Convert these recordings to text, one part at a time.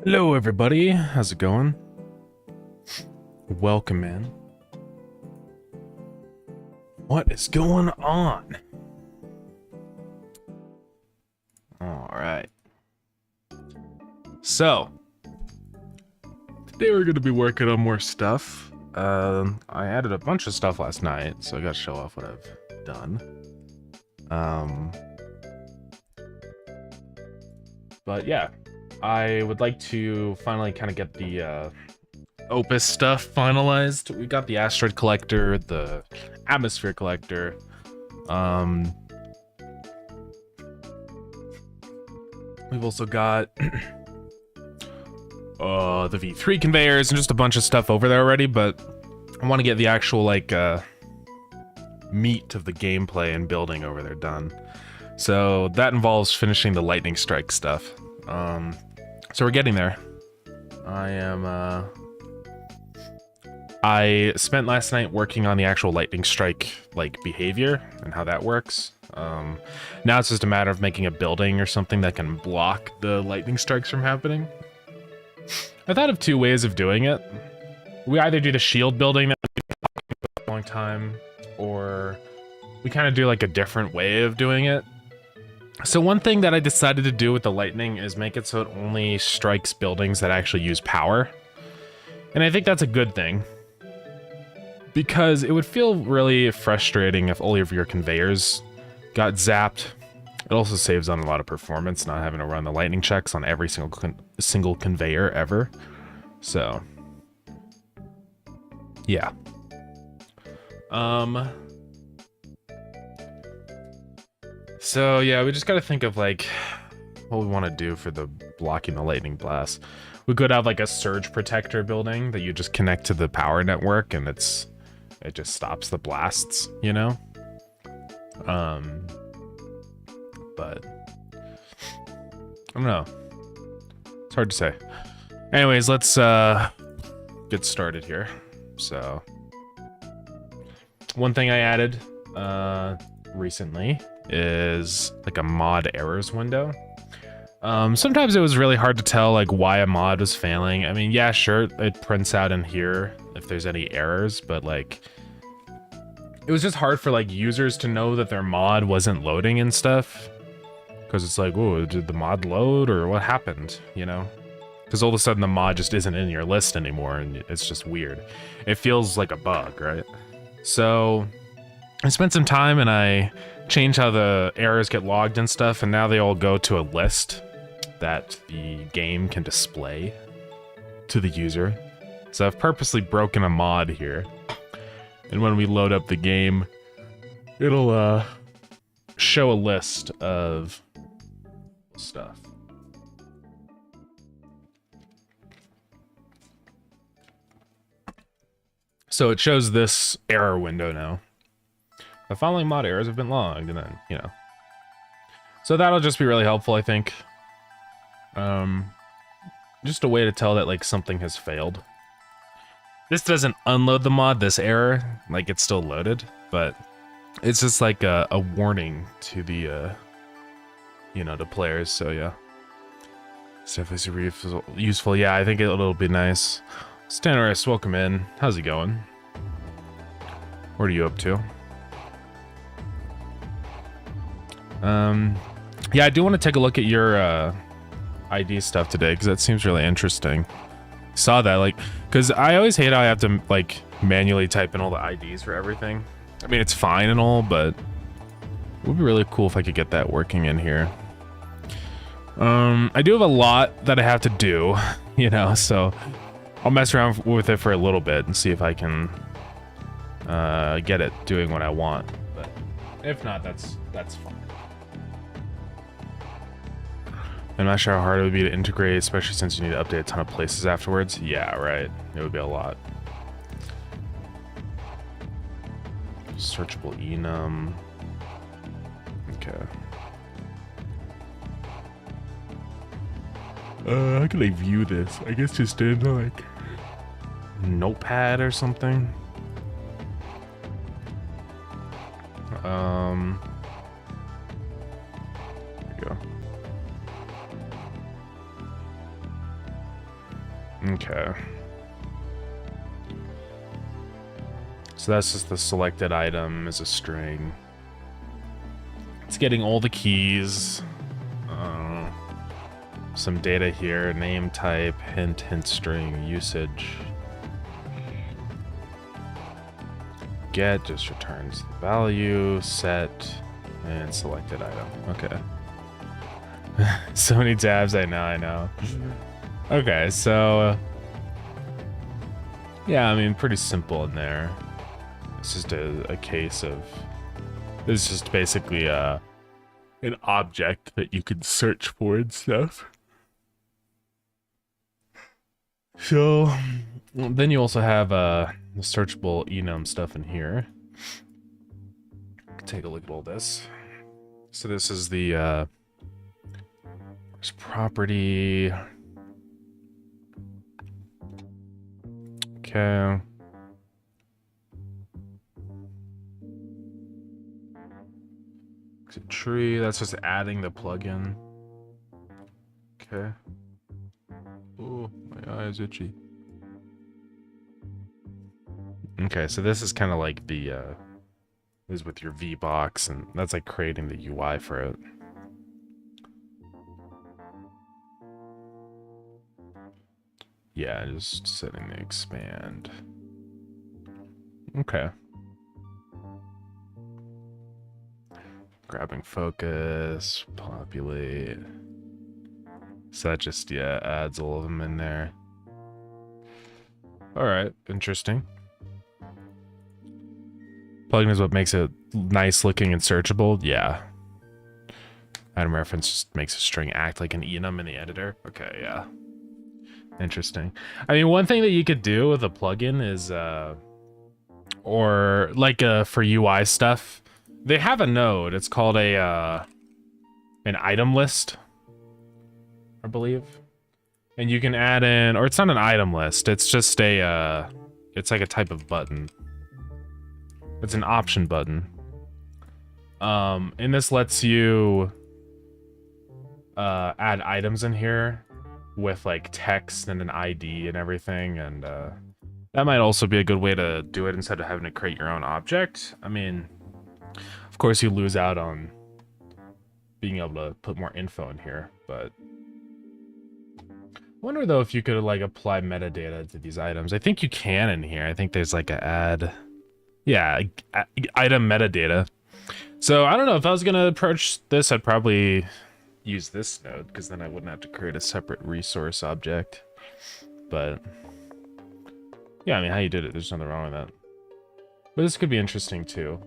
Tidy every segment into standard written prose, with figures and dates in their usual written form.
Hello everybody, how's it going? Welcome in. What is going on? Alright. So, today we're going to be working on more stuff. I added a bunch of stuff last night, so I got to show off what I've done. But yeah. I would like to finally kind of get the Opus stuff finalized. We got the asteroid collector, the atmosphere collector. We've also got the V3 conveyors and just a bunch of stuff over there already, but I want to get the actual like meat of the gameplay and building over there done. So that involves finishing the lightning strike stuff. So we're getting there. I spent last night working on the actual lightning strike like behavior and how that works. Now it's just a matter of making a building or something that can block the lightning strikes from happening. I thought of two ways of doing it. We either do the shield building that we've been talking about for a long time, or we kind of do like a different way of doing it. So one thing that I decided to do with the lightning is make it so it only strikes buildings that actually use power. And I think that's a good thing, because it would feel really frustrating if all of your conveyors got zapped. It also saves on a lot of performance, not having to run the lightning checks on every single conveyor ever. So, yeah. So yeah, we just gotta think of like what we want to do for the blocking the lightning blast. We could have like a surge protector building that you just connect to the power network and it just stops the blasts, you know? But I don't know. It's hard to say. Anyways, let's get started here. So one thing I added recently is like a mod errors window. Sometimes it was really hard to tell like why a mod was failing. I mean, yeah, sure, it prints out in here if there's any errors, but like it was just hard for like users to know that their mod wasn't loading and stuff, because it's like, oh, did the mod load or what happened, you know? Because all of a sudden the mod just isn't in your list anymore and it's just weird. It feels like a bug, right? So I spent some time and I changed how the errors get logged and stuff, and now they all go to a list that the game can display to the user. So I've purposely broken a mod here, and when we load up the game, it'll show a list of stuff. So it shows this error window now. The following mod errors have been logged, and then, you know. So that'll just be really helpful, I think. Just a way to tell that, like, something has failed. This doesn't unload the mod, this error. Like, it's still loaded, but it's just like a warning to the, you know, the players, so yeah. It's definitely super useful. Yeah, I think it'll be nice. Stanris, welcome in. How's it going? What are you up to? Yeah, I do want to take a look at your ID stuff today because that seems really interesting. Saw that, like, because I always hate how I have to like manually type in all the IDs for everything. I mean, it's fine and all, but it would be really cool if I could get that working in here. I do have a lot that I have to do, you know, so I'll mess around with it for a little bit and see if I can get it doing what I want. But if not, that's fine. I'm not sure how hard it would be to integrate, especially since you need to update a ton of places afterwards. Yeah, right. It would be a lot. Searchable enum. Okay. How can I view this? I guess just in like Notepad or something. There we go. Okay. So that's just the selected item as a string. It's getting all the keys. Some data here, name type, hint string, usage. Get just returns the value, set, and selected item. Okay. So many tabs, I know. Okay, so yeah, I mean, pretty simple in there. It's just a case of, this is just basically an object that you can search for and stuff. So then you also have the searchable enum stuff in here. Take a look at all this. So this is the there's property. Okay. Exit tree, that's just adding the plugin. Okay. Oh, my eye is itchy. Okay, so this is kind of like the is with your VBox, and that's like creating the UI for it. Yeah, just setting the expand. Okay. Grabbing focus, populate. So that just, yeah, adds all of them in there. Alright, interesting. Plugin is what makes it nice looking and searchable? Yeah. Item reference just makes a string act like an enum in the editor? Okay, yeah. Interesting. I mean, one thing that you could do with a plugin is, or like for UI stuff, they have a node. It's called an item list, I believe. And you can add in, or it's not an item list. It's just it's like a type of button. It's an option button. And this lets you add items in here with like text and an ID and everything, and that might also be a good way to do it instead of having to create your own object. I mean, of course you lose out on being able to put more info in here, but I wonder though if you could like apply metadata to these items. I think you can in here. I think there's like a add, yeah, item metadata. So I don't know, if I was gonna approach this, I'd probably use this node, because then I wouldn't have to create a separate resource object. But yeah, I mean, how you did it, there's nothing wrong with that. But this could be interesting too.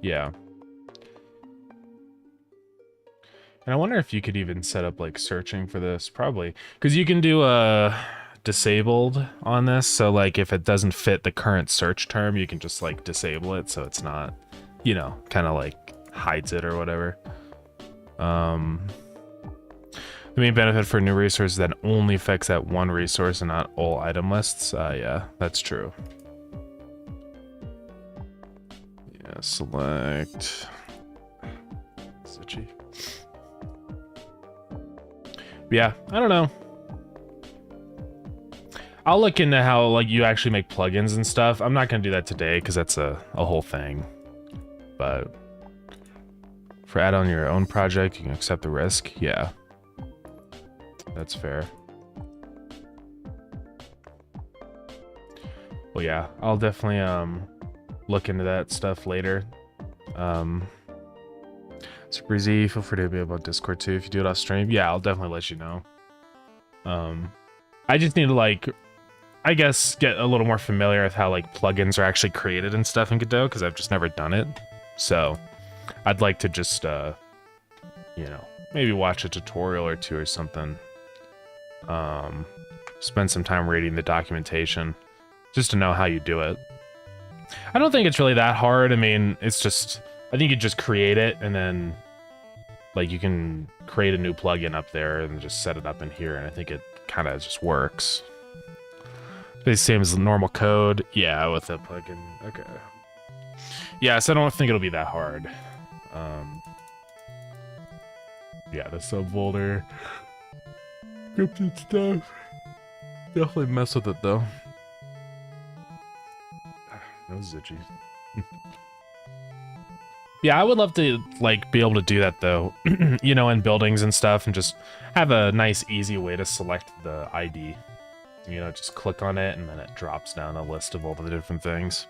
Yeah. And I wonder if you could even set up like searching for this, probably, because you can do a disabled on this. So like if it doesn't fit the current search term, you can just like disable it so it's not, you know, kind of like hides it or whatever. The main benefit for a new resource is that only affects that one resource and not all item lists. Yeah, that's true. Yeah, select. Itchy. Yeah, I don't know. I'll look into how like you actually make plugins and stuff. I'm not gonna do that today because that's a whole thing. But For add on your own project, you can accept the risk. Yeah. That's fair. Well, yeah, I'll definitely look into that stuff later. Super easy. Feel free to be about Discord too if you do it off stream. Yeah, I'll definitely let you know. I just need to, like, I guess get a little more familiar with how like plugins are actually created and stuff in Godot, because I've just never done it. So I'd like to just you know, maybe watch a tutorial or two or something. Spend some time reading the documentation just to know how you do it. I don't think it's really that hard. I mean, it's just, I think you just create it and then like you can create a new plugin up there and just set it up in here, and I think it kind of just works. It's the same as normal code. Yeah, with a plugin. Okay. Yeah, so I don't think it'll be that hard. Yeah, the sub folder. Scripted stuff. Definitely mess with it though. That was itchy. Yeah, I would love to like be able to do that though, you know, in buildings and stuff, and just have a nice, easy way to select the ID. You know, just click on it and then it drops down a list of all the different things.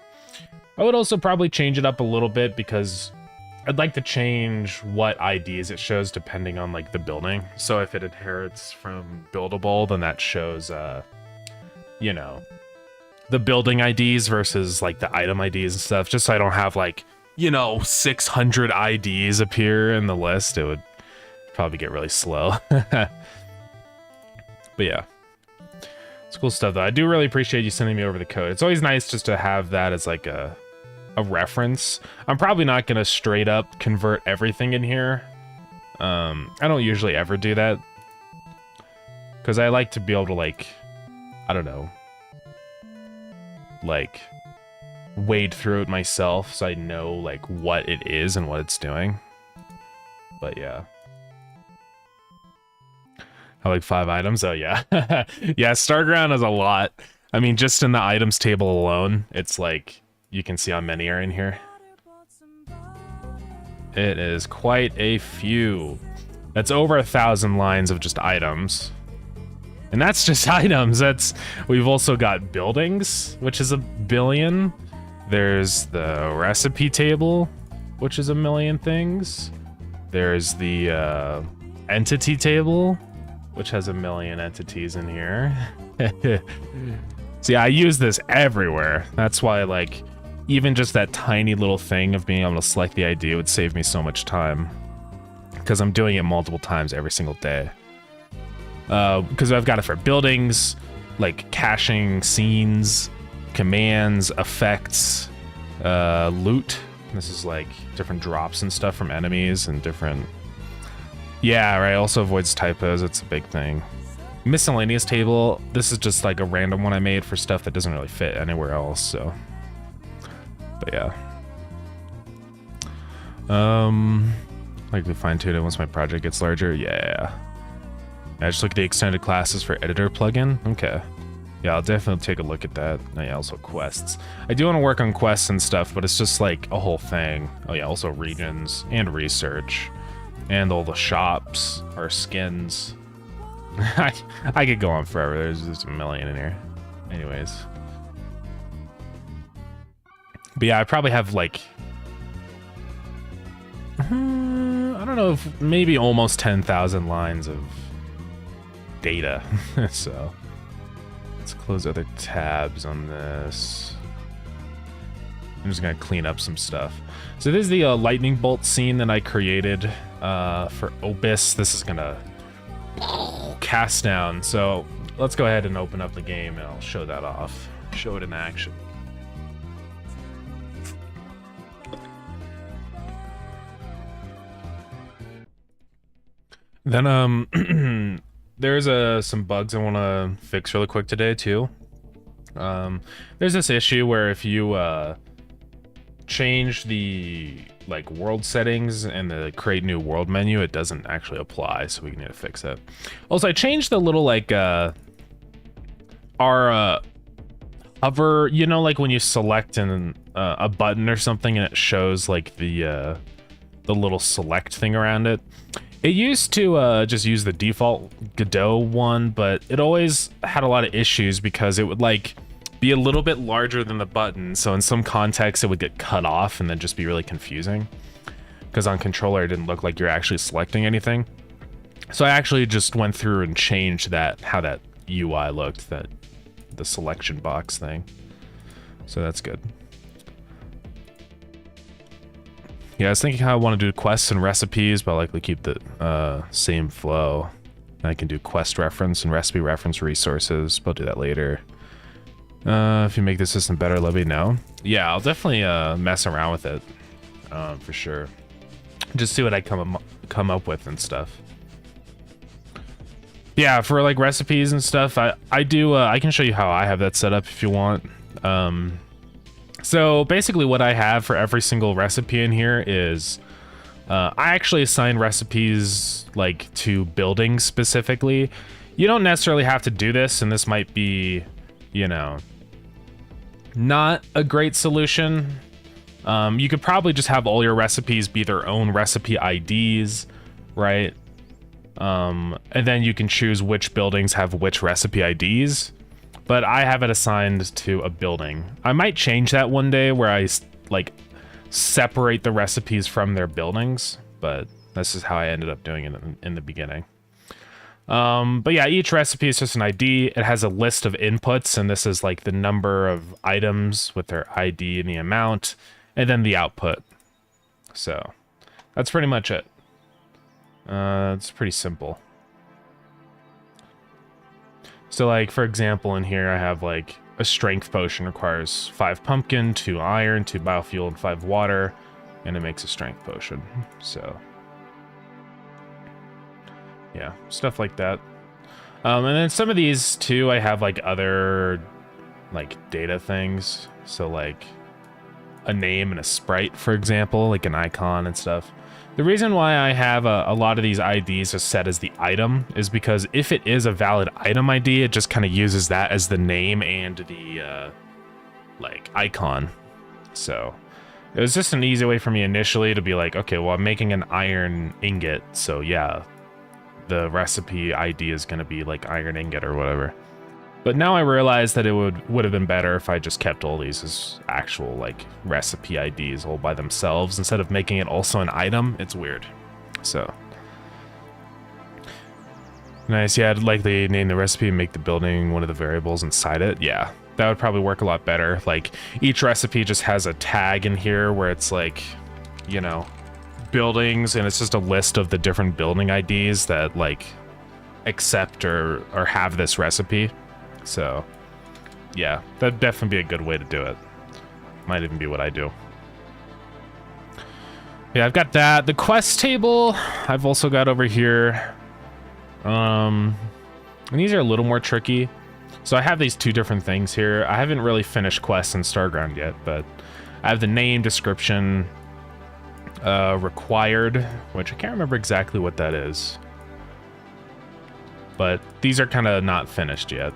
I would also probably change it up a little bit because I'd like to change what IDs it shows depending on like the building. So if it inherits from buildable, then that shows, you know, the building IDs versus like the item IDs and stuff, just so I don't have like, you know, 600 IDs appear in the list. It would probably get really slow. But yeah, it's cool stuff though. I do really appreciate you sending me over the code. It's always nice just to have that as like a reference. I'm probably not gonna straight up convert everything in here. I don't usually ever do that because I like to be able to, like, I don't know, like wade through it myself so I know like what it is and what it's doing. But yeah, I like 5 items. Oh yeah. Yeah, Starground has a lot. I mean, just in the items table alone, it's like, you can see how many are in here. It is quite a few. That's over 1,000 lines of just items. And that's just items. We've also got buildings, which is 1 billion. There's the recipe table, which is 1 million things. There's the entity table, which has 1 million entities in here. See, I use this everywhere. That's why, like, even just that tiny little thing of being able to select the ID would save me so much time, because I'm doing it multiple times every single day. Because I've got it for buildings, like caching scenes, commands, effects, loot. This is like different drops and stuff from enemies and different... Yeah, right, also avoids typos, it's a big thing. Miscellaneous table, this is just like a random one I made for stuff that doesn't really fit anywhere else, so... But yeah. Like to fine tune it once my project gets larger. Yeah. I just look at the extended classes for editor plugin. Okay. Yeah, I'll definitely take a look at that. Oh yeah, also quests. I do want to work on quests and stuff, but it's just like a whole thing. Oh yeah, also regions and research and all the shops or skins. I could go on forever. There's just 1 million in here. Anyways. But yeah, I probably have like, I don't know, if maybe almost 10,000 lines of data. So let's close other tabs on this. I'm just gonna clean up some stuff. So this is the lightning bolt scene that I created for Opus. This is gonna cast down. So let's go ahead and open up the game and I'll show that off. Show it in action. Then there's some bugs I want to fix really quick today too. There's this issue where if you change the like world settings and the create new world menu, it doesn't actually apply, so we need to fix that. Also, I changed the little like our hover, you know, like when you select a button or something and it shows like the the little select thing around it. It used to just use the default Godot one, but it always had a lot of issues because it would like be a little bit larger than the button. So in some contexts it would get cut off and then just be really confusing. Because on controller it didn't look like you're actually selecting anything. So I actually just went through and changed that, how that UI looked, the selection box thing. So that's good. Yeah, I was thinking how I want to do quests and recipes, but I'll likely keep the same flow. I can do quest reference and recipe reference resources, but I'll do that later. If you make the system better, let me know. Yeah, I'll definitely mess around with it, for sure. Just see what I come up with and stuff. Yeah, for like recipes and stuff, I can show you how I have that set up if you want. So basically what I have for every single recipe in here is I actually assign recipes like to buildings specifically. You don't necessarily have to do this, and this might be, you know, not a great solution. You could probably just have all your recipes be their own recipe IDs, right? And then you can choose which buildings have which recipe IDs. But I have it assigned to a building. I might change that one day where I like separate the recipes from their buildings, but this is how I ended up doing it in the beginning. But yeah, each recipe is just an ID. It has a list of inputs, and this is like the number of items with their ID and the amount, and then the output. So that's pretty much it. It's pretty simple. So like, for example, in here I have like a strength potion requires 5 pumpkin, 2 iron, 2 biofuel, and 5 water, and it makes a strength potion. So yeah, stuff like that. And then some of these too, I have like other like data things. So like a name and a sprite, for example, like an icon and stuff. The reason why I have a lot of these IDs as set as the item is because if it is a valid item ID, it just kind of uses that as the name and the like icon. So it was just an easy way for me initially to be like, okay, well, I'm making an iron ingot, so yeah, the recipe ID is going to be like iron ingot or whatever. But now I realize that it would have been better if I just kept all these as actual like recipe IDs all by themselves instead of making it also an item. It's weird. So nice. Yeah, I'd likely name the recipe and make the building one of the variables inside it. Yeah, that would probably work a lot better. Like each recipe just has a tag in here where it's like, you know, buildings, and it's just a list of the different building IDs that like accept or have this recipe. So yeah, that'd definitely be a good way to do it. Might even be what I do. Yeah, I've got that. The quest table I've also got over here. And these are a little more tricky. So I have these 2 different things here. I haven't really finished quests in Starground yet, but I have the name, description, required, which I can't remember exactly what that is. But these are kind of not finished yet.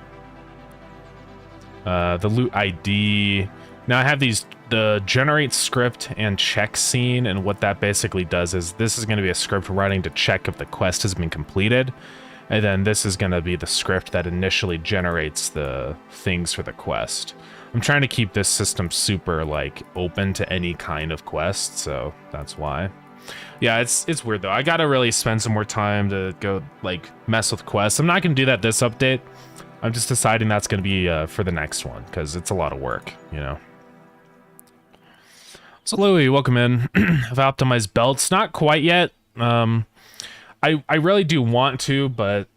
The loot ID. Now I have the generate script and check scene, and what that basically does is this is going to be a script running to check if the quest has been completed, and then this is going to be the script that initially generates the things for the quest. I'm trying to keep this system super like open to any kind of quest, so that's why. Yeah, it's weird though. I gotta really spend some more time to go like mess with quests. I'm not gonna do that this update. I'm just deciding that's going to be for the next one, because it's a lot of work, you know. So Louie, welcome in. I've optimized belts. Not quite yet. I really do want to, but,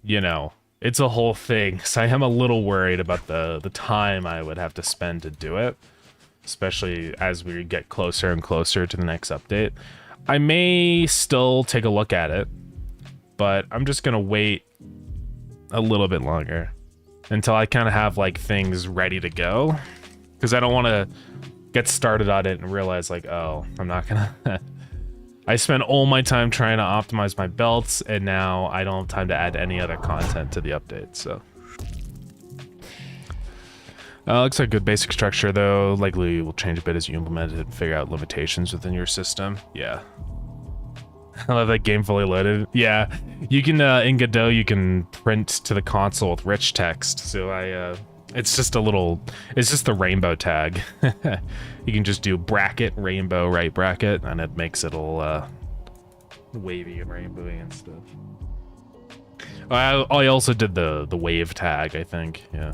you know, it's a whole thing. So I am a little worried about the time I would have to spend to do it, especially as we get closer and closer to the next update. I may still take a look at it, but I'm just going to wait a little bit longer until I kind of have like things ready to go, because I don't want to get started on it and realize like, oh, I'm not gonna I spent all my time trying to optimize my belts, and now I don't have time to add any other content to the update. So Looks like good basic structure though. Likely will change a bit as you implement it and figure out limitations within your system. Yeah. I love that game fully loaded. Yeah, you can in Godot you can print to the console with rich text. So it's just the rainbow tag. You can just do bracket rainbow right bracket, and it makes it all wavy and rainbowy and stuff. I also did the wave tag, I think. Yeah,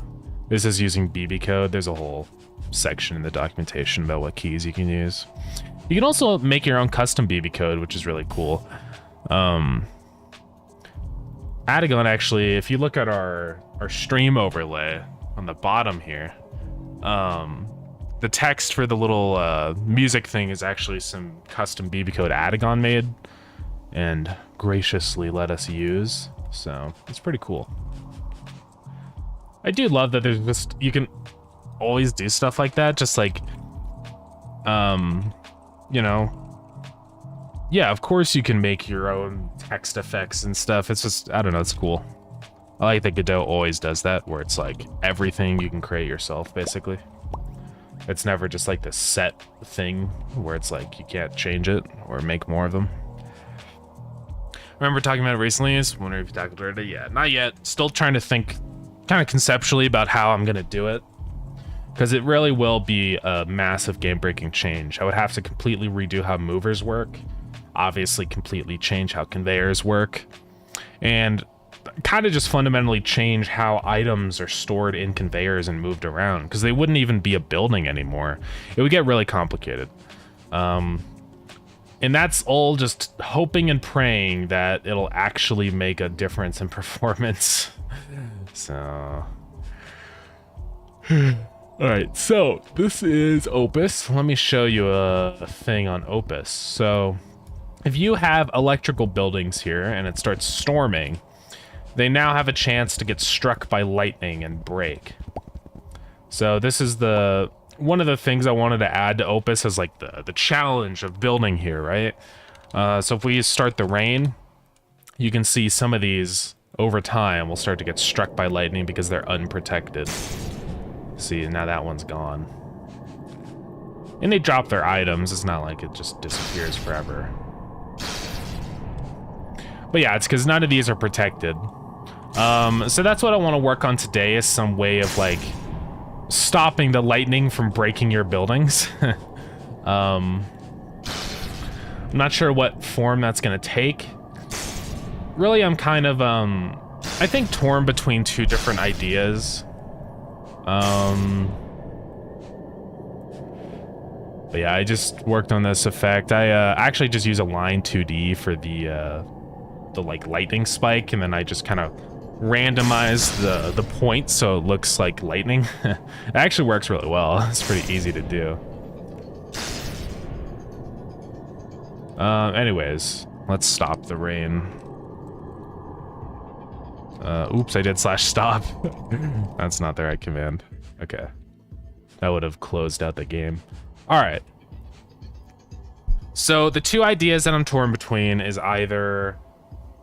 this is using BB code. There's a whole section in the documentation about what keys you can use. You can also make your own custom BB code, which is really cool. Adagon, actually, if you look at our stream overlay on the bottom here, the text for the little music thing is actually some custom BB code Adagon made and graciously let us use. So it's pretty cool. I do love that there's just, you can always do stuff like that, just like, you know, yeah, of course you can make your own text effects and stuff. It's just, I don't know, it's cool. I like that Godot always does that, where it's like everything you can create yourself, basically. It's never just like this set thing where it's like you can't change it or make more of them. Remember talking about it recently? I was wondering if you talked about it. Yeah, not yet. Still trying to think kind of conceptually about how I'm going to do it. Because it really will be a massive game-breaking change. I would have to completely redo how movers work, obviously completely change how conveyors work, and kind of just fundamentally change how items are stored in conveyors and moved around, because they wouldn't even be a building anymore. It would get really complicated. And that's all just hoping and praying that it'll actually make a difference in performance. So... All right, so this is Opus. Let me show you a thing on Opus. So if you have electrical buildings here and it starts storming, they now have a chance to get struck by lightning and break. So this is one of the things I wanted to add to Opus as like the challenge of building here, right? So if we start the rain, you can see some of these over time will start to get struck by lightning because they're unprotected. See, now that one's gone. And they drop their items. It's not like it just disappears forever. But yeah, it's because none of these are protected. So that's what I want to work on today, is some way of like stopping the lightning from breaking your buildings. I'm not sure what form that's going to take. Really, I'm kind of, I think, torn between two different ideas. But yeah, I just worked on this effect. I actually just use a line 2D for the like lightning spike, and then I just kind of randomize the point so it looks like lightning. It actually works really well. It's pretty easy to do. Anyways, let's stop the rain. Oops, I did /stop. That's not the right command. Okay. That would have closed out the game. All right. So the two ideas that I'm torn between is either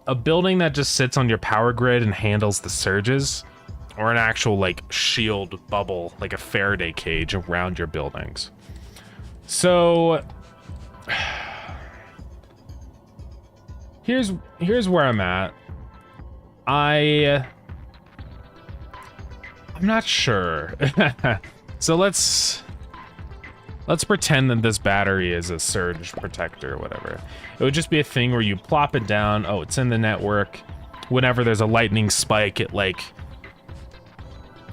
a building that just sits on your power grid and handles the surges, or an actual like shield bubble, like a Faraday cage around your buildings. So here's where I'm at. I'm not sure. So let's pretend that this battery is a surge protector or whatever. It would just be a thing where you plop it down. Oh, it's in the network. Whenever there's a lightning spike, it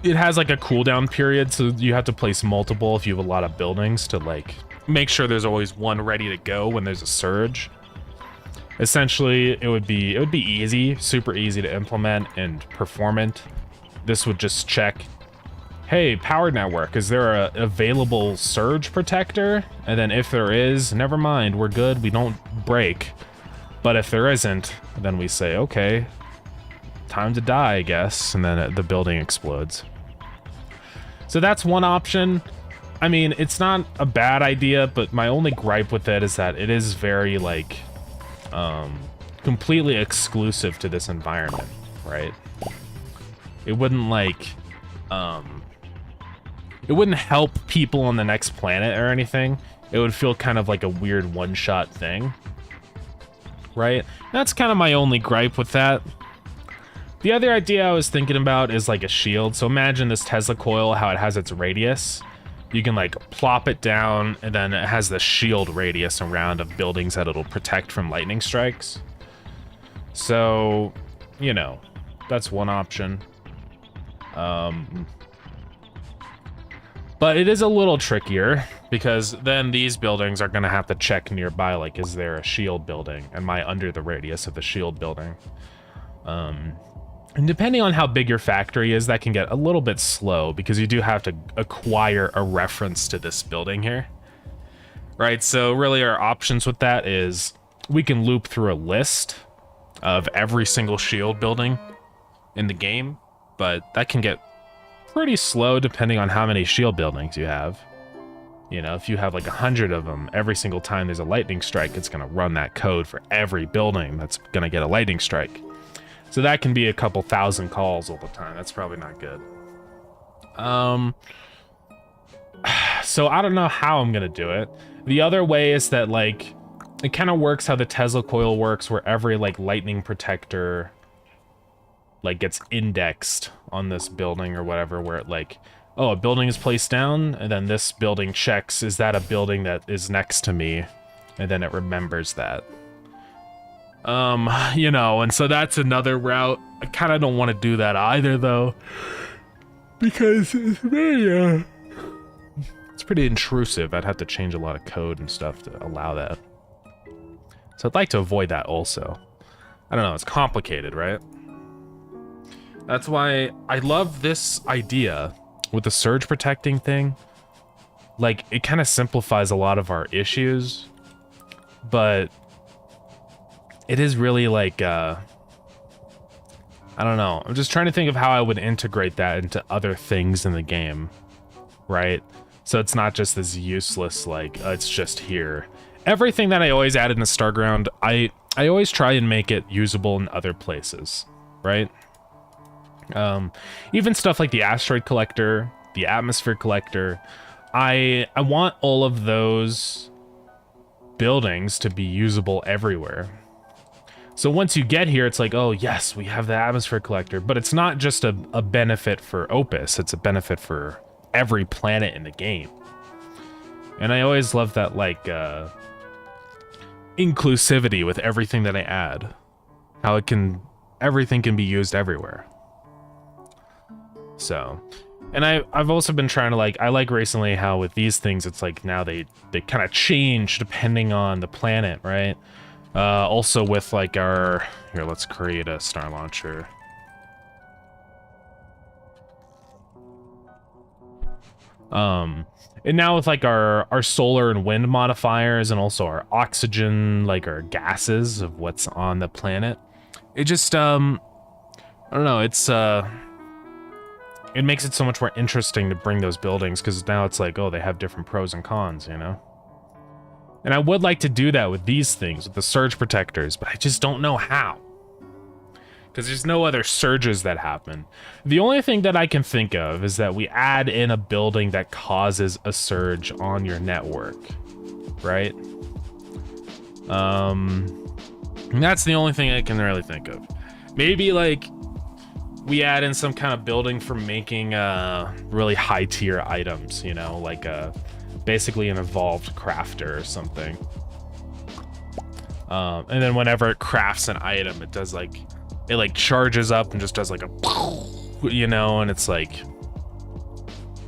has like a cooldown period, so you have to place multiple if you have a lot of buildings to like make sure there's always one ready to go when there's a surge. Essentially, it would be easy, super easy to implement and performant. This would just check, hey, power network, is there a available surge protector? And then if there is, never mind, we're good, we don't break. But if there isn't, then we say, okay, time to die, I guess, and then the building explodes. So that's one option. I mean, it's not a bad idea, but my only gripe with it is that it is very, like, completely exclusive to this environment, right? It wouldn't, like, it wouldn't help people on the next planet or anything. It would feel kind of like a weird one-shot thing, right? That's kind of my only gripe with that. The other idea I was thinking about is like a shield. So imagine this Tesla coil, how it has its radius. You can like plop it down, and then it has the shield radius around of buildings that it'll protect from lightning strikes. So, you know, that's one option. But it is a little trickier, because then these buildings are going to have to check nearby, like, is there a shield building? Am I under the radius of the shield building? And depending on how big your factory is, that can get a little bit slow, because you do have to acquire a reference to this building here. Right, so really our options with that is we can loop through a list of every single shield building in the game, but that can get pretty slow depending on how many shield buildings you have. You know, if you have like 100 of them, every single time there's a lightning strike, it's going to run that code for every building that's going to get a lightning strike. So that can be a couple thousand calls all the time. That's probably not good. So I don't know how I'm going to do it. The other way is that, like, it kind of works how the Tesla coil works, where every, like, lightning protector, like, gets indexed on this building or whatever, where it, like, oh, a building is placed down, and then this building checks, is that a building that is next to me? And then it remembers that. You know, and so that's another route. I kind of don't want to do that either, though, because it's very, it's pretty intrusive. I'd have to change a lot of code and stuff to allow that. So I'd like to avoid that also. I don't know, it's complicated, right? That's why I love this idea with the surge protecting thing. Like, it kind of simplifies a lot of our issues, but it is really like, I don't know. I'm just trying to think of how I would integrate that into other things in the game, right? So it's not just this useless, like, it's just here. Everything that I always add in the Starground, I always try and make it usable in other places, right? Even stuff like the asteroid collector, the atmosphere collector, I want all of those buildings to be usable everywhere. So once you get here, it's like, oh yes, we have the atmosphere collector, but it's not just a benefit for Opus, it's a benefit for every planet in the game. And I always love that, like, inclusivity with everything that I add. How everything can be used everywhere. So, and I've also been trying to, like, I like recently how with these things, it's like now they kind of change depending on the planet, right? Also with like here, let's create a star launcher. And now with like our solar and wind modifiers, and also our oxygen, like our gases of what's on the planet, it just, I don't know, it's, it makes it so much more interesting to bring those buildings, because now it's like, oh, they have different pros and cons, you know? And I would like to do that with these things, with the surge protectors, but I just don't know how. Because there's no other surges that happen. The only thing that I can think of is that we add in a building that causes a surge on your network, right? And that's the only thing I can really think of. Maybe like we add in some kind of building for making really high tier items, you know, like basically an evolved crafter or something. And then whenever it crafts an item, it does like, it like charges up and just does like a, you know, and it's like,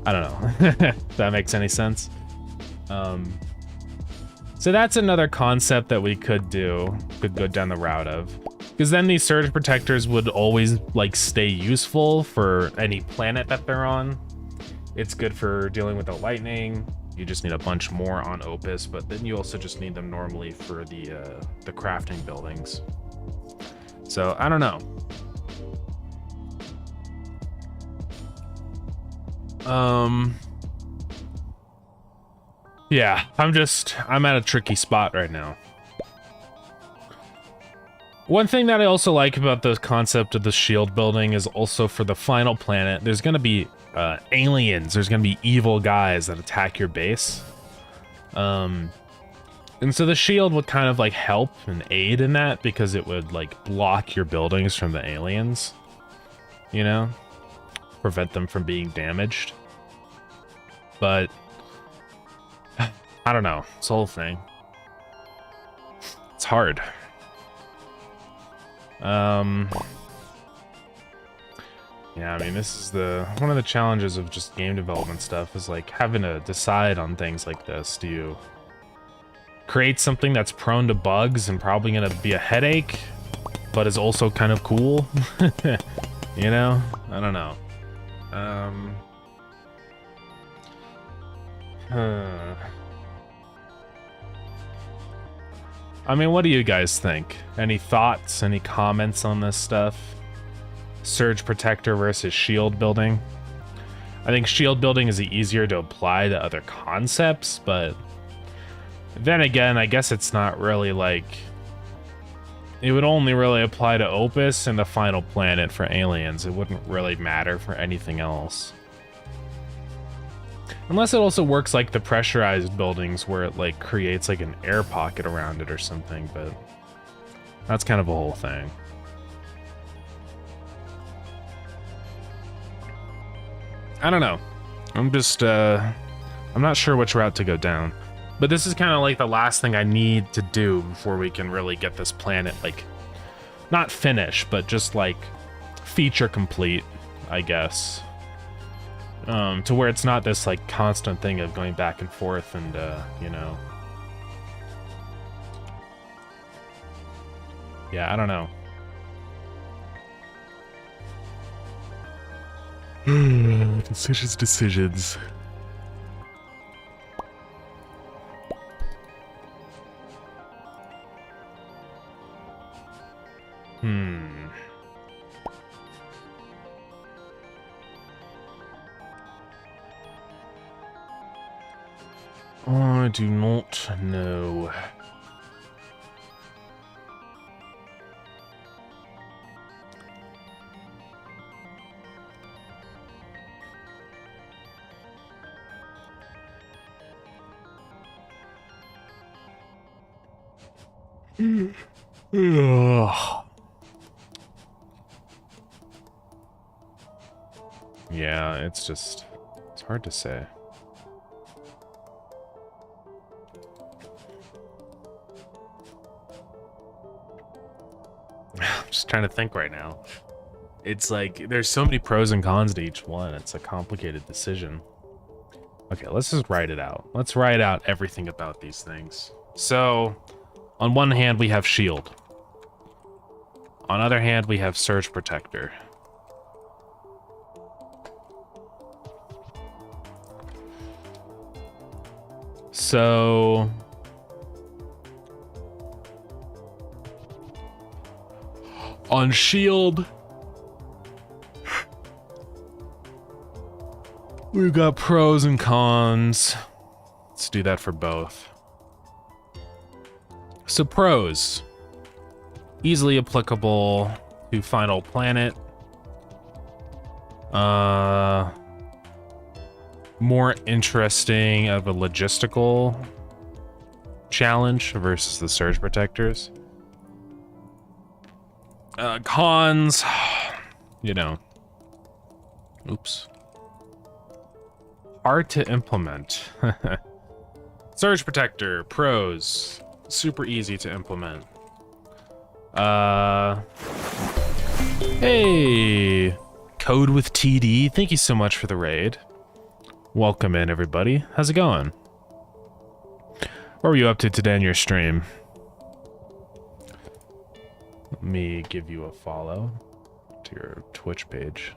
I don't know if that makes any sense. So that's another concept that we could go down the route of, because then these surge protectors would always like stay useful for any planet that they're on. It's good for dealing with the lightning. You just need a bunch more on Opus, but then you also just need them normally for the crafting buildings. So I don't know. Yeah, I'm at a tricky spot right now. One thing that I also like about the concept of the shield building is also for the final planet, there's going to be aliens. There's going to be evil guys that attack your base. And so the shield would kind of like help and aid in that because it would like block your buildings from the aliens, you know, prevent them from being damaged. But I don't know, it's the whole thing. It's hard. Yeah, I mean, this is one of the challenges of just game development stuff is like having to decide on things like this. Do you create something that's prone to bugs and probably gonna be a headache, but is also kind of cool? You know? I don't know. I mean, what do you guys think? Any thoughts, any comments on this stuff? Surge protector versus shield building. I think shield building is easier to apply to other concepts, but then again, I guess it's not really like... It would only really apply to Opus and the final planet for aliens. It wouldn't really matter for anything else. Unless it also works like the pressurized buildings where it like creates like an air pocket around it or something, but that's kind of a whole thing. I don't know. I'm just, I'm not sure which route to go down. But this is kind of like the last thing I need to do before we can really get this planet, like, not finished, but just like feature complete, I guess. To where it's not this like constant thing of going back and forth and, you know. Yeah, I don't know. Decisions. I do not know. Yeah, it's hard to say. I'm just trying to think right now. It's like, there's so many pros and cons to each one. It's a complicated decision. Okay, let's just write it out. Let's write out everything about these things. So, on one hand, we have shield. On other hand, we have surge protector. So... on shield, we've got pros and cons. Let's do that for both. So pros, easily applicable to Final Planet. More interesting of a logistical challenge versus the surge protectors. Cons, you know, oops. Hard to implement. Surge protector, pros, super easy to implement. Hey, Code with TD, thank you so much for the raid. Welcome in, everybody. How's it going? What were you up to today on your stream? Let me give you a follow to your Twitch page.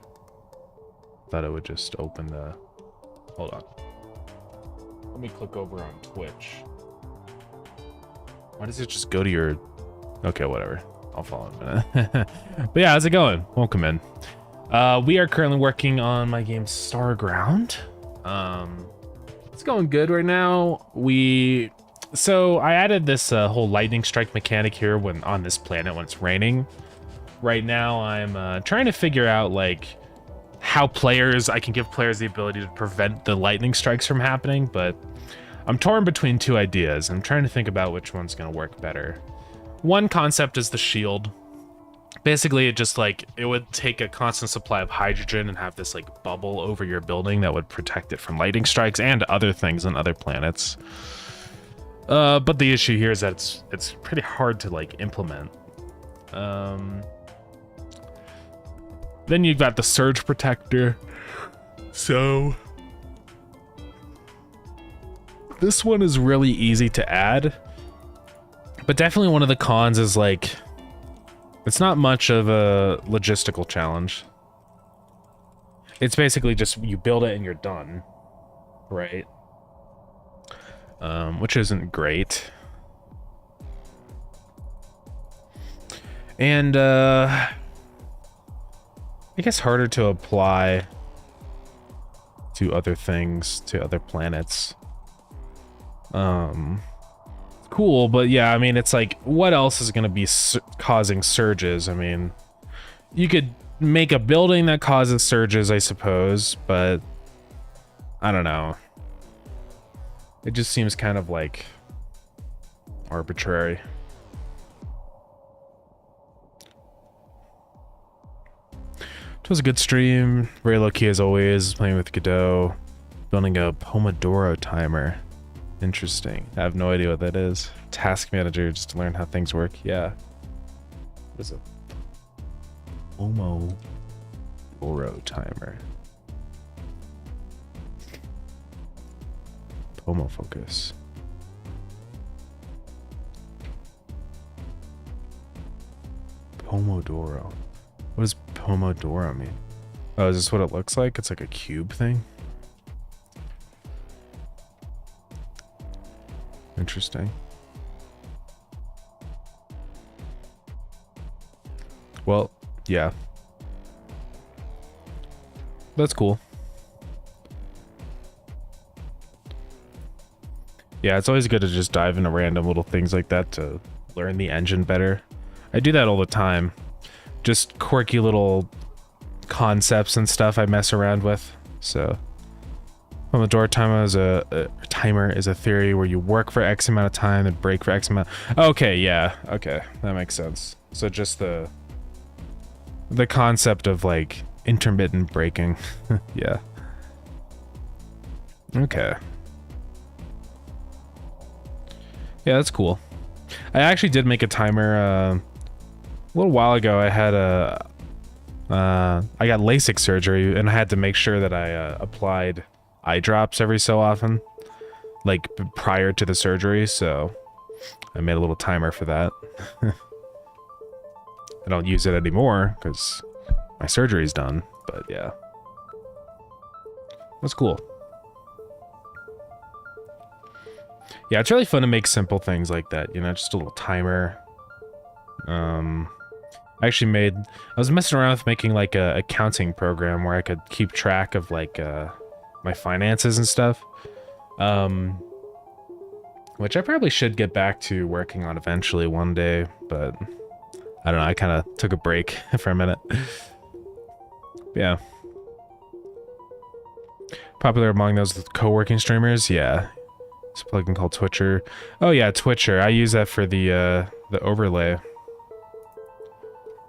Thought I would just open the... Hold on. Let me click over on Twitch. Why does it just go to your... Okay, whatever. I'll follow in a minute. But yeah, how's it going? Welcome in. We are currently working on my game Starground. It's going good right now. We So I added this whole lightning strike mechanic here when on this planet when it's raining. Right now I'm trying to figure out like how I can give players the ability to prevent the lightning strikes from happening, but I'm torn between two ideas. I'm trying to think about which one's going to work better. One concept is the shield. Basically, it would take a constant supply of hydrogen and have this like bubble over your building that would protect it from lightning strikes and other things on other planets. But the issue here is that it's pretty hard to like implement. Then you've got the surge protector. So this one is really easy to add, but definitely one of the cons is like it's not much of a logistical challenge. It's basically just you build it and you're done, right? Which isn't great. And I guess harder to apply to other things, to other planets. Cool, but yeah, I mean, it's like, what else is going to be causing surges? I mean, you could make a building that causes surges, I suppose, but I don't know. It just seems kind of like arbitrary. It was a good stream, very low-key as always, playing with Godot, building a Pomodoro timer. Interesting. I have no idea what that is. Task manager, just to learn how things work. Yeah. What is it? Pomodoro timer. Pomo focus. Pomodoro. What does Pomodoro mean? Oh, is this what it looks like? It's like a cube thing? Interesting. Well, yeah. That's cool. Yeah, it's always good to just dive into random little things like that to learn the engine better. I do that all the time. Just quirky little concepts and stuff I mess around with. So, Pomodoro timer is a theory where you work for X amount of time and break for X amount. Okay, yeah, okay, that makes sense. So just the concept of like intermittent breaking. Yeah. Okay. Yeah, that's cool. I actually did make a timer a little while ago. I had I got LASIK surgery and I had to make sure that I applied eye drops every so often, like prior to the surgery, so I made a little timer for that. I don't use it anymore because my surgery's done, but yeah. That's cool. Yeah, it's really fun to make simple things like that, you know, just a little timer. I was messing around with making like a accounting program where I could keep track of like my finances and stuff. Which I probably should get back to working on eventually one day, but I don't know, I kind of took a break for a minute. Yeah. Popular among those co-working streamers, yeah. It's a plugin called Twitcher. Oh yeah, Twitcher. I use that for the overlay.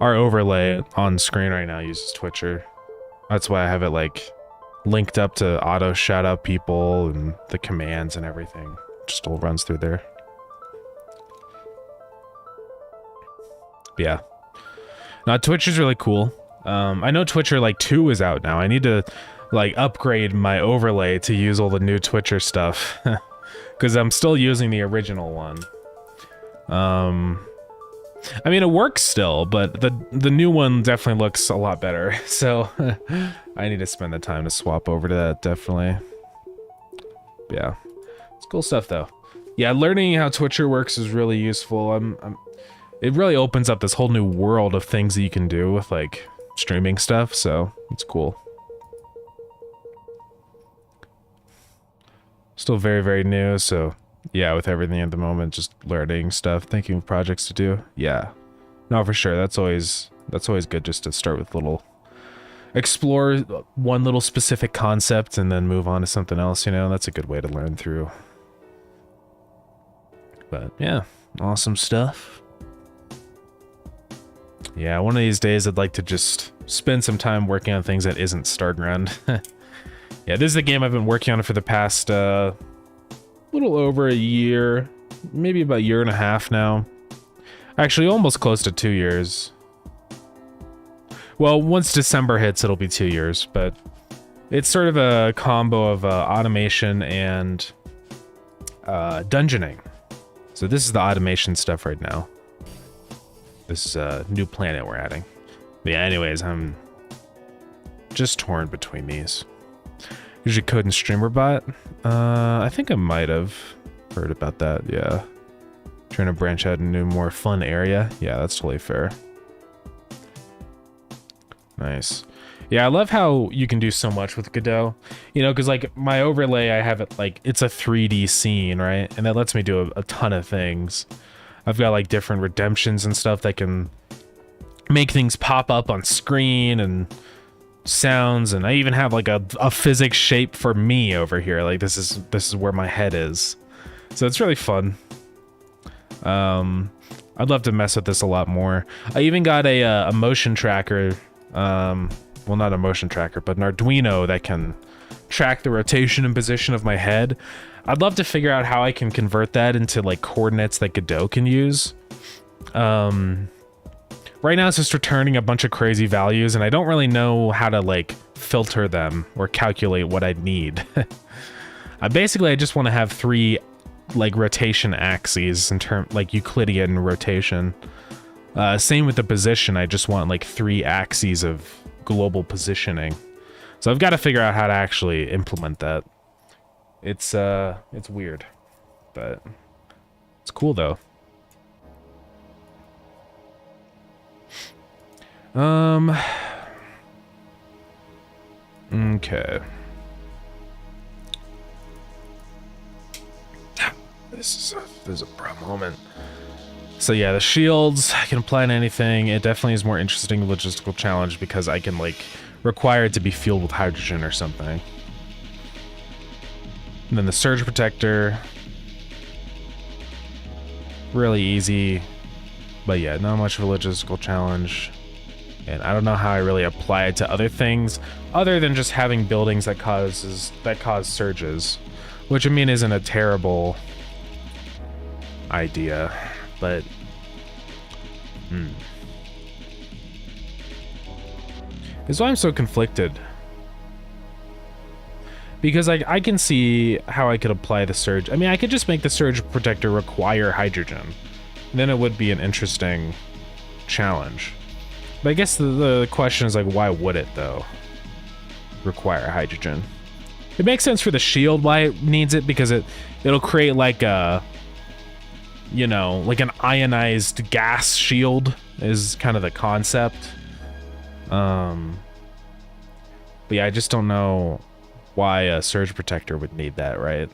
Our overlay on screen right now uses Twitcher. That's why I have it like linked up to auto shout out people and the commands and everything. Just all runs through there. Yeah. Now Twitcher's really cool. I know Twitcher like 2 is out now. I need to like upgrade my overlay to use all the new Twitcher stuff. Because I'm still using the original one. I mean, it works still, but the new one definitely looks a lot better. So I need to spend the time to swap over to that, definitely. Yeah, it's cool stuff though. Yeah, learning how Twitcher works is really useful. It really opens up this whole new world of things that you can do with like streaming stuff. So it's cool. Still very, very new, so Yeah, with everything at the moment, just learning stuff, thinking of projects to do. Yeah. No, for sure. That's always good just to start with explore one little specific concept and then move on to something else, you know? That's a good way to learn through. But yeah, awesome stuff. Yeah, one of these days I'd like to just spend some time working on things that isn't Starground. Yeah, this is the game I've been working on for the past little over a year, maybe about a year and a half now. Actually, almost close to 2 years. Well, once December hits, it'll be 2 years, but it's sort of a combo of automation and dungeoning. So this is the automation stuff right now. This is a new planet we're adding. But yeah, anyways, I'm just torn between these. Usually code and streamer bot. I think I might have heard about that, yeah. Trying to branch out into a more fun area. Yeah, that's totally fair. Nice. Yeah, I love how you can do so much with Godot. You know, because like my overlay, I have it like, it's a 3D scene, right? And that lets me do a ton of things. I've got like different redemptions and stuff that can make things pop up on screen and sounds, and I even have like a physics shape for me over here. Like this is where my head is. So it's really fun. I'd love to mess with this a lot more. I even got a motion tracker, well, not a motion tracker, but an Arduino that can track the rotation and position of my head. I'd love to figure out how I can convert that into like coordinates that Godot can use. Right now it's just returning a bunch of crazy values, and I don't really know how to like filter them or calculate what I'd need. I just want to have 3 like rotation axes in like Euclidean rotation. Same with the position. I just want like 3 axes of global positioning. So I've got to figure out how to actually implement that. It's weird, but it's cool though. Okay. This is a pro moment. So yeah, the shields, I can apply to anything. It definitely is more interesting logistical challenge because I can like require it to be fueled with hydrogen or something. And then the surge protector, really easy, but yeah, not much of a logistical challenge. And I don't know how I really apply it to other things other than just having buildings that cause surges, which I mean isn't a terrible idea, but That's why I'm so conflicted. Because I can see how I could apply the surge. I mean, I could just make the surge protector require hydrogen. Then it would be an interesting challenge. But I guess the question is like, why would it though require hydrogen? It makes sense for the shield why it needs it, because it'll create like a, you know, like an ionized gas shield is kind of the concept. But yeah, I just don't know why a surge protector would need that, right?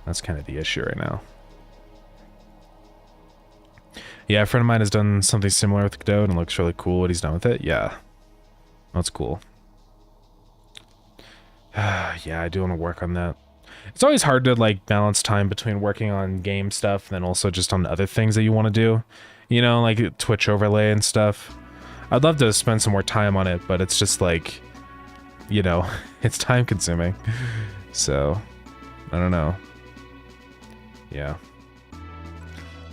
That's kind of the issue right now. Yeah, a friend of mine has done something similar with Godot and it looks really cool what he's done with it. Yeah, that's cool. Yeah, I do want to work on that. It's always hard to like balance time between working on game stuff and then also just on other things that you want to do. You know, like Twitch overlay and stuff. I'd love to spend some more time on it, but it's just like, you know, it's time consuming. So, I don't know. Yeah.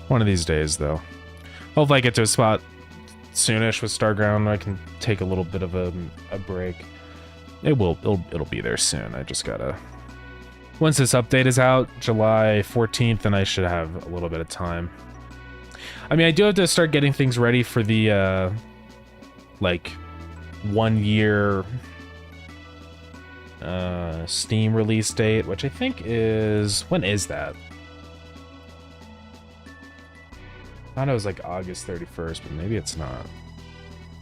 One of these days, though. Hopefully I get to a spot soonish with Starground where I can take a little bit of a break. It'll be there soon. I just gotta... Once this update is out, July 14th, then I should have a little bit of time. I mean, I do have to start getting things ready for the, like, 1 year Steam release date, which I think is... When is that? I thought it was like August 31st, but maybe it's not.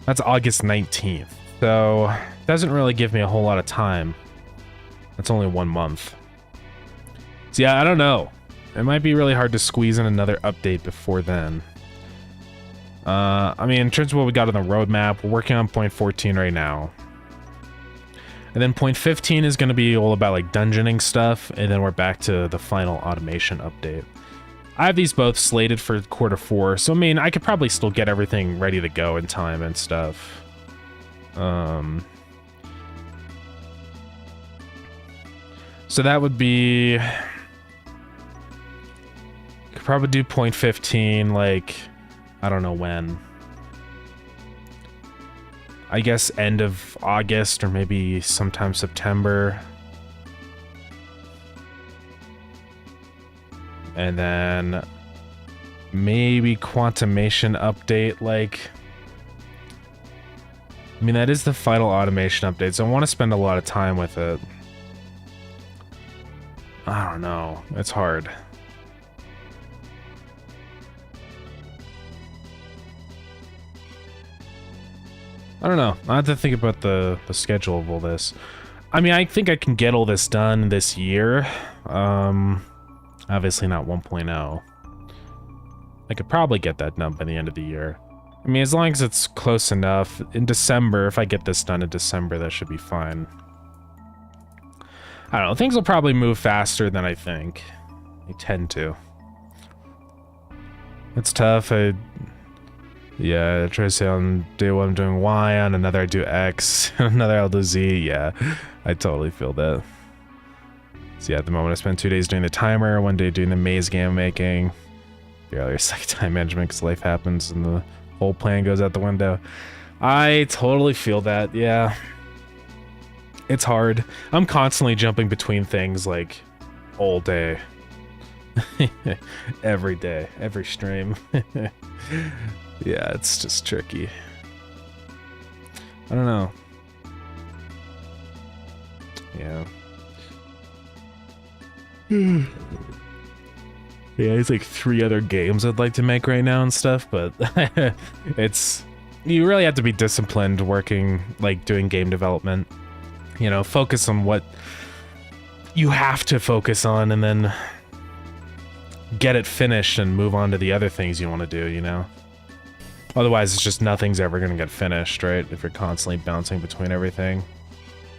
That's August 19th. So, doesn't really give me a whole lot of time. That's only 1 month. So yeah, I don't know. It might be really hard to squeeze in another update before then. I mean, in terms of what we got on the roadmap, we're working on point 14 right now. And then point 15 is going to be all about like dungeoning stuff, and then we're back to the final automation update. I have these both slated for Q4, so I mean, I could probably still get everything ready to go in time and stuff. So that would be... Could probably do point 15, like, I don't know when. I guess end of August or maybe sometime September. And then maybe Quantumation update, like... I mean, that is the final automation update, so I want to spend a lot of time with it. I don't know. It's hard. I don't know. I have to think about the schedule of all this. I mean, I think I can get all this done this year. Obviously not 1.0. I could probably get that done by the end of the year. I mean, as long as it's close enough. In December, if I get this done in December, that should be fine. I don't know. Things will probably move faster than I think. They tend to. It's tough. Yeah, I try to say on day one I'm doing Y, on another I do X, on another I'll do Z. Yeah, I totally feel that. So yeah, at the moment I spend 2 days doing the timer, 1 day doing the maze game making. Barely it's like time management because life happens and the whole plan goes out the window. I totally feel that, yeah. It's hard. I'm constantly jumping between things like all day. Every day, every stream. Yeah, it's just tricky. I don't know. Yeah. Yeah, it's like 3 other games I'd like to make right now and stuff, but it's... You really have to be disciplined working, like, doing game development. You know, focus on what you have to focus on and then get it finished and move on to the other things you want to do, you know? Otherwise, it's just nothing's ever going to get finished, right? If you're constantly bouncing between everything.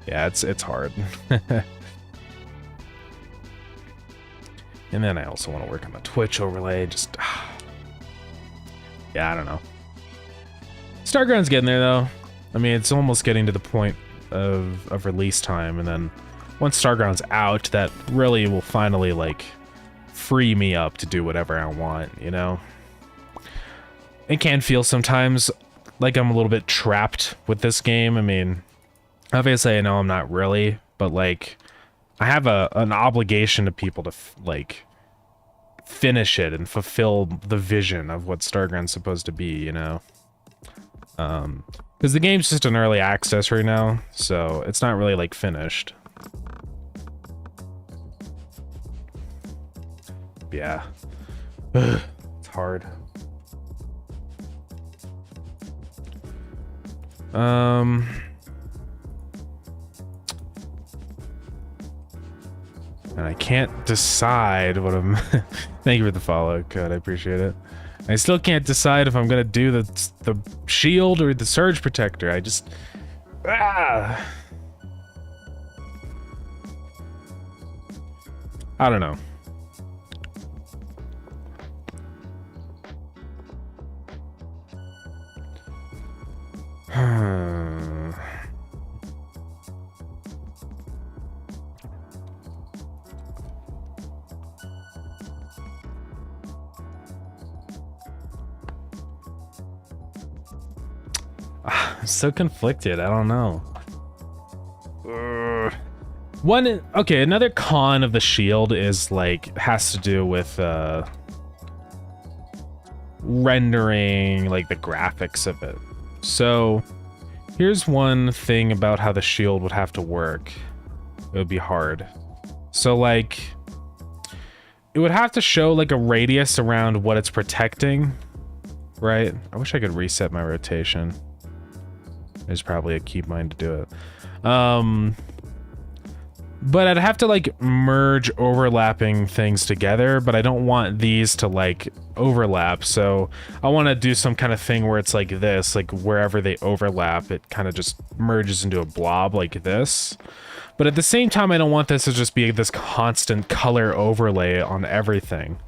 Yeah, it's hard. And then I also want to work on the Twitch overlay, just... Yeah, I don't know. Starground's getting there, though. I mean, it's almost getting to the point of release time, and then once Starground's out, that really will finally, like, free me up to do whatever I want, you know? It can feel sometimes like I'm a little bit trapped with this game. I mean, obviously I know I'm not really, but like, I have an obligation to people to like finish it and fulfill the vision of what Starground's supposed to be, you know? Because the game's just in early access right now, so it's not really like finished. Yeah. It's hard. And I can't decide what I'm... Thank you for the follow, Code. I appreciate it. I still can't decide if I'm gonna do the shield or the surge protector. I just... I don't know. I'm so conflicted. I don't know. Okay, another con of the shield is like has to do with rendering like the graphics of it. So here's one thing about how the shield would have to work. It would be hard. So like it would have to show like a radius around what it's protecting, right? I wish I could reset my rotation. There's probably a keybind to do it. But I'd have to like merge overlapping things together, but I don't want these to like overlap. So I want to do some kind of thing where it's like this, like wherever they overlap, it kind of just merges into a blob like this. But at the same time, I don't want this to just be this constant color overlay on everything.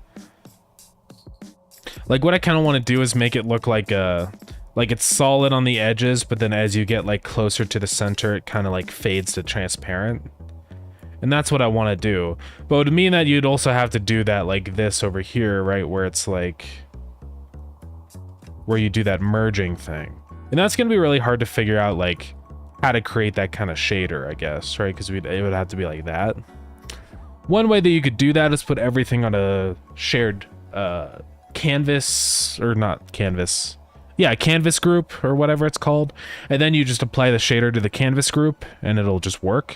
Like what I kind of want to do is make it look like it's solid on the edges, but then as you get like closer to the center, it kind of like fades to transparent. And that's what I want to do. But it would mean that you'd also have to do that like this over here, right? Where it's like, where you do that merging thing. And that's going to be really hard to figure out like how to create that kind of shader, I guess, right? Because it would have to be like that. One way that you could do that is put everything on a shared canvas, or not canvas. Yeah, canvas group or whatever it's called. And then you just apply the shader to the canvas group and it'll just work.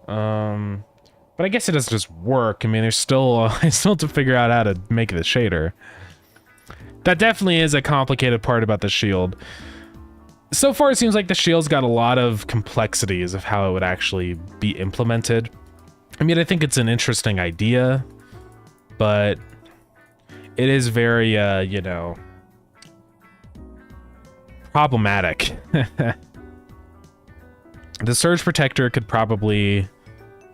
But I guess it doesn't just work. I mean, there's still I still have to figure out how to make the shader. That definitely is a complicated part about the shield. So far, it seems like the shield's got a lot of complexities of how it would actually be implemented. I mean, I think it's an interesting idea, but it is very, you know, problematic. The surge protector could probably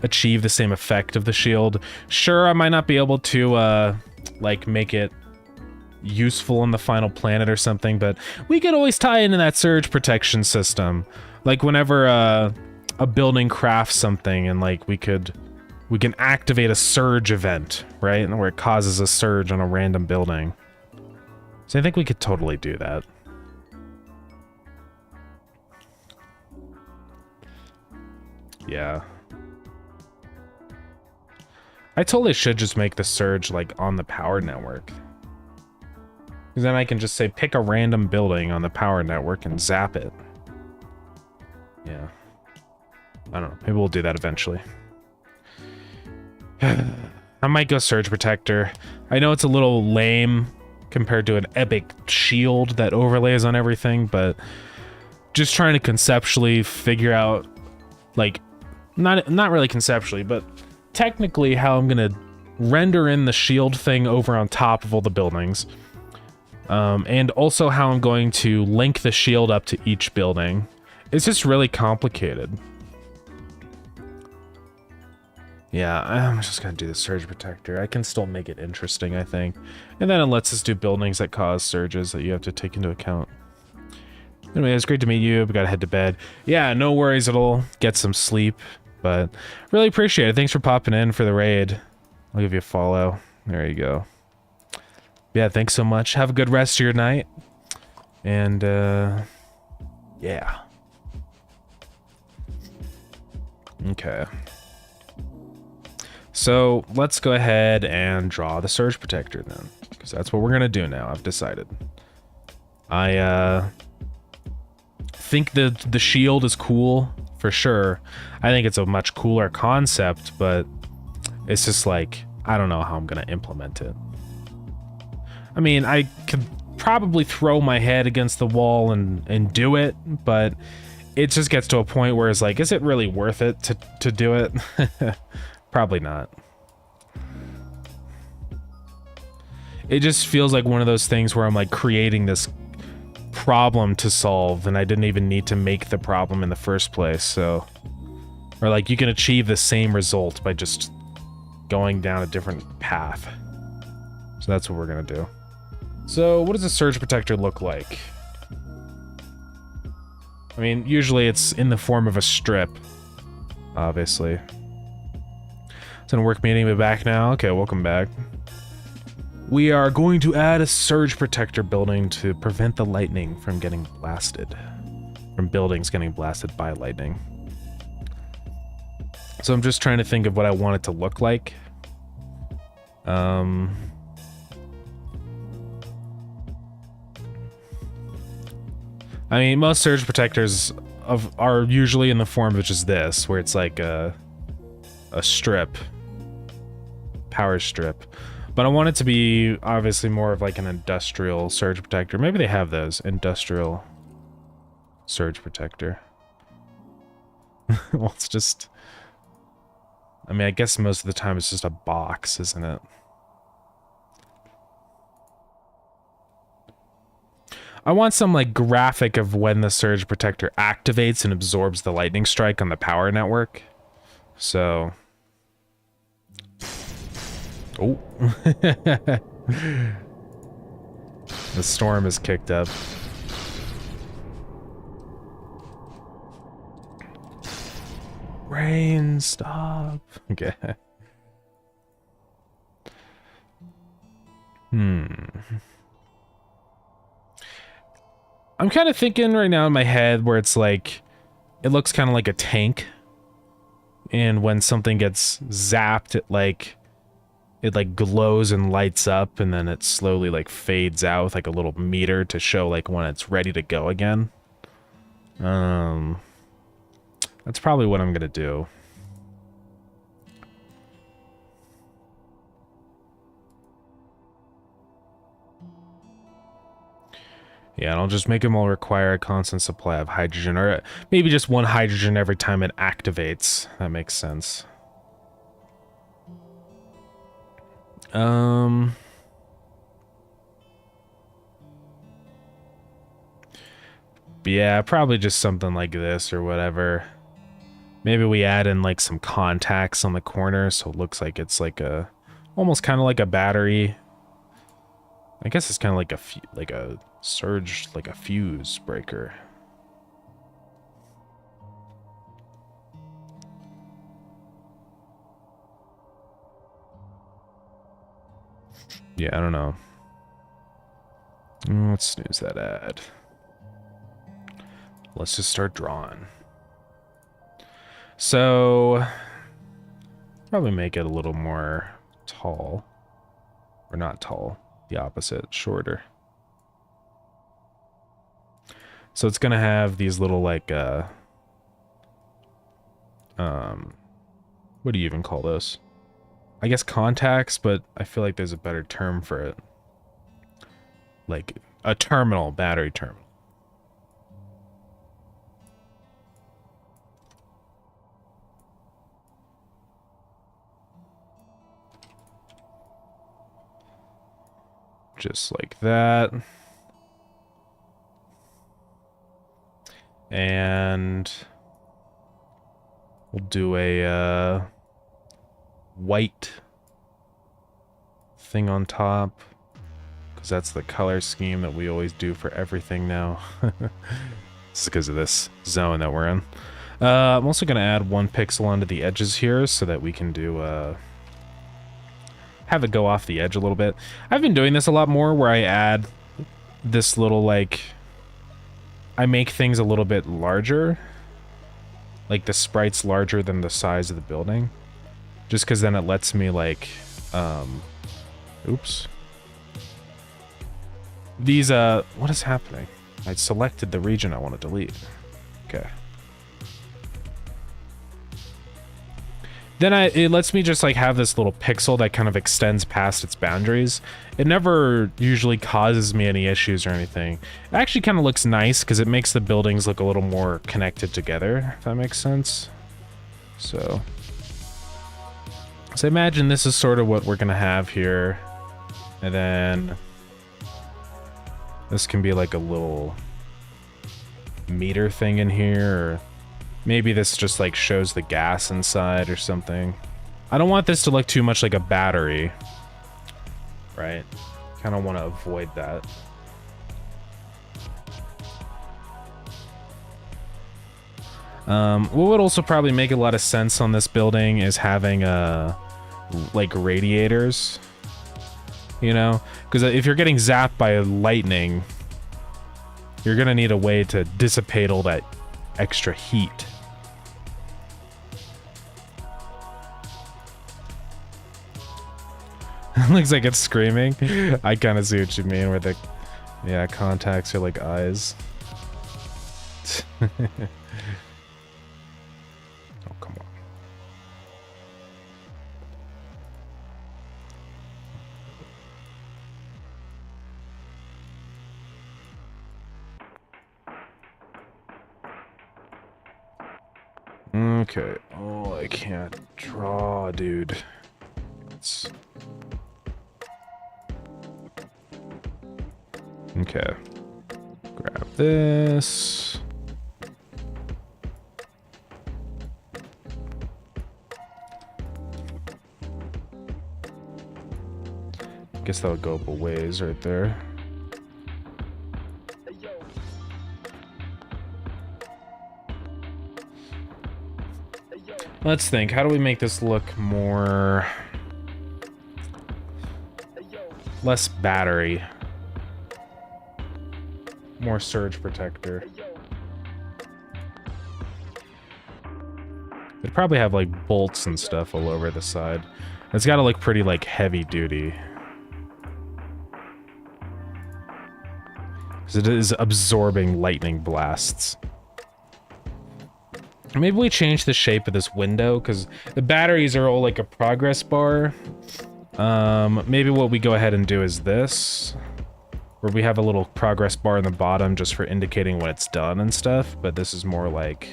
achieve the same effect of the shield. Sure, I might not be able to, like, make it useful on the final planet or something, but we could always tie into that surge protection system. Like, whenever a building crafts something, and, like, we can activate a surge event, right? Where it causes a surge on a random building. So I think we could totally do that. Yeah. I totally should just make the surge, like, on the power network. Because then I can just say, pick a random building on the power network and zap it. Yeah. I don't know. Maybe we'll do that eventually. I might go surge protector. I know it's a little lame compared to an epic shield that overlays on everything, but just trying to conceptually figure out, like, not really conceptually, but technically how I'm gonna render in the shield thing over on top of all the buildings. And also how I'm going to link the shield up to each building. It's just really complicated. Yeah, I'm just gonna do the surge protector. I can still make it interesting, I think. And then it lets us do buildings that cause surges that you have to take into account. Anyway, it's great to meet you. We gotta head to bed. Yeah, no worries at all. Get some sleep. But really appreciate it. Thanks for popping in for the raid. I'll give you a follow. There you go. Yeah, thanks so much. Have a good rest of your night. And, yeah. Okay. So, let's go ahead and draw the surge protector then. Because that's what we're going to do now, I've decided. I, think the shield is cool, for sure. I think it's a much cooler concept, but it's just like, I don't know how I'm going to implement it. I mean, I could probably throw my head against the wall and do it, but it just gets to a point where it's like, is it really worth it to do it? Probably not. It just feels like one of those things where I'm like creating this problem to solve and I didn't even need to make the problem in the first place, so... Or like you can achieve the same result by just going down a different path. So that's what we're gonna do. So what does a surge protector look like? I mean, usually it's in the form of a strip, obviously. It's in a work meeting, we're back now. Okay, welcome back. We are going to add a surge protector building to prevent the lightning from getting blasted. From buildings getting blasted by lightning. So I'm just trying to think of what I want it to look like. I mean, most surge protectors are usually in the form of just this, where it's like a strip. Power strip. But I want it to be obviously more of like an industrial surge protector. Maybe they have those. Industrial surge protector. Well, it's just I mean, I guess most of the time it's just a box, isn't it? I want some, like, graphic of when the surge protector activates and absorbs the lightning strike on the power network. So... Oh. The storm is kicked up. Rain, stop. Okay. I'm kind of thinking right now in my head where it's like, it looks kind of like a tank. And when something gets zapped, it like glows and lights up, and then it slowly like fades out with like a little meter to show like when it's ready to go again. That's probably what I'm gonna do. Yeah, and I'll just make them all require a constant supply of hydrogen, or maybe just one hydrogen every time it activates. That makes sense. Yeah, probably just something like this or whatever. Maybe we add in like some contacts on the corner so it looks like it's like a, almost kind of like a battery. I guess it's kind of like a surge, like a fuse breaker. Yeah, I don't know. Let's snooze that ad. Let's just start drawing. So, probably make it a little more tall. Or not tall, the opposite, shorter. So it's gonna have these little like, what do you even call those? I guess contacts, but I feel like there's a better term for it. Like a terminal, battery terminal. Just like that. And we'll do a white thing on top, because that's the color scheme that we always do for everything now. It's because of this zone that we're in. I'm also going to add 1 pixel onto the edges here so that we can do have it go off the edge a little bit. I've been doing this a lot more where I add this little like, I make things a little bit larger, like the sprite's larger than the size of the building, just because then it lets me like, oops. These, what is happening? I selected the region I want to delete. Okay. Then it lets me just like have this little pixel that kind of extends past its boundaries. It never usually causes me any issues or anything. It actually kind of looks nice because it makes the buildings look a little more connected together, if that makes sense. So I imagine this is sort of what we're gonna have here. And then this can be like a little meter thing in here, or maybe this just like shows the gas inside or something. I don't want this to look too much like a battery, right? Kind of want to avoid that. What would also probably make a lot of sense on this building is having like radiators, you know, because if you're getting zapped by lightning, you're gonna need a way to dissipate all that extra heat. Looks like it's screaming. I kind of see what you mean, where the, yeah, contacts are like eyes. Oh, come on. Okay. Oh, I can't draw, dude. Okay. Grab this. Guess that'll go up a ways right there. Let's think. How do we make this look more... less battery? More surge protector. It'd probably have like bolts and stuff all over the side. It's gotta look pretty like heavy duty. Because it is absorbing lightning blasts. Maybe we change the shape of this window, because the batteries are all like a progress bar. Maybe what we go ahead and do is this, where we have a little progress bar in the bottom just for indicating when it's done and stuff, but this is more like,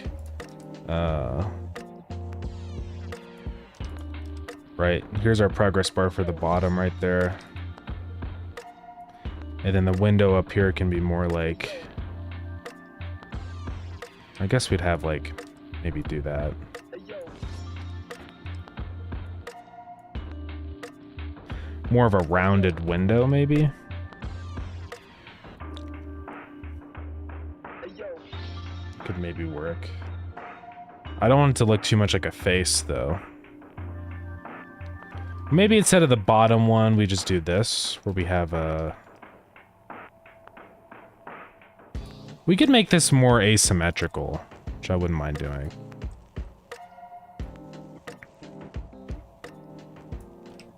right, here's our progress bar for the bottom right there. And then the window up here can be more like, I guess we'd have like, maybe do that. More of a rounded window, maybe? Could maybe work. I don't want it to look too much like a face, though. Maybe instead of the bottom one, we just do this, where we have a... We could make this more asymmetrical, which I wouldn't mind doing.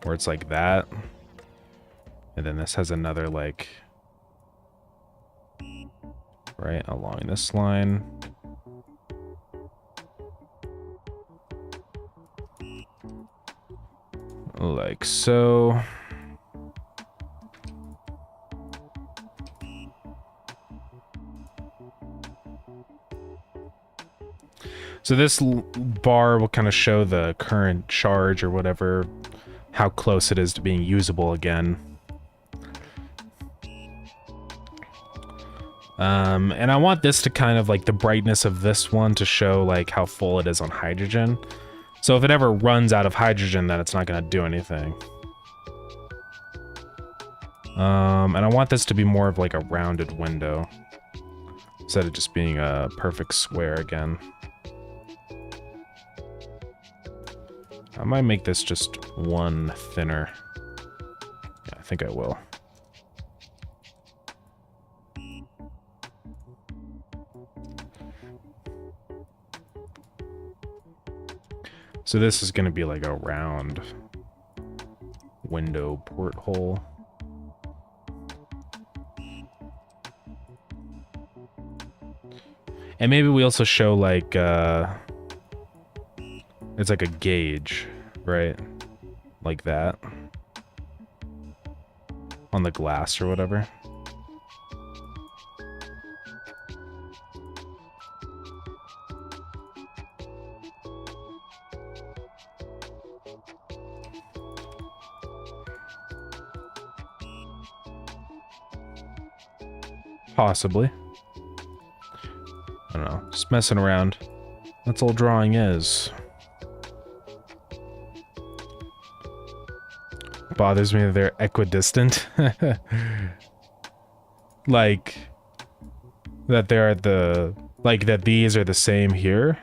Where it's like that. And then this has another, like... right along this line. Like so. So this bar will kind of show the current charge or whatever, how close it is to being usable again. And I want this to kind of like the brightness of this one to show like how full it is on hydrogen. So if it ever runs out of hydrogen, then it's not going to do anything. And I want this to be more of like a rounded window instead of just being a perfect square again. I might make this just one thinner. Yeah, I think I will. So this is going to be like a round window porthole. And maybe we also show like, it's like a gauge, right? Like that. On the glass or whatever. Possibly. I don't know. Just messing around. That's all drawing is. Bothers me that they're equidistant. Like that they're the like that these are the same here.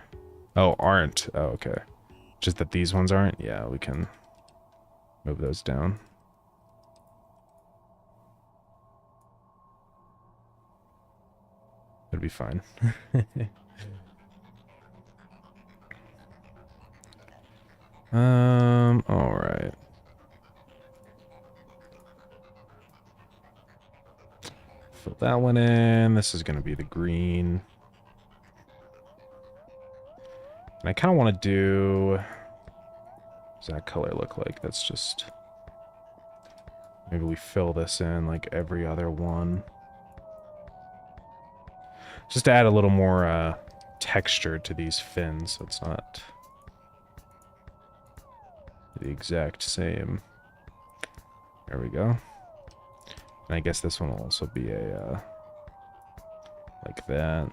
Oh, aren't. Oh, okay. Just that these ones aren't. Yeah, we can move those down. It'd be fine. All right. Fill that one in. This is gonna be the green. And I kind of want to do... What does that color look like? That's just... Maybe we fill this in like every other one. Just to add a little more texture to these fins, so it's not the exact same. There we go. And I guess this one will also be a, like that.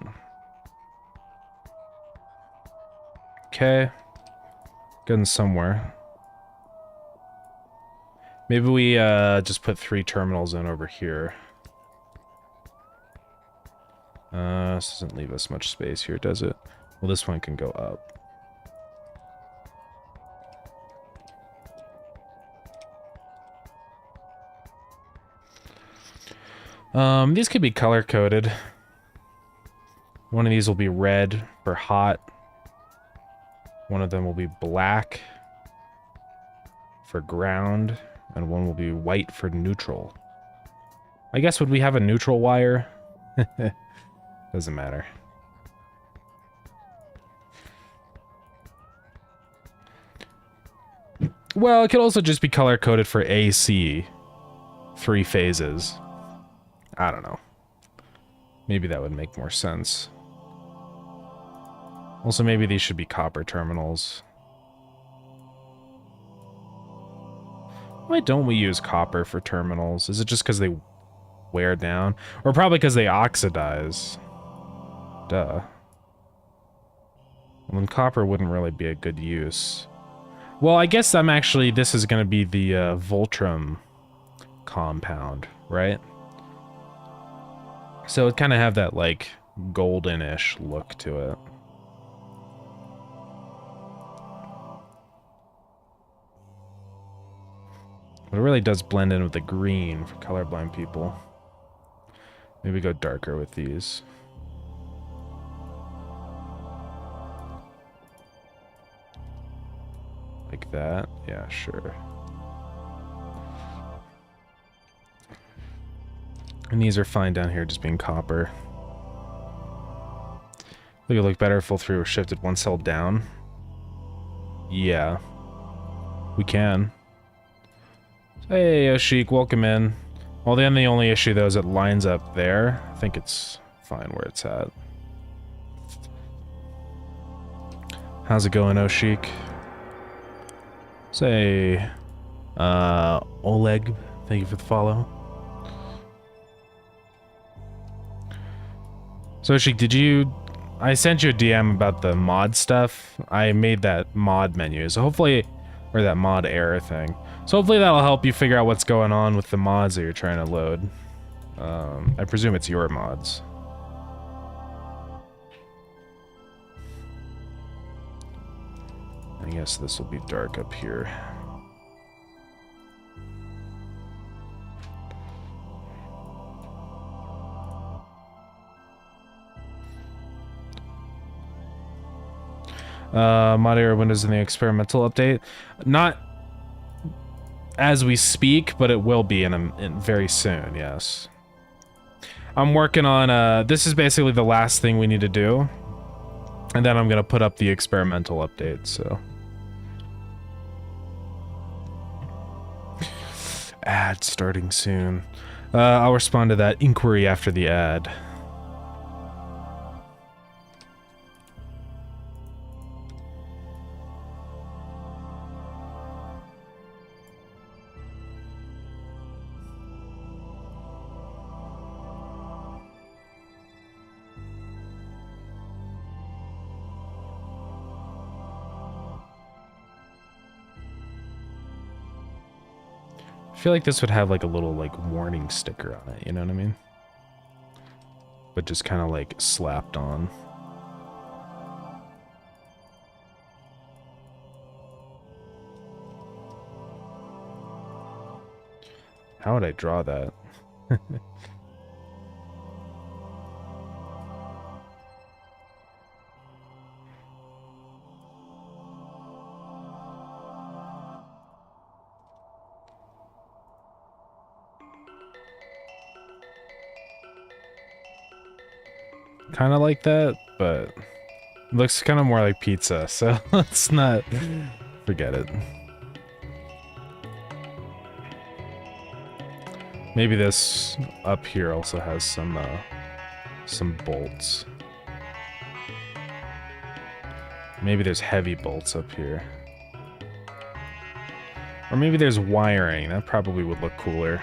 Okay. Getting somewhere. Maybe we just put 3 terminals in over here. This doesn't leave us much space here, does it? Well, this one can go up. These could be color-coded. One of these will be red for hot. One of them will be black for ground. And one will be white for neutral. I guess, would we have a neutral wire? Doesn't matter. Well, it could also just be color-coded for AC. 3 phases. I don't know. Maybe that would make more sense. Also, maybe these should be copper terminals. Why don't we use copper for terminals? Is it just because they wear down? Or probably because they oxidize. Duh. Well, then copper wouldn't really be a good use. Well, I guess this is going to be the Voltrum compound, right? So it kind of have that, like, goldenish look to it. But it really does blend in with the green for colorblind people. Maybe go darker with these. Like that? Yeah, sure. And these are fine down here, just being copper. Think it'd look better if full 3 were shifted 1 cell down. Yeah. We can. Hey, Yoshik, welcome in. Well, then the only issue, though, is it lines up there. I think it's fine where it's at. How's it going, Oshik? Say, Oleg, thank you for the follow. So, Oshik, I sent you a DM about the mod stuff. I made that mod menu, so hopefully, or that mod error thing. So hopefully that'll help you figure out what's going on with the mods that you're trying to load. I presume it's your mods. I guess this will be dark up here. Mod error windows in the experimental update. Not as we speak, but it will be in very soon, yes. I'm working on, this is basically the last thing we need to do. And then I'm gonna put up the experimental update, so. Ad starting soon. I'll respond to that inquiry after the ad. I feel like this would have like a little like warning sticker on it, you know what I mean? But just kind of like slapped on. How would I draw that? Kind of like that, but looks kind of more like pizza, so let's not forget it. Maybe this up here also has some bolts. Maybe there's heavy bolts up here. Or maybe there's wiring. That probably would look cooler.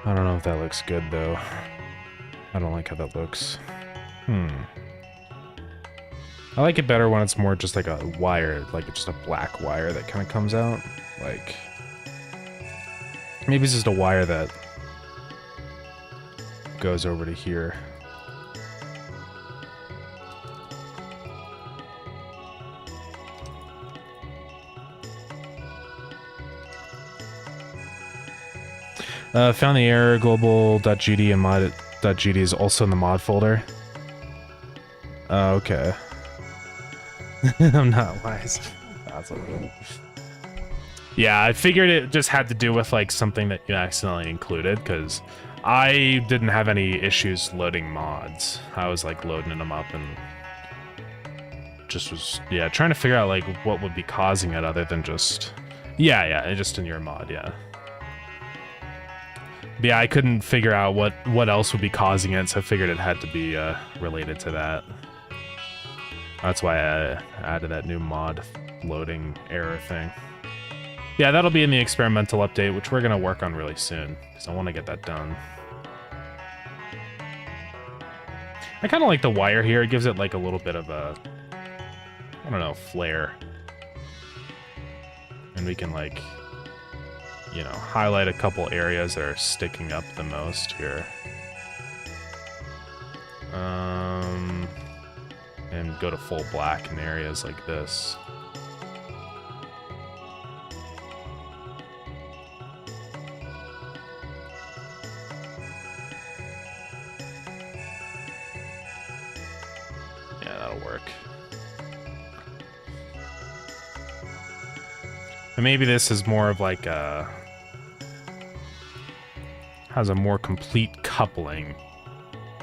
I don't know if that looks good, though. I don't like how that looks. I like it better when it's more just like a wire, like just a black wire that kind of comes out. Like, maybe it's just a wire that goes over to here. Found the error, global.gd and mod.gd is also in the mod folder. Okay. I'm not wise. That's okay. Yeah, I figured it just had to do with like something that you accidentally included, because I didn't have any issues loading mods. I was like loading them up and just was, yeah, trying to figure out like what would be causing it other than just, yeah, just in your mod, yeah. But yeah, I couldn't figure out what else would be causing it, so I figured it had to be related to that. That's why I added that new mod loading error thing. Yeah, that'll be in the experimental update, which we're going to work on really soon, because I want to get that done. I kind of like the wire here. It gives it like a little bit of a, I don't know, flair. And we can like, you know, highlight a couple areas that are sticking up the most here. And go to full black in areas like this. Yeah, that'll work. And maybe this is more of like a, has a more complete coupling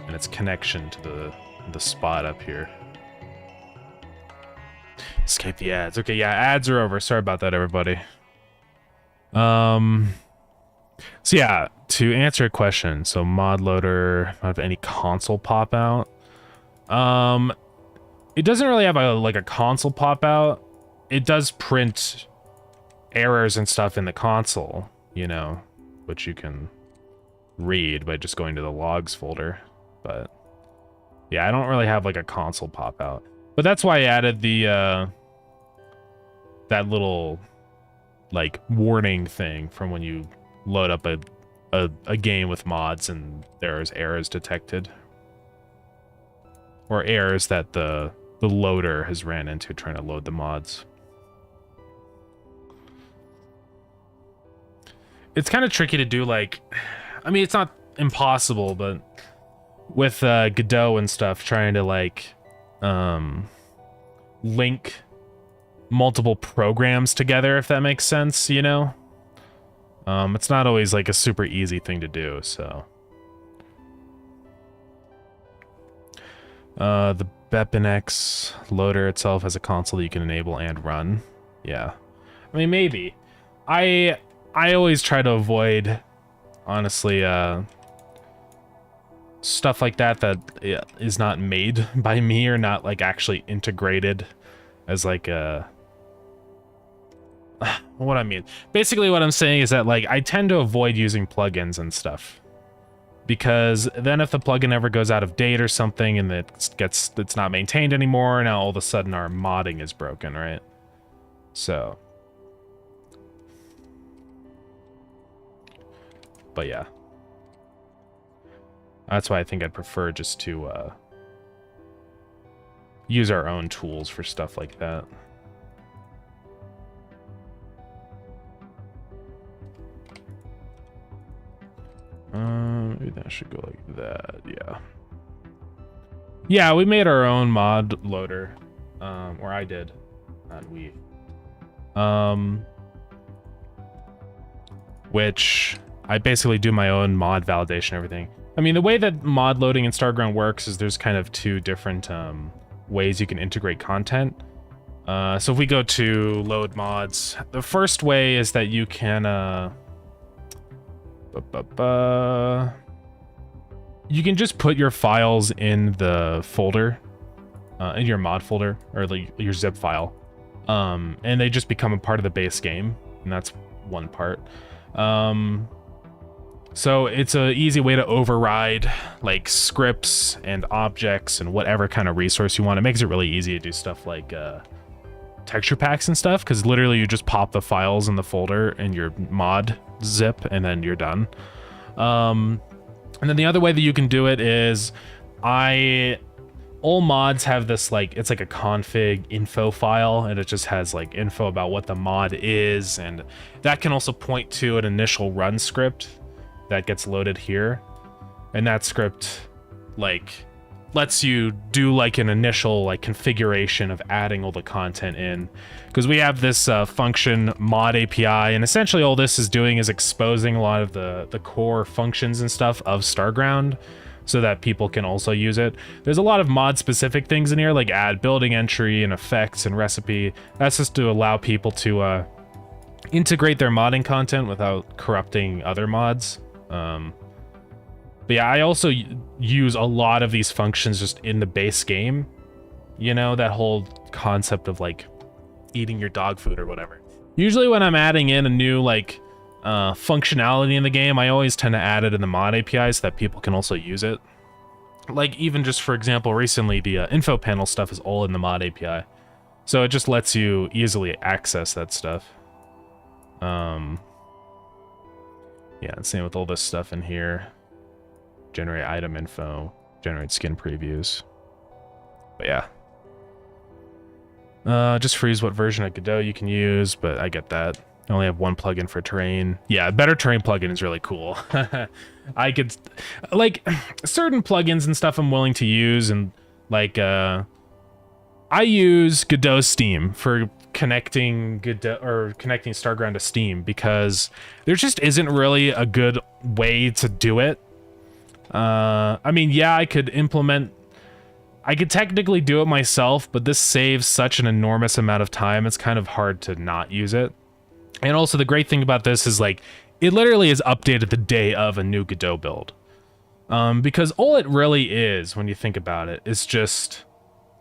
and its connection to the spot up here. Escape the ads. Okay, yeah, ads are over. Sorry about that, everybody. So yeah, to answer a question, so mod loader, have any console pop out? It doesn't really have a console pop out. It does print errors and stuff in the console, you know, which you can read by just going to the logs folder. But yeah, I don't really have like a console pop out. But that's why I added the that little like warning thing from when you load up a game with mods and there's errors detected. Or errors that the loader has ran into trying to load the mods. It's kind of tricky to do, like, I mean, it's not impossible, but with Godot and stuff, trying to like link multiple programs together, if that makes sense, you know? It's not always like a super easy thing to do, so. The BepInEx loader itself has a console that you can enable and run. Yeah. I mean, maybe. I always try to avoid, honestly, stuff like that is not made by me or not like actually integrated as like a... What I mean, basically what I'm saying is that like I tend to avoid using plugins and stuff, because then if the plugin ever goes out of date or something and it's not maintained anymore, now all of a sudden our modding is broken, right? So, but yeah, that's why I think I'd prefer just to use our own tools for stuff like that. Maybe that should go like that, yeah. Yeah, we made our own mod loader, or I did, not we. Which I basically do my own mod validation and everything. I mean, the way that mod loading in Starground works is there's kind of two different ways you can integrate content. So if we go to load mods, the first way is that you can you can just put your files in the folder, in your mod folder, or like your zip file, and they just become a part of the base game, and that's one part. So it's an easy way to override like scripts and objects and whatever kind of resource you want. It makes it really easy to do stuff like texture packs and stuff, because literally you just pop the files in the folder in your mod zip and then you're done. And then the other way that you can do it is all mods have this, like, it's like a config info file, and it just has like info about what the mod is, and that can also point to an initial run script that gets loaded here. And that script like lets you do like an initial like configuration of adding all the content in, because we have this function mod API, and essentially all this is doing is exposing a lot of the core functions and stuff of Starground so that people can also use it. There's a lot of mod specific things in here, like add building entry and effects and recipe. That's just to allow people to integrate their modding content without corrupting other mods. But yeah, I also use a lot of these functions just in the base game. You know, that whole concept of like eating your dog food or whatever. Usually when I'm adding in a new like functionality in the game, I always tend to add it in the mod API so that people can also use it. Like even just for example, recently the info panel stuff is all in the mod API. So it just lets you easily access that stuff. Yeah, same with all this stuff in here. Generate item info, generate skin previews. But yeah. Just freeze what version of Godot you can use, but I get that. I only have one plugin for terrain. Yeah, better terrain plugin is really cool. I could, like, certain plugins and stuff I'm willing to use, and like, I use Godot Steam for connecting Starground to Steam, because there just isn't really a good way to do it. I mean, yeah, I could technically do it myself, but this saves such an enormous amount of time, it's kind of hard to not use it. And also the great thing about this is like, it literally is updated the day of a new Godot build. Because all it really is, when you think about it, is just,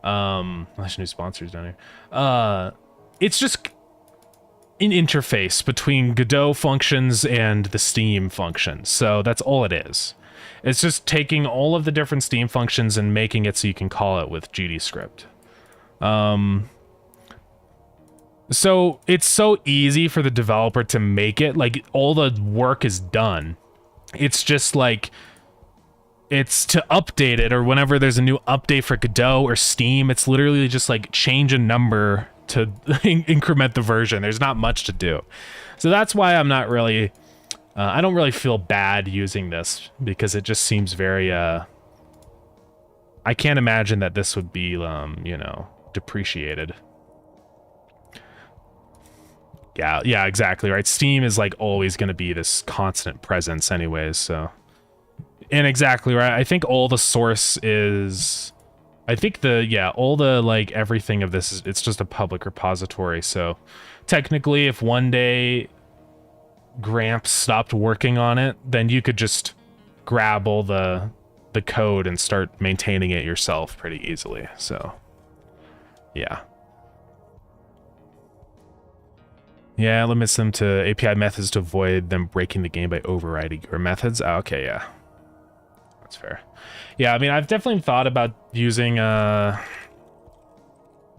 there's new sponsors down here. It's just an interface between Godot functions and the Steam functions. So that's all it is. It's just taking all of the different Steam functions and making it so you can call it with GDScript. So it's so easy for the developer to make it, like all the work is done. It's just like, it's to update it, or whenever there's a new update for Godot or Steam, it's literally just like change a number to increment the version. There's not much to do. So that's why I'm not really, I don't really feel bad using this, because it just seems very, I can't imagine that this would be, you know, depreciated. Yeah, exactly, right? Steam is like always going to be this constant presence anyways, so. And exactly right, I think all the source is, I think all the like everything of this is, it's just a public repository, so technically if one day Gramps stopped working on it, then you could just grab all the code and start maintaining it yourself pretty easily, so yeah. Yeah, limits them to API methods to avoid them breaking the game by overriding your methods. Oh, okay, yeah. That's fair. Yeah, I mean, I've definitely thought about using,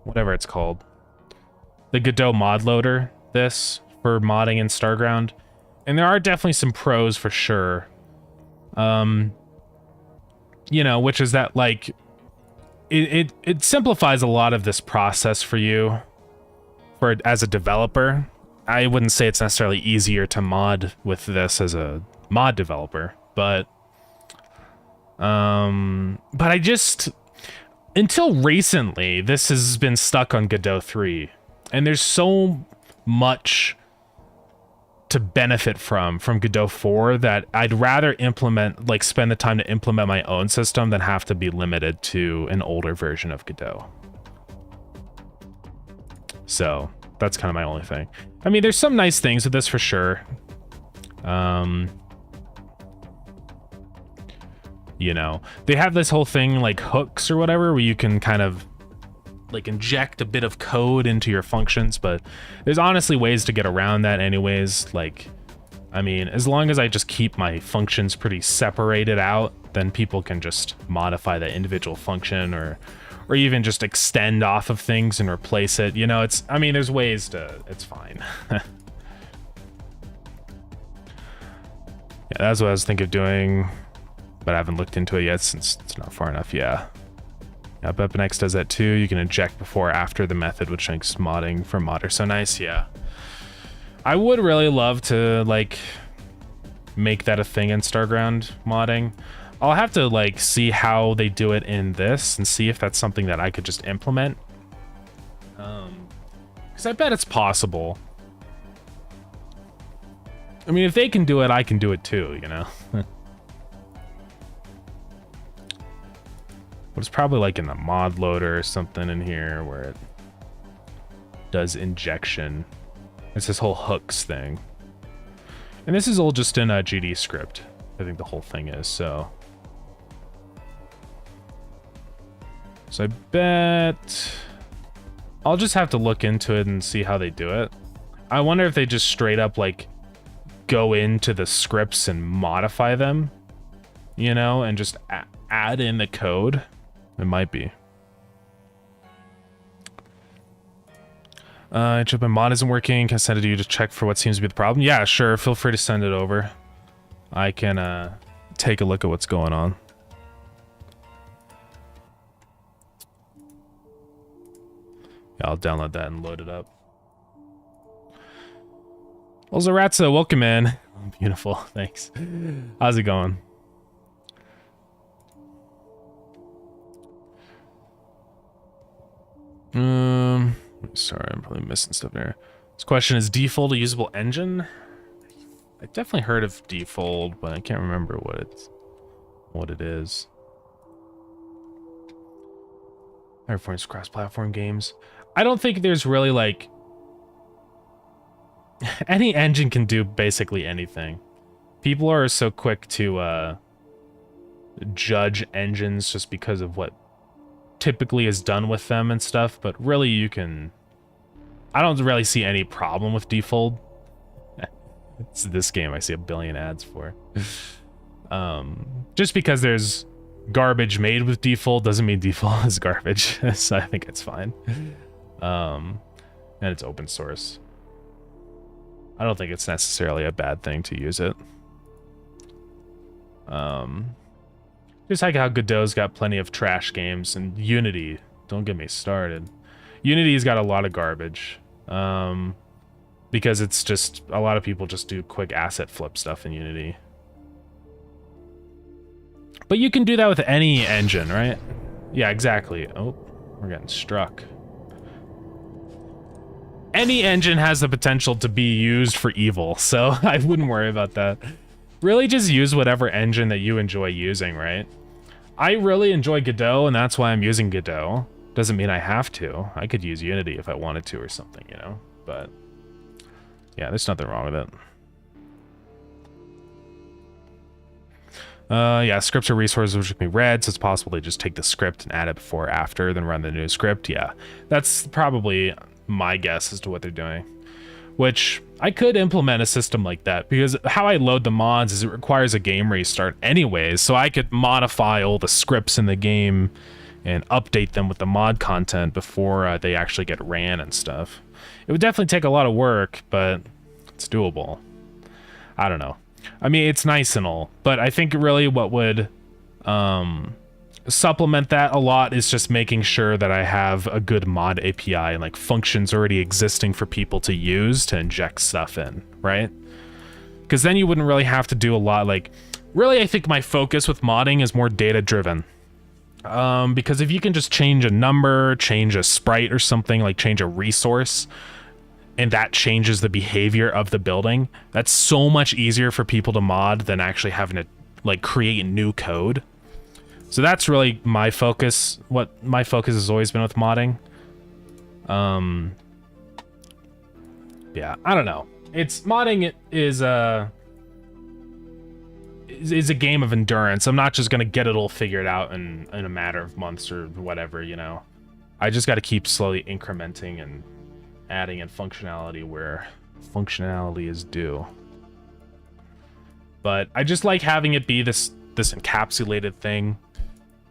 whatever it's called, the Godot mod loader, this, for modding in Starground. And there are definitely some pros for sure. You know, which is that, like, it simplifies a lot of this process for you, as a developer. I wouldn't say it's necessarily easier to mod with this as a mod developer, but I just, until recently, this has been stuck on Godot 3, and there's so much to benefit from Godot 4 that I'd rather implement, like spend the time to implement my own system than have to be limited to an older version of Godot. So that's kind of my only thing. I mean, there's some nice things with this for sure. You know, they have this whole thing like hooks or whatever where you can kind of like inject a bit of code into your functions, but there's honestly ways to get around that anyways. Like, I mean, as long as I just keep my functions pretty separated out, then people can just modify the individual function or even just extend off of things and replace it. You know, it's, I mean, there's ways to, it's fine. Yeah, that's what I was thinking of doing, but I haven't looked into it yet since it's not far enough. Yeah. Yep, EpineX does that too. You can inject before or after the method, which makes modding for modders so nice. Yeah. I would really love to like make that a thing in Starground modding. I'll have to like see how they do it in this and see if that's something that I could just implement. Because I bet it's possible. I mean, if they can do it, I can do it too, you know? But it's probably like in the mod loader or something in here where it does injection. It's this whole hooks thing. And this is all just in a GD script. I think the whole thing is, so I bet I'll just have to look into it and see how they do it. I wonder if they just straight up like go into the scripts and modify them, you know, and just add in the code. It might be. Chip and mod isn't working. Can I send it to you to check for what seems to be the problem? Yeah, sure. Feel free to send it over. I can take a look at what's going on. Yeah, I'll download that and load it up. Well, Zaratza, welcome in. Oh, beautiful, thanks. How's it going? Sorry, I'm probably missing stuff there. This question is default a usable engine? I definitely heard of default, but I can't remember what it is. Performance cross-platform games. I don't think there's really like any engine can do basically anything. People are so quick to judge engines just because of what typically is done with them and stuff, but really you can, I don't really see any problem with default. It's this game I see a billion ads for. Just because there's garbage made with default doesn't mean default is garbage. So I think it's fine. And it's open source. I don't think it's necessarily a bad thing to use it. Just like how Godot's got plenty of trash games, and Unity, don't get me started. Unity's got a lot of garbage. Because it's just, a lot of people just do quick asset flip stuff in Unity. But you can do that with any engine, right? Yeah, exactly. Oh, we're getting struck. Any engine has the potential to be used for evil, so I wouldn't worry about that. Really just use whatever engine that you enjoy using, right? I really enjoy Godot, and that's why I'm using Godot. Doesn't mean I have to. I could use Unity if I wanted to or something, you know? But yeah, there's nothing wrong with it. Yeah, scripts are resources which can be read, so it's possible to just take the script and add it before or after, then run the new script. Yeah, that's probably my guess as to what they're doing. Which, I could implement a system like that, because how I load the mods is it requires a game restart anyways, so I could modify all the scripts in the game and update them with the mod content before they actually get ran and stuff. It would definitely take a lot of work, but it's doable. I don't know. I mean, it's nice and all, but I think really what would supplement that a lot is just making sure that I have a good mod API and like functions already existing for people to use to inject stuff in, right? Because then you wouldn't really have to do a lot. Like, really, I think my focus with modding is more data driven. Because if you can just change a number, change a sprite or something, like change a resource, and that changes the behavior of the building, that's so much easier for people to mod than actually having to like create new code. So that's really my focus. What my focus has always been with modding. Yeah, I don't know. Modding is a game of endurance. I'm not just gonna get it all figured out in a matter of months or whatever, you know. I just got to keep slowly incrementing and adding in functionality where functionality is due. But I just like having it be this encapsulated thing,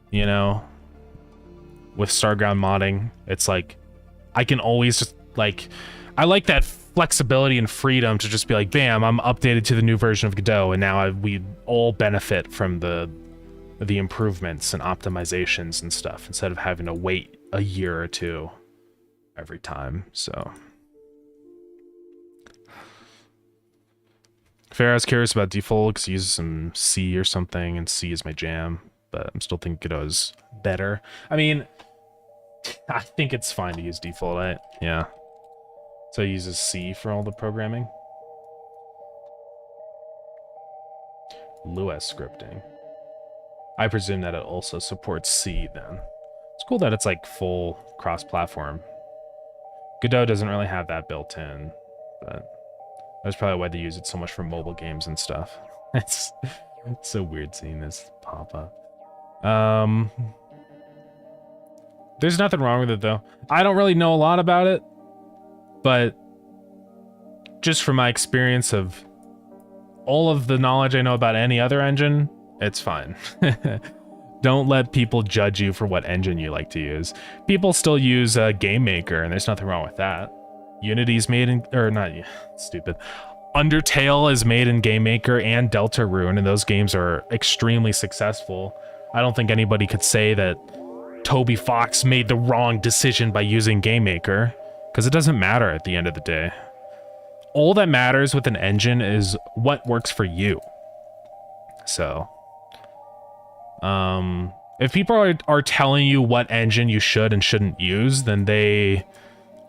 you know. With Starground modding, it's like I can always just like, I like that flexibility and freedom to just be like, bam, I'm updated to the new version of Godot, and now we all benefit from the improvements and optimizations and stuff instead of having to wait a year or two every time. So fair, I was curious about default because use some C or something, and C is my jam, but I'm still thinking Godot's better. I mean, I think it's fine to use default, right? Yeah. So it uses C for all the programming. Lua scripting. I presume that it also supports C then. It's cool that it's like full cross-platform. Godot doesn't really have that built in, but that's probably why they use it so much for mobile games and stuff. It's so weird seeing this pop up. There's nothing wrong with it though. I don't really know a lot about it, but just from my experience of all of the knowledge I know about any other engine, it's fine. Don't let people judge you for what engine you like to use. People still use Game Maker, and there's nothing wrong with that. Unity's made in, or not, stupid. Undertale is made in Game Maker and Deltarune, and those games are extremely successful. I don't think anybody could say that Toby Fox made the wrong decision by using Game Maker, because it doesn't matter at the end of the day. All that matters with an engine is what works for you. So, if people are telling you what engine you should and shouldn't use, then they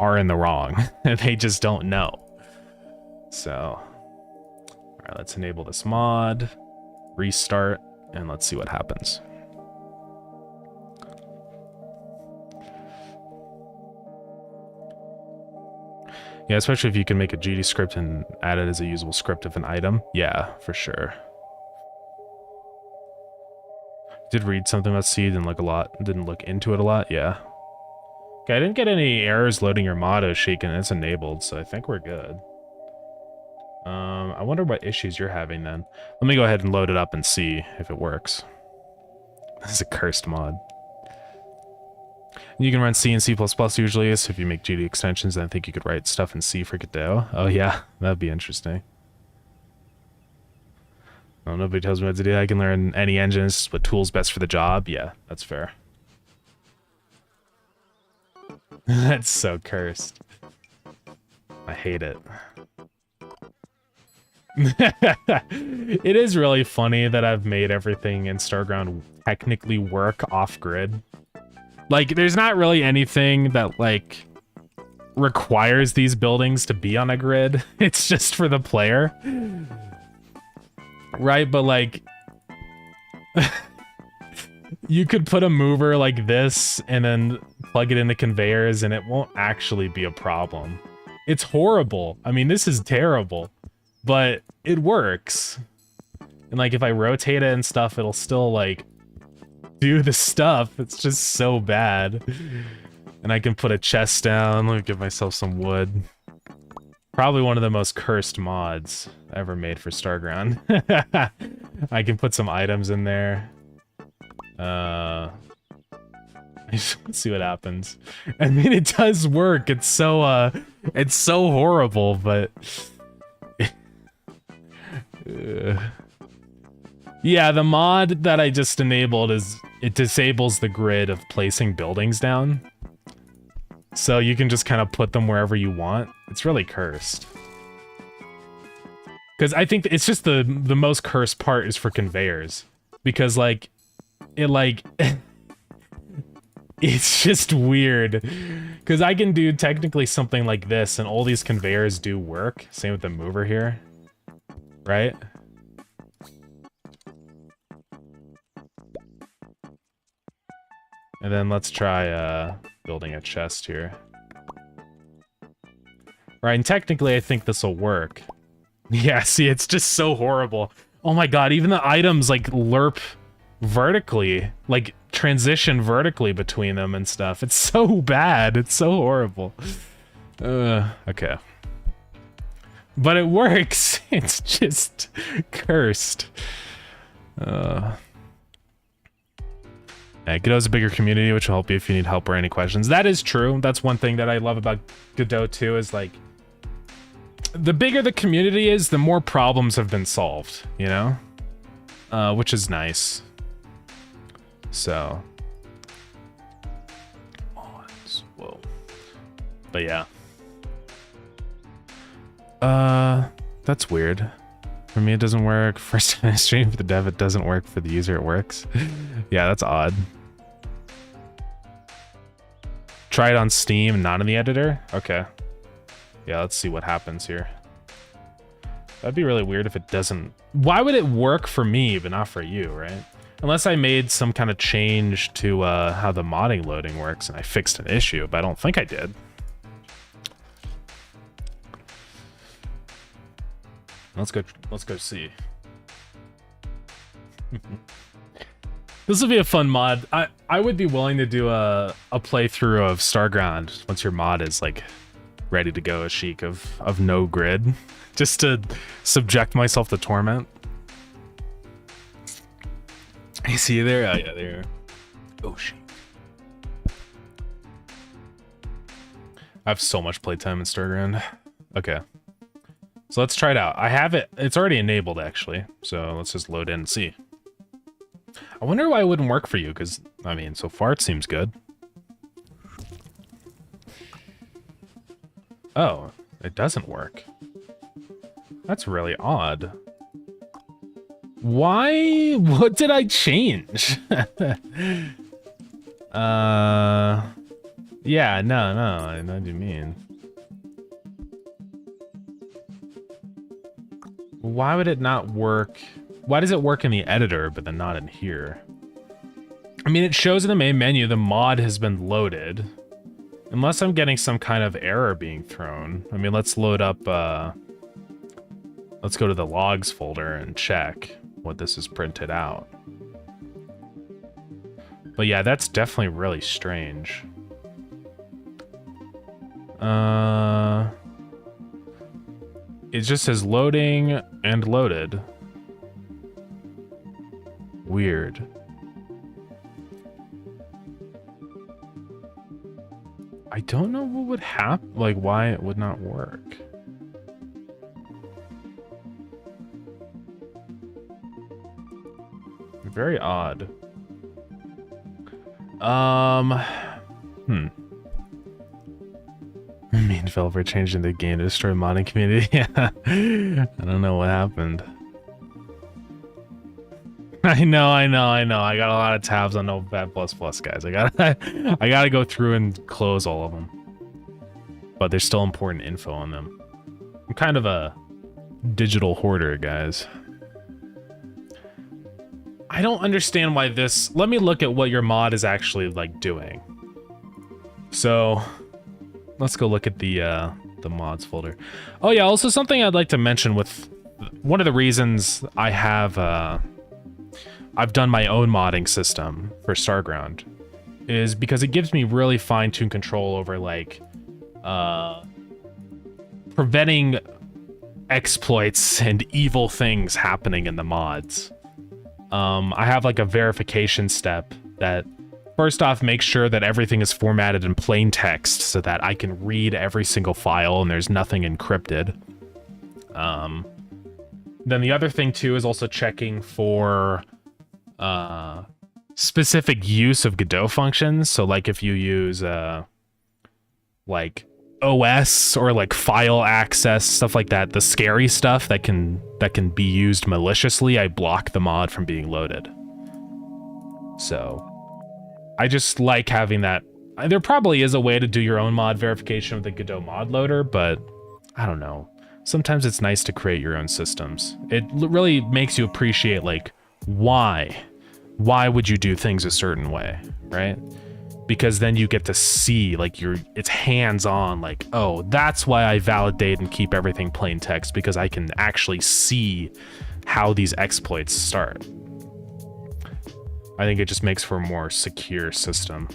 are in the wrong. They just don't know. So, all right, let's enable this mod, restart, and let's see what happens. Yeah, especially if you can make a GD script and add it as a usable script of an item. Yeah, for sure. Did read something about C, didn't look into it a lot, yeah. Okay, I didn't get any errors loading your mod as shaken, it's enabled, so I think we're good. I wonder what issues you're having then. Let me go ahead and load it up and see if it works. This is a cursed mod. You can run C and C++ usually, so if you make GD extensions, then I think you could write stuff in C for Godot. Oh yeah, that'd be interesting. Oh, nobody tells me what to do. I can learn any engines, what tool's best for the job. Yeah, that's fair. That's so cursed. I hate it. It is really funny that I've made everything in Starground technically work off-grid. Like, there's not really anything that, like, requires these buildings to be on a grid. It's just for the player. Right, but, like... you could put a mover like this and then plug it into conveyors and it won't actually be a problem. It's horrible. I mean, this is terrible. But it works. And, like, if I rotate it and stuff, it'll still, like... do the stuff. It's just so bad. And I can put a chest down. Let me give myself some wood. Probably one of the most cursed mods ever made for Starground. I can put some items in there. Let's see what happens. I mean, it does work. It's so horrible, but yeah, the mod that I just enabled it disables the grid of placing buildings down. So you can just kind of put them wherever you want. It's really cursed. Because I think it's just the most cursed part is for conveyors. Because, like, it, like... It's just weird. Because I can do technically something like this, and all these conveyors do work. Same with the mover here. Right? And then let's try building a chest here. Right, and technically I think this will work. Yeah, see, it's just so horrible. Oh my god, even the items like lerp vertically, like transition vertically between them and stuff. It's so bad. It's so horrible. Okay. But it works. It's just cursed. Yeah, Godot's a bigger community, which will help you if you need help or any questions. That is true. That's one thing that I love about Godot too, is like, the bigger the community is, the more problems have been solved, you know? Which is nice. So. Whoa. But yeah. That's weird. For me, it doesn't work. First time I stream for the dev, it doesn't work. For the user, it works. Yeah, that's odd. Try it on Steam and not in the editor? Okay. Yeah, let's see what happens here. That'd be really weird if it doesn't... Why would it work for me, but not for you, right? Unless I made some kind of change to how the modding loading works and I fixed an issue, but I don't think I did. Let's go see. This would be a fun mod. I would be willing to do a playthrough of Starground once your mod is like ready to go, a chic of no grid, just to subject myself to torment. You see there? Oh yeah, there. Oh shit. I have so much playtime in Starground. Okay. So let's try it out. I have it. It's already enabled actually. So let's just load in and see. I wonder why it wouldn't work for you, because, I mean, so far it seems good. Oh, it doesn't work. That's really odd. Why? What did I change? Yeah, no, I know what you mean. Why would it not work? Why does it work in the editor, but then not in here? I mean, it shows in the main menu the mod has been loaded. Unless I'm getting some kind of error being thrown. I mean, let's load up, let's go to the logs folder and check what this is printed out. But yeah, that's definitely really strange. It just says loading and loaded. Weird. I don't know what would happen, like why it would not work. Very odd. Main developer changed in the game to destroy modding community. Yeah. I don't know what happened. I know. I got a lot of tabs on Notepad++, guys. I gotta go through and close all of them. But there's still important info on them. I'm kind of a digital hoarder, guys. I don't understand why this... Let me look at what your mod is actually, like, doing. So, let's go look at the mods folder. Oh yeah, also something I'd like to mention with... One of the reasons I have, I've done my own modding system for Starground is because it gives me really fine-tuned control over, like, preventing exploits and evil things happening in the mods. I have like a verification step that first off makes sure that everything is formatted in plain text so that I can read every single file and there's nothing encrypted. Then the other thing too is also checking for specific use of Godot functions. So like if you use like OS or like file access, stuff like that, the scary stuff that can be used maliciously, I block the mod from being loaded. So I just like having that. There probably is a way to do your own mod verification with the Godot mod loader, but I don't know. Sometimes it's nice to create your own systems. It really makes you appreciate, like, why? Why would you do things a certain way, right? Because then you get to see, like, it's hands-on, like, oh, that's why I validate and keep everything plain text, because I can actually see how these exploits start. I think it just makes for a more secure system.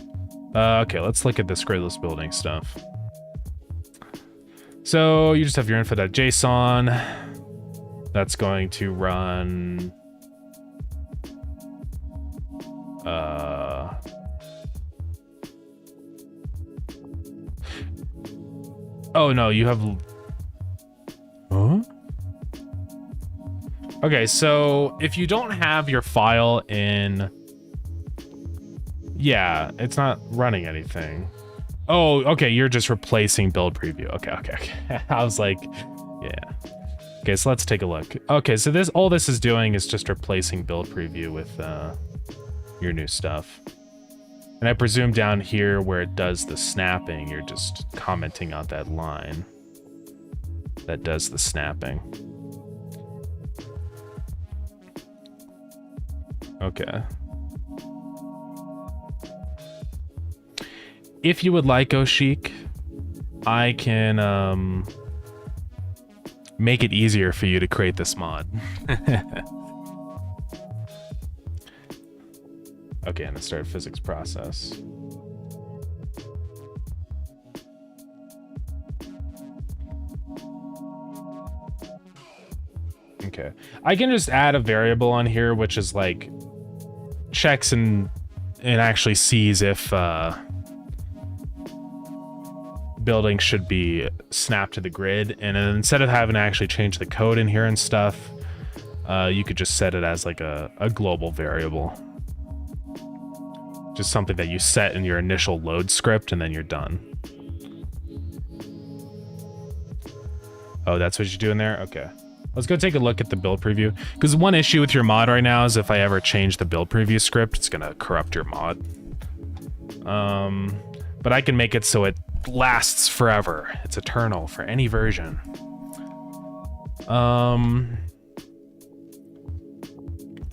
Okay, let's look at this griddless building stuff. So you just have your info.json. That's going to run... Oh, no, you have... Huh? Okay, so if you don't have your file in... Yeah, it's not running anything. Oh, okay, you're just replacing build preview. Okay. I was like, yeah. Okay, so let's take a look. Okay, so all this is doing is just replacing build preview with your new stuff. And I presume down here where it does the snapping, you're just commenting out that line that does the snapping. Okay. If you would like, Oshik, I can make it easier for you to create this mod. Okay, and start physics process. Okay, I can just add a variable on here which is like checks and actually sees if building should be snapped to the grid, and then instead of having to actually change the code in here and stuff, you could just set it as like a global variable. Just something that you set in your initial load script, and then you're done. Oh, that's what you're doing there? Okay. Let's go take a look at the build preview. Because one issue with your mod right now is if I ever change the build preview script, it's going to corrupt your mod. But I can make it so it lasts forever. It's eternal for any version.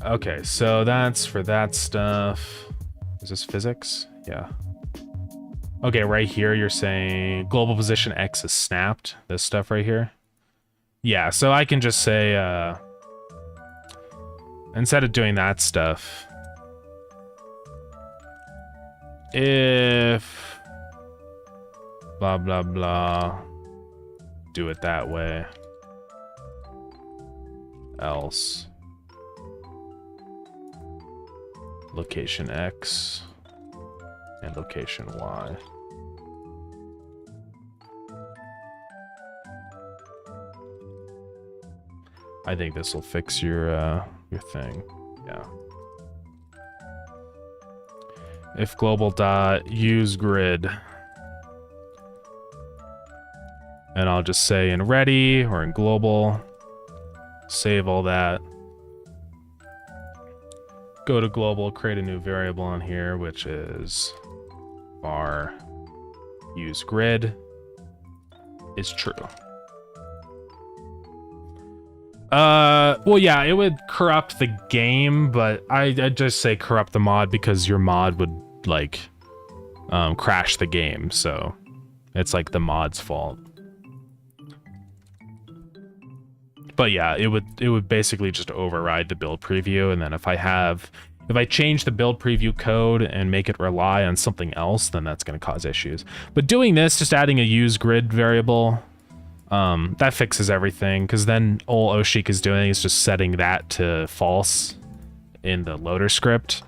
Okay, so that's for that stuff. Is this physics? Yeah. Okay, right here you're saying global position X is snapped. This stuff right here. Yeah, so I can just say, instead of doing that stuff, if blah, blah, blah, do it that way, else location X and location Y. I think this will fix your thing. Yeah. If global dot use grid, and I'll just say in ready or in global, save all that. Go to global, create a new variable on here, which is var use grid is true. Well, yeah, it would corrupt the game, but I'd just say corrupt the mod because your mod would, like, crash the game, so it's, like, the mod's fault. But yeah, it would basically just override the build preview, and then if I change the build preview code and make it rely on something else, then that's going to cause issues. But doing this, just adding a use grid variable, that fixes everything, because then all Oshik is doing is just setting that to false in the loader script,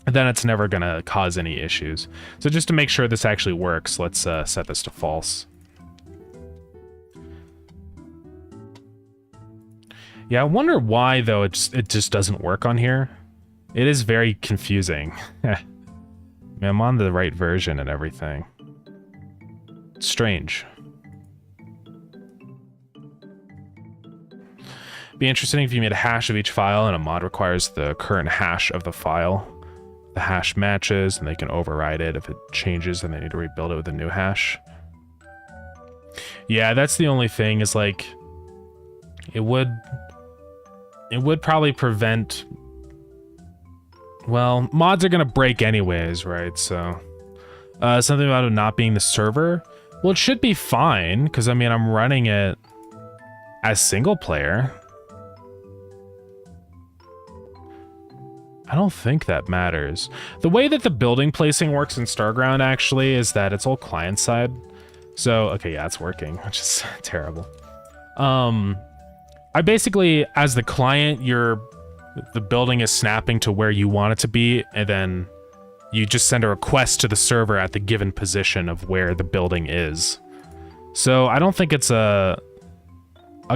and then it's never going to cause any issues. So just to make sure this actually works, let's set this to false. Yeah, I wonder why, though, it just doesn't work on here. It is very confusing. Man, I'm on the right version and everything. It's strange. Be interesting if you made a hash of each file and a mod requires the current hash of the file. the hash matches, and they can override it. If it changes, then they need to rebuild it with a new hash. Yeah, that's the only thing, is like it would probably prevent, well, mods are gonna break anyways, right? So something about it not being the server. Well, it should be fine, because I mean I'm running it as single player. I don't think that matters. The way that the building placing works in Starground actually is that it's all client side. So, okay, yeah, it's working, which is terrible. I basically, as the client, the building is snapping to where you want it to be, and then you just send a request to the server at the given position of where the building is. So I don't think it's a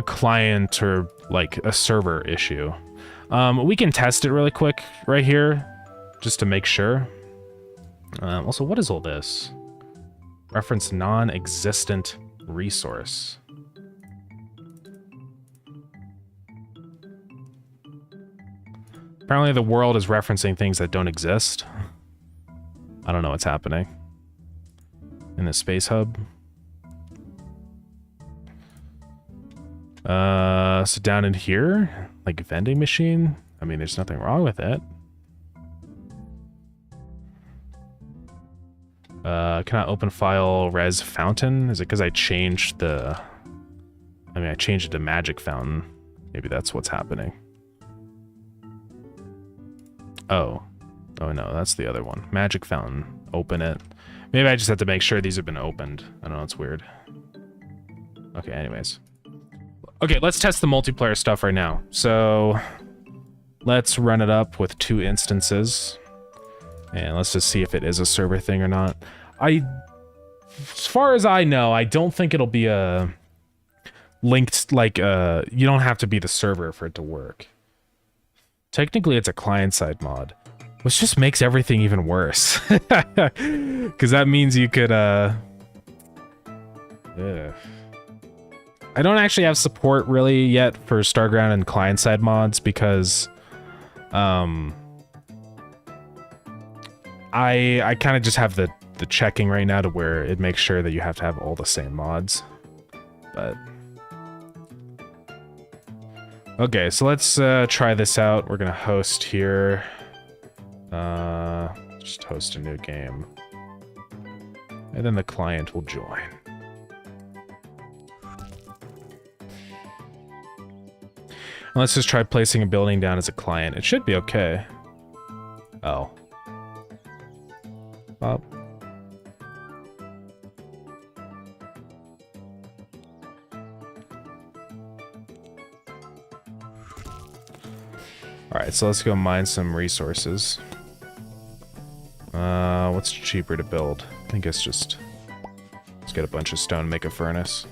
client or like a server issue. We can test it really quick right here, just to make sure. Also, what is all this? Reference non-existent resource. Apparently the world is referencing things that don't exist. I don't know what's happening in the space hub. So down in here, like vending machine. I mean, there's nothing wrong with it. Can I open file res fountain? Is it because I changed the... I mean, I changed it to magic fountain. Maybe that's what's happening. Oh. Oh no, that's the other one. Magic fountain. Open it. Maybe I just have to make sure these have been opened. I don't know, it's weird. Okay, anyways. Okay, let's test the multiplayer stuff right now. So, let's run it up with 2 instances. And let's just see if it is a server thing or not. As far as I know, I don't think it'll be a linked, like, you don't have to be the server for it to work. Technically, it's a client-side mod, which just makes everything even worse. Because that means you could, I don't actually have support really yet for Starground and client-side mods because, I kind of just have the checking right now to where it makes sure that you have to have all the same mods. But okay, so let's try this out. We're gonna host here. Just host a new game, and then the client will join. Let's just try placing a building down as a client. It should be okay. Oh. Up. Alright, so let's go mine some resources. What's cheaper to build? I think it's just... let's get a bunch of stone and make a furnace.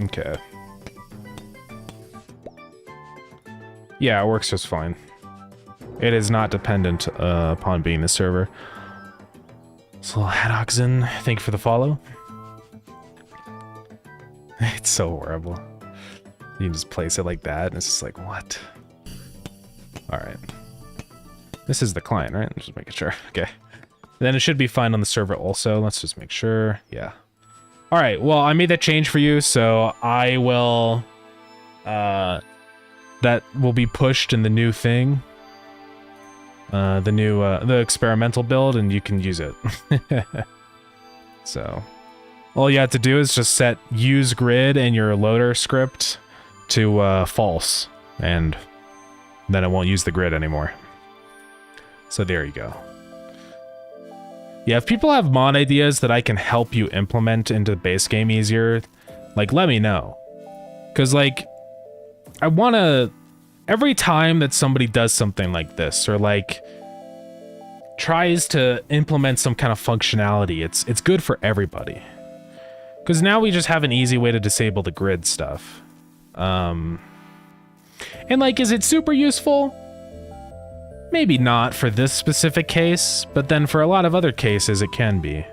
Okay. Yeah, it works just fine. It is not dependent upon being the server. So, Hadoxen, thank you for the follow. It's so horrible. You can just place it like that, and it's just like, what? Alright. This is the client, right? Just making sure. Okay. Then it should be fine on the server also. Let's just make sure. Yeah. Alright, well, I made that change for you, so I will... that will be pushed in the new thing. The experimental build, and you can use it. So, all you have to do is just set use grid and your loader script to false, and then it won't use the grid anymore. So there you go. Yeah, if people have mod ideas that I can help you implement into the base game easier, like, let me know. Because, like, I want to... every time that somebody does something like this, or, like, tries to implement some kind of functionality, it's good for everybody. Because now we just have an easy way to disable the grid stuff. And, like, is it super useful? Maybe not for this specific case, but then for a lot of other cases it can be.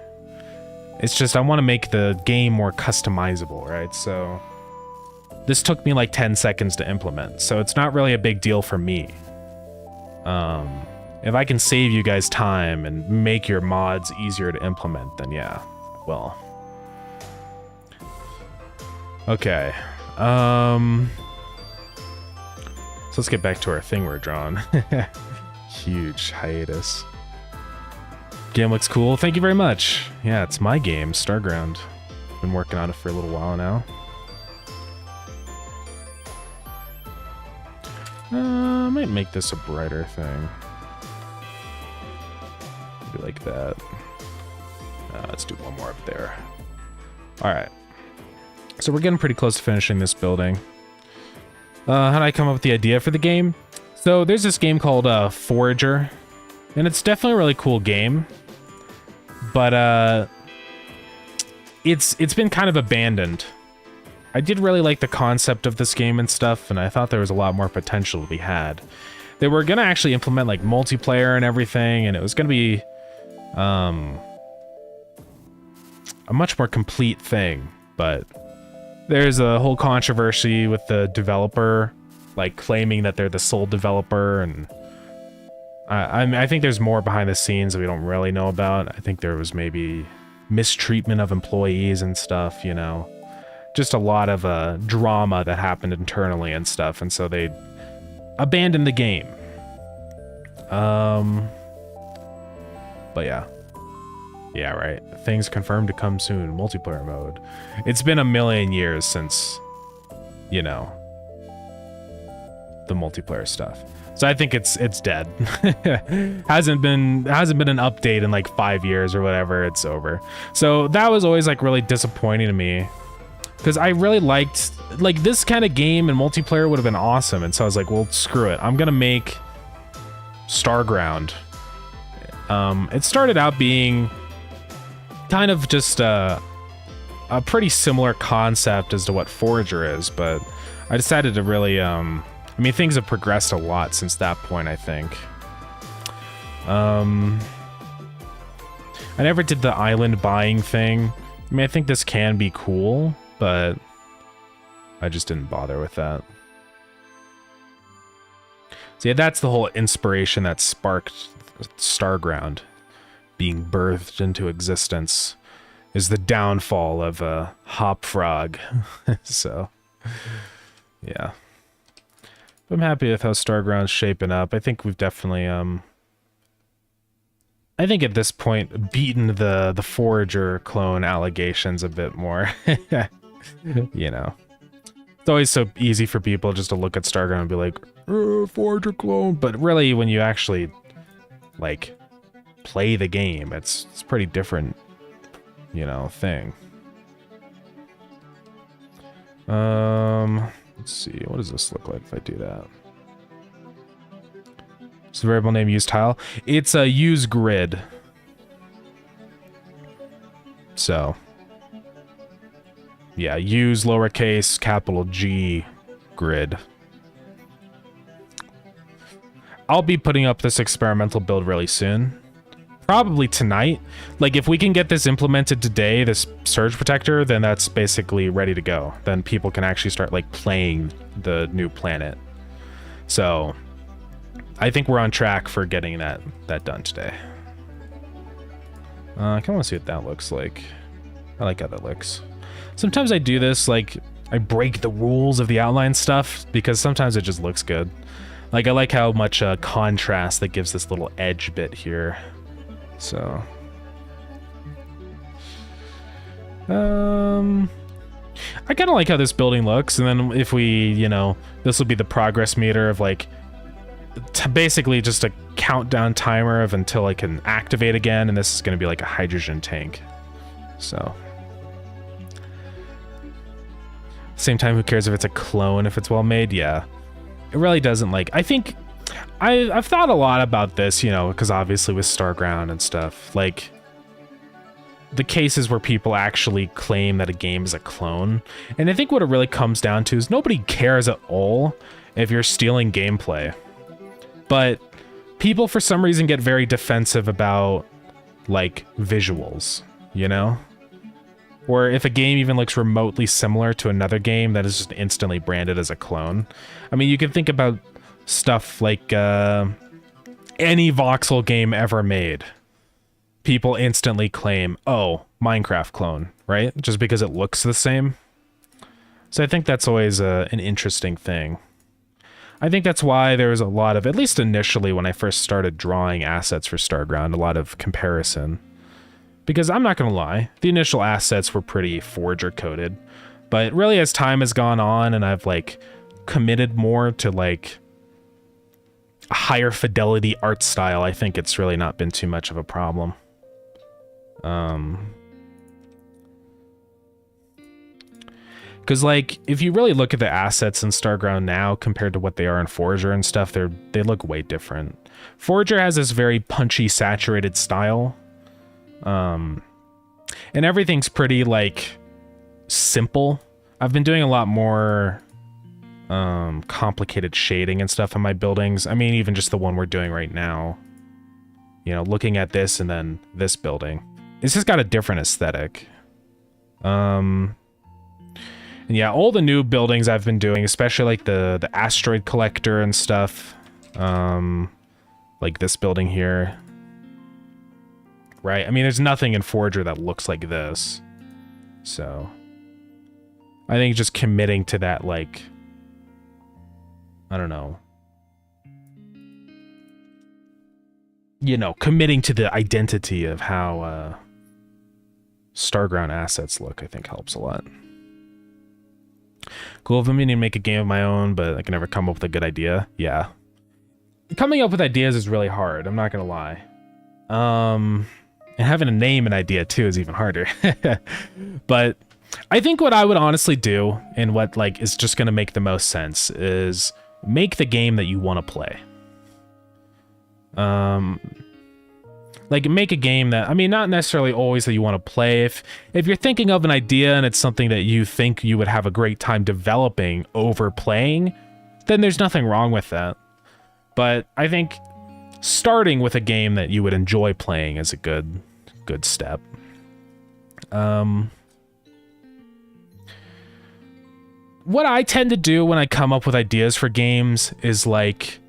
It's just I want to make the game more customizable, right? So this took me like 10 seconds to implement, so it's not really a big deal for me. If I can save you guys time and make your mods easier to implement, then yeah, well. Okay. So let's get back to our thing we're drawing. Huge hiatus. Game looks cool. Thank you very much. Yeah, it's my game, Starground. Been working on it for a little while now. I might make this a brighter thing. Maybe like that. Let's do one more up there. Alright. So we're getting pretty close to finishing this building. How did I come up with the idea for the game? So there's this game called Forager, and it's definitely a really cool game, but it's been kind of abandoned. I did really like the concept of this game and stuff, and I thought there was a lot more potential to be had. They were gonna actually implement like multiplayer and everything, and it was gonna be a much more complete thing, but there's a whole controversy with the developer, like claiming that they're the sole developer, and I think there's more behind the scenes that we don't really know about. I think there was maybe mistreatment of employees and stuff, you know, just a lot of drama that happened internally and stuff, and so they abandoned the game. But yeah, right. Things confirmed to come soon. Multiplayer mode. It's been a million years since, you know, the multiplayer stuff. So I think it's dead. hasn't been an update in like 5 years or whatever. It's over. So that was always like really disappointing to me, because I really liked like this kind of game, and multiplayer would have been awesome. And so I was like, well, screw it. I'm gonna make Starground. It started out being kind of just a pretty similar concept as to what Forager is, but I decided to really, I mean, things have progressed a lot since that point, I think. I never did the island buying thing. I mean, I think this can be cool, but I just didn't bother with that. So yeah, that's the whole inspiration that sparked Starground being birthed into existence, is the downfall of Hop Frog. So yeah, I'm happy with how Starground's shaping up. I think we've definitely I think at this point beaten the Forager clone allegations a bit more. You know, it's always so easy for people just to look at Starground and be like, Forager clone, but really when you actually like play the game, it's pretty different, you know, thing. Let's see, what does this look like if I do that? It's the variable name use tile. It's a use grid. So yeah, use lowercase capital G grid. I'll be putting up this experimental build really soon. Probably tonight. Like, if we can get this implemented today, this surge protector, then that's basically ready to go. Then people can actually start, like, playing the new planet. So, I think we're on track for getting that done today. I kind of want to see what that looks like. I like how that looks. Sometimes I do this, like, I break the rules of the outline stuff, because sometimes it just looks good. Like, I like how much contrast that gives this little edge bit here. So, I kind of like how this building looks, and then if we, you know, this will be the progress meter of like, basically just a countdown timer of until I can activate again, and this is going to be like a hydrogen tank. So, same time, who cares if it's a clone if it's well made? Yeah, it really doesn't. Like, I think I've thought a lot about this, you know, because obviously with Starground and stuff, like the cases where people actually claim that a game is a clone. And I think what it really comes down to is nobody cares at all if you're stealing gameplay. But people for some reason get very defensive about like visuals, you know? Or if a game even looks remotely similar to another game that is just instantly branded as a clone. I mean, you can think about stuff like any voxel game ever made. People instantly claim, oh, Minecraft clone, right? Just because it looks the same. So I think that's always an interesting thing. I think that's why there was a lot of, at least initially when I first started drawing assets for Starground, a lot of comparison. Because I'm not going to lie, the initial assets were pretty Forger coded, but really as time has gone on and I've like committed more to like a higher fidelity art style, I think it's really not been too much of a problem. Because like if you really look at the assets in Starground now compared to what they are in Forger and stuff, they look way different. Forger has this very punchy, saturated style. And everything's pretty like simple. I've been doing a lot more complicated shading and stuff in my buildings. I mean, even just the one we're doing right now, you know, looking at this and then this building, it's just got a different aesthetic. And yeah, all the new buildings I've been doing, especially like the asteroid collector and stuff, like this building here. Right? I mean, there's nothing in Forger that looks like this. So, I think just committing to that, like, I don't know. You know, committing to the identity of how Starground assets look, I think helps a lot. Cool, if I'm meaning to make a game of my own, but I can never come up with a good idea. Yeah. Coming up with ideas is really hard, I'm not gonna lie. And having a name and idea too is even harder. But I think what I would honestly do, and what like is just gonna make the most sense, is make the game that you want to play. Like make a game that, I mean, not necessarily always that you want to play. If you're thinking of an idea and it's something that you think you would have a great time developing over playing, then there's nothing wrong with that. But I think starting with a game that you would enjoy playing is a good step. What I tend to do when I come up with ideas for games is like,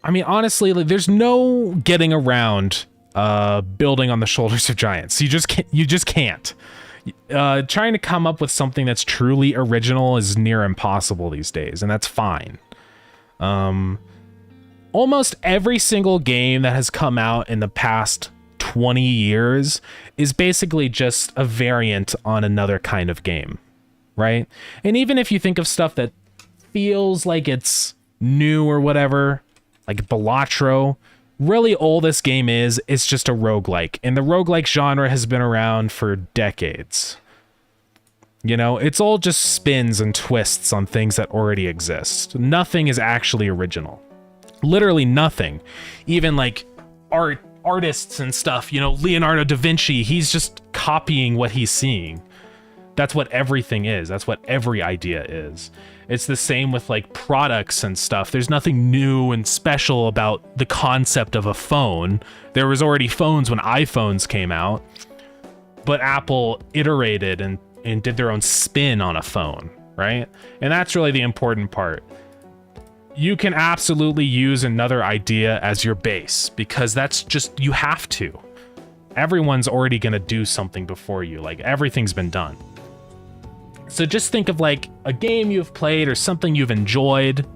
I mean, honestly, like, there's no getting around building on the shoulders of giants. You just can't. Trying to come up with something that's truly original is near impossible these days, and that's fine. Almost every single game that has come out in the past 20 years is basically just a variant on another kind of game, right? And even if you think of stuff that feels like it's new or whatever, like Balatro, really all this game is just a roguelike. And the roguelike genre has been around for decades. You know, it's all just spins and twists on things that already exist. Nothing is actually original. Literally nothing. Even like artists and stuff, you know, Leonardo da Vinci, he's just copying what he's seeing. That's what everything is. That's what every idea is. It's the same with like products and stuff. There's nothing new and special about the concept of a phone. There was already phones when iPhones came out, but Apple iterated and did their own spin on a phone, right? And that's really the important part. You can absolutely use another idea as your base because that's just, you have to. Everyone's already gonna do something before you. Like everything's been done. So just think of like a game you've played or something you've enjoyed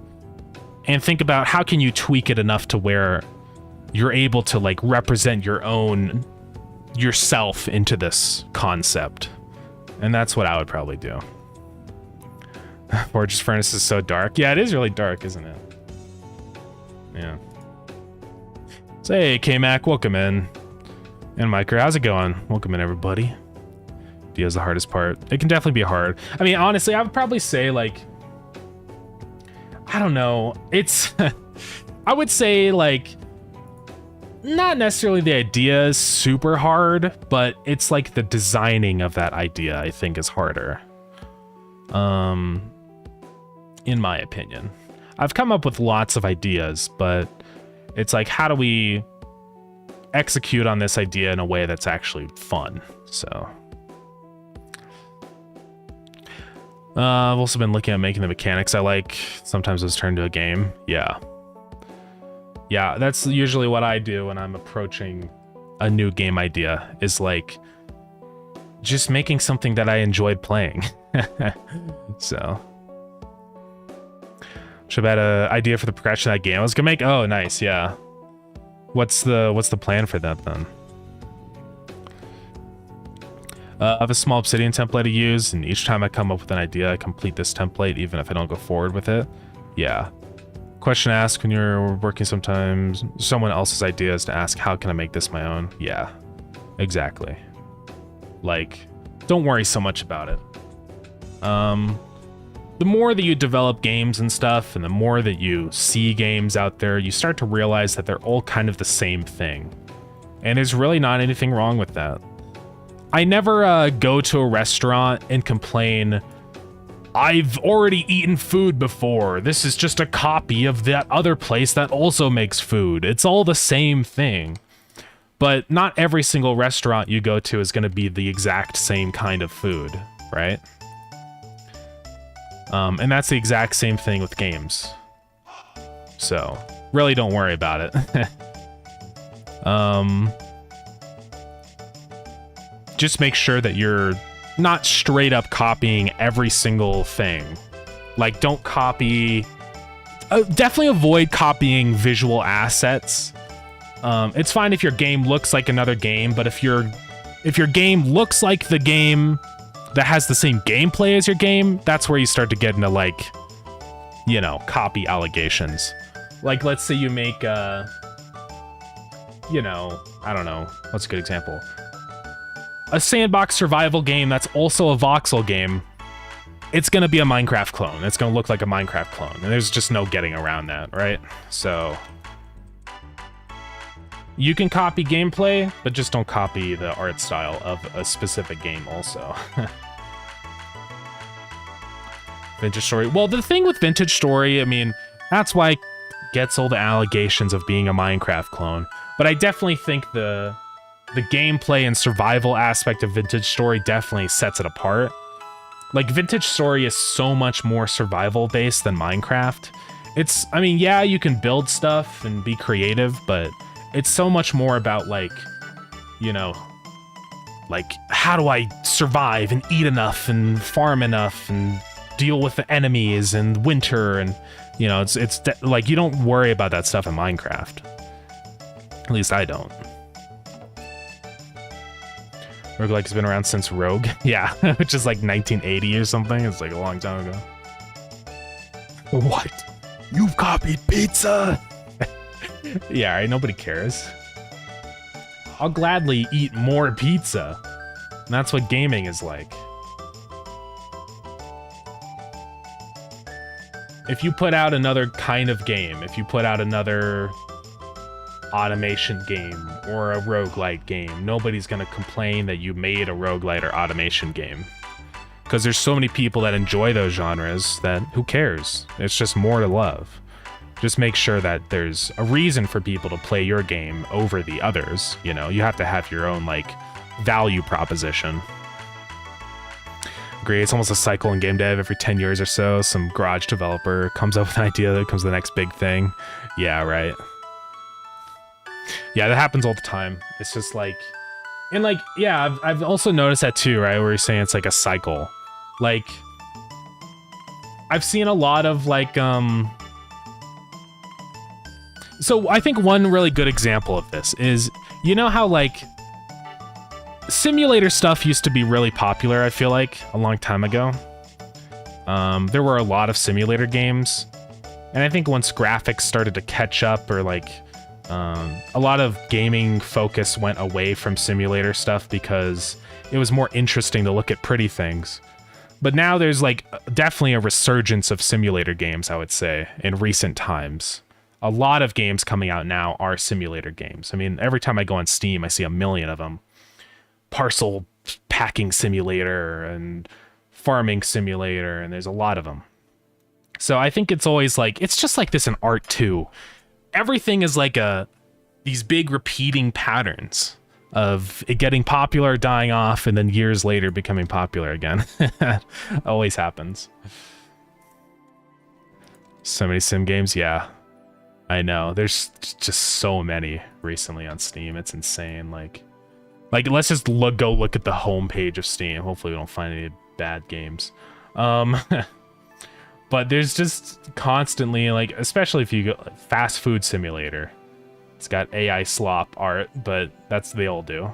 and think about how can you tweak it enough to where you're able to like represent your own yourself into this concept. And that's what I would probably do. Forge's Furnace is so dark. Yeah, it is really dark, isn't it? Yeah. So hey, K-Mac, welcome in. And Micro, how's it going? Welcome in, everybody. D is the hardest part. It can definitely be hard. I mean, honestly, I would probably say, like, I don't know. It's, I would say, like, not necessarily the idea is super hard, but it's like the designing of that idea, I think, is harder. In my opinion. I've come up with lots of ideas, but it's like, how do we execute on this idea in a way that's actually fun? So, I've also been looking at making the mechanics I like. Sometimes those turn to a game. Yeah. Yeah, that's usually what I do when I'm approaching a new game idea, is like just making something that I enjoyed playing. So should have had an idea for the progression of that game I was gonna make. Oh, nice. Yeah. What's the plan for that then? I have a small Obsidian template to use, and each time I come up with an idea, I complete this template, even if I don't go forward with it. Yeah. Question asked when you're working sometimes, someone else's ideas to ask, how can I make this my own? Yeah, exactly. Like, don't worry so much about it. The more that you develop games and stuff, and the more that you see games out there, you start to realize that they're all kind of the same thing. And there's really not anything wrong with that. I never go to a restaurant and complain, I've already eaten food before. This is just a copy of that other place that also makes food. It's all the same thing. But not every single restaurant you go to is going to be the exact same kind of food, right? And that's the exact same thing with games. So, really don't worry about it. Just make sure that you're not straight up copying every single thing. Like, don't copy... definitely avoid copying visual assets. It's fine if your game looks like another game, but if your game looks like the game that has the same gameplay as your game, that's where you start to get into, like, you know, copy allegations. Like, let's say you make, you know, I don't know, what's a good example? A sandbox survival game that's also a voxel game, it's going to be a Minecraft clone. It's going to look like a Minecraft clone, and there's just no getting around that, right? So you can copy gameplay, but just don't copy the art style of a specific game also. Vintage Story. Well, the thing with Vintage Story, I mean, that's why it gets all the allegations of being a Minecraft clone, but I definitely think the gameplay and survival aspect of Vintage Story definitely sets it apart. Like, Vintage Story is so much more survival-based than Minecraft. It's, I mean, yeah, you can build stuff and be creative, but it's so much more about, like, you know, like, how do I survive and eat enough and farm enough and deal with the enemies and winter, and, you know, it's like, you don't worry about that stuff in Minecraft. At least I don't. Roguelike has been around since Rogue. Yeah, which is like 1980 or something. It's like a long time ago. What? You've copied pizza? Yeah, right, nobody cares. I'll gladly eat more pizza. And that's what gaming is like. If you put out another kind of game, if you put out another automation game or a roguelite game, nobody's gonna complain that you made a roguelite or automation game, because there's so many people that enjoy those genres that who cares? It's just more to love. Just make sure that there's a reason for people to play your game over the others. You know, you have to have your own, like, value proposition. Agree, it's almost a cycle in game dev. Every 10 years or so, some garage developer comes up with an idea that becomes the next big thing. Yeah, right. Yeah, that happens all the time. It's just like, and like, yeah, I've also noticed that too, right? Where you're saying it's like a cycle. Like, I've seen a lot of like, so I think one really good example of this is, you know how like simulator stuff used to be really popular, I feel like, a long time ago. There were a lot of simulator games, and I think once graphics started to catch up, or like, a lot of gaming focus went away from simulator stuff because it was more interesting to look at pretty things. But now there's like definitely a resurgence of simulator games, I would say, in recent times. A lot of games coming out now are simulator games. I mean, every time I go on Steam, I see a million of them. Parcel packing simulator and farming simulator, and there's a lot of them. So I think it's always like, it's just like this in art too. Everything is like these big repeating patterns. of it getting popular, dying off, and then years later becoming popular again. Always happens. So many sim games, yeah. I know. There's just so many recently on Steam. It's insane. Like let's just go look at the homepage of Steam. Hopefully we don't find any bad games. But there's just constantly, like, especially if you go fast food simulator. It's got AI slop art, but they all do.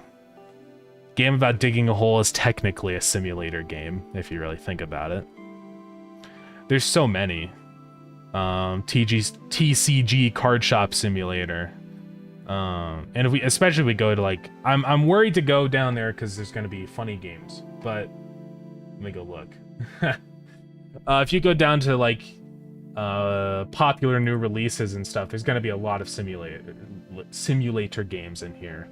Game about digging a hole is technically a simulator game, if you really think about it. There's so many. TCG card shop simulator. And if especially if we go to, like, I'm worried to go down there because there's going to be funny games, but let me go look. If you go down to, like, popular new releases and stuff, there's going to be a lot of simulator games in here.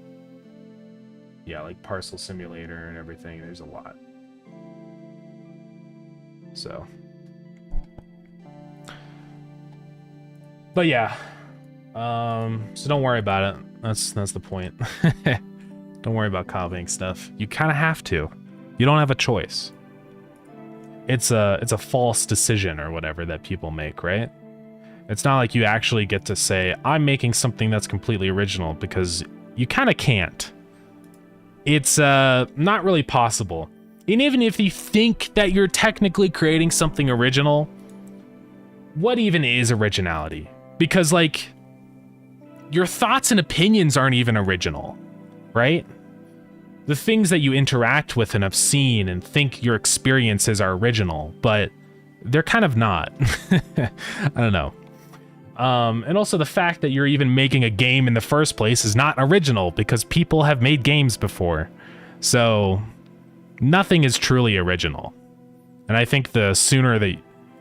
Yeah, like Parcel Simulator and everything. There's a lot. So. But yeah. So don't worry about it. That's the point. Don't worry about copying stuff. You kind of have to. You don't have a choice. It's a false decision or whatever that people make, right? It's not like you actually get to say, I'm making something that's completely original, because you kind of can't. It's not really possible. And even if you think that you're technically creating something original, what even is originality? Because, like, your thoughts and opinions aren't even original, right? The things that you interact with and have seen and think your experiences are original, but they're kind of not. I don't know. And also the fact that you're even making a game in the first place is not original, because people have made games before. So nothing is truly original. And I think the sooner that,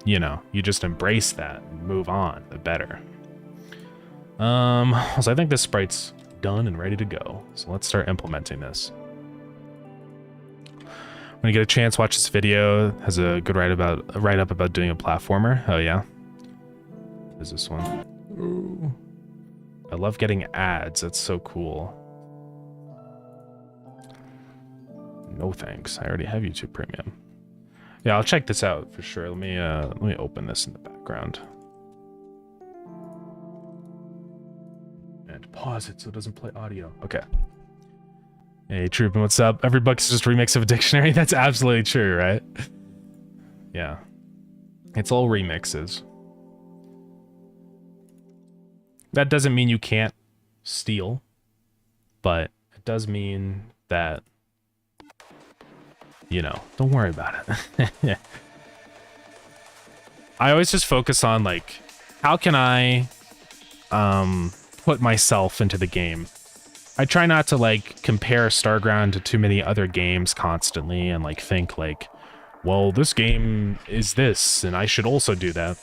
you know, you just embrace that and move on, the better. So I think this sprite's done and ready to go. So let's start implementing this. When you get a chance, watch this video. It has a good write-up about doing a platformer. Oh yeah. What is this one? Ooh. I love getting ads. That's so cool. No thanks. I already have YouTube Premium. Yeah, I'll check this out for sure. Let me open this in the background. And pause it so it doesn't play audio. Okay. Hey, Troopin', what's up? Every book's just a remix of a dictionary. That's absolutely true, right? Yeah. It's all remixes. That doesn't mean you can't steal, but it does mean that, you know, don't worry about it. I always just focus on, like, how can I put myself into the game? I try not to, like, compare Starground to too many other games constantly and, like, think, like, well, this game is this, and I should also do that.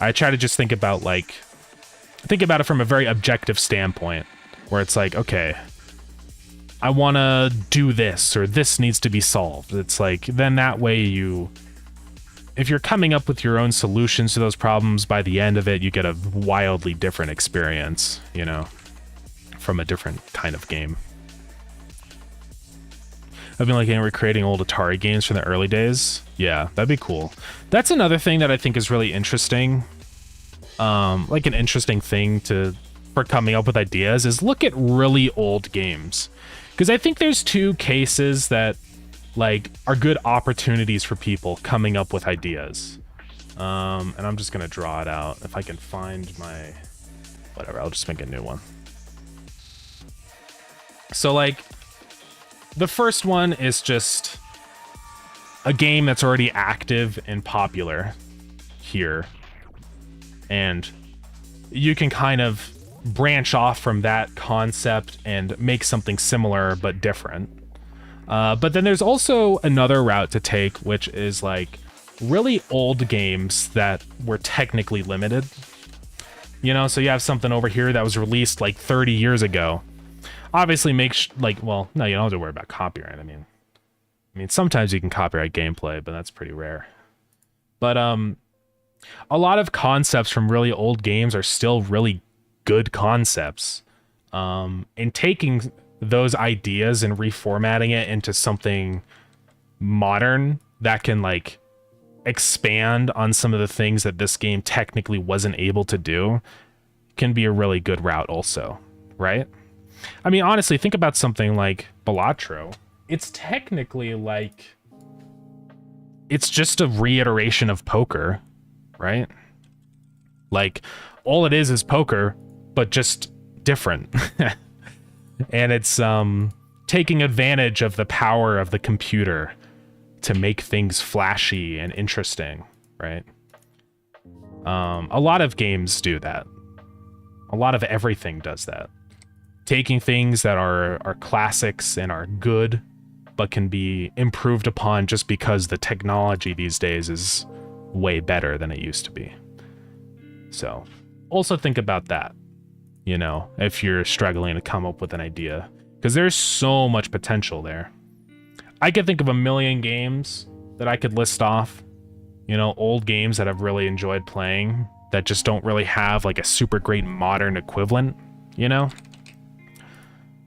I try to just think about it from a very objective standpoint, where it's like, okay, I want to do this, or this needs to be solved. It's like, then that way if you're coming up with your own solutions to those problems, by the end of it, you get a wildly different experience, you know, from a different kind of game. I've been looking at recreating old Atari games from the early days. Yeah, that'd be cool. That's another thing that I think is really interesting. Like an interesting thing for coming up with ideas is look at really old games. Because I think there's two cases that, like, are good opportunities for people coming up with ideas. And I'm just gonna draw it out. If I can find my... whatever, I'll just make a new one. So, like, the first one is just a game that's already active and popular here. And you can kind of branch off from that concept and make something similar but different. But then there's also another route to take, which is, like, really old games that were technically limited. You know, so you have something over here that was released, like, 30 years ago. Obviously, well, no, you don't have to worry about copyright. I mean, sometimes you can copyright gameplay, but that's pretty rare. But a lot of concepts from really old games are still really good concepts. And taking those ideas and reformatting it into something modern that can like expand on some of the things that this game technically wasn't able to do can be a really good route also, right? I mean, honestly, think about something like Balatro. It's technically like, it's just a reiteration of poker, right? Like, all it is poker, but just different. And it's taking advantage of the power of the computer to make things flashy and interesting, right? A lot of games do that. A lot of everything does that. Taking things that are classics and are good, but can be improved upon just because the technology these days is way better than it used to be. So, also think about that, you know, if you're struggling to come up with an idea, because there's so much potential there. I could think of a million games that I could list off, you know, old games that I've really enjoyed playing that just don't really have like a super great modern equivalent, you know?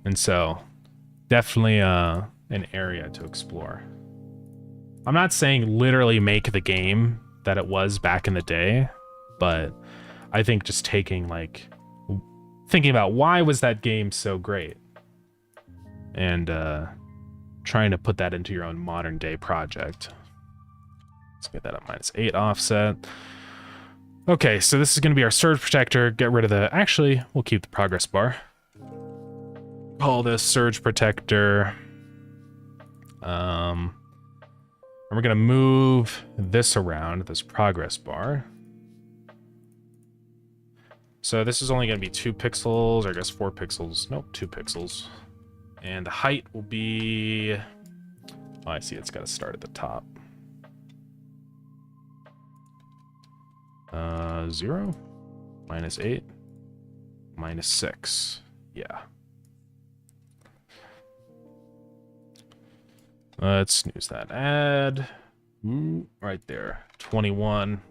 And so, definitely an area to explore. I'm not saying literally make the game that it was back in the day, but I think just taking like, thinking about why was that game so great? And trying to put that into your own modern day project. Let's get that at -8 offset. Okay, so this is going to be our surge protector. Get rid of the... Actually, we'll keep the progress bar. Call this surge protector. And we're going to move this around, this progress bar. So this is only going to be 2 pixels, or I guess 4 pixels. Nope, 2 pixels. And the height will be... Oh, I see it's got to start at the top. 0, -8, -6. Yeah. Let's snooze that ad. Right there. 21.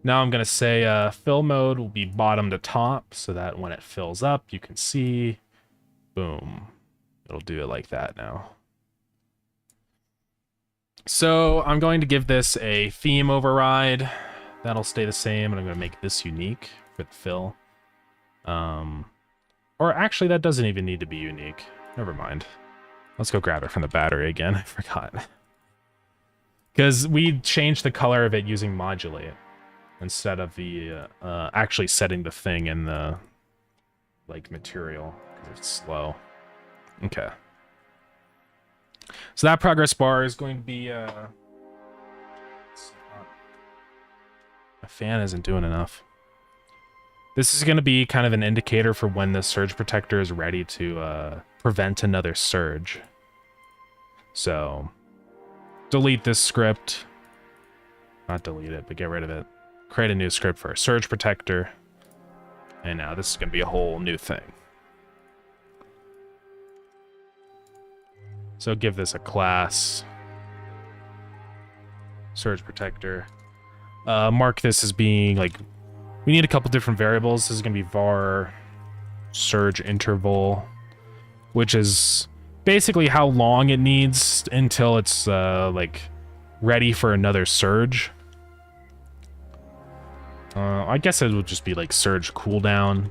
Now I'm going to say fill mode will be bottom to top, so that when it fills up, you can see, boom. It'll do it like that now. So I'm going to give this a theme override. That'll stay the same, and I'm going to make this unique for the fill. Or actually, that doesn't even need to be unique. Never mind. Let's go grab it from the battery again. I forgot. Because we changed the color of it using modulate instead of the actually setting the thing in the like material, because it's slow. Okay. So that progress bar is going to be my fan isn't doing enough. This is going to be kind of an indicator for when the surge protector is ready to prevent another surge. So delete this script. Not delete it, but get rid of it. Create a new script for a surge protector. And now this is going to be a whole new thing. So give this a class. Surge protector. Mark this as being like, we need a couple different variables. This is going to be var surge interval, which is basically how long it needs until it's like ready for another surge. I guess it would just be like surge cooldown.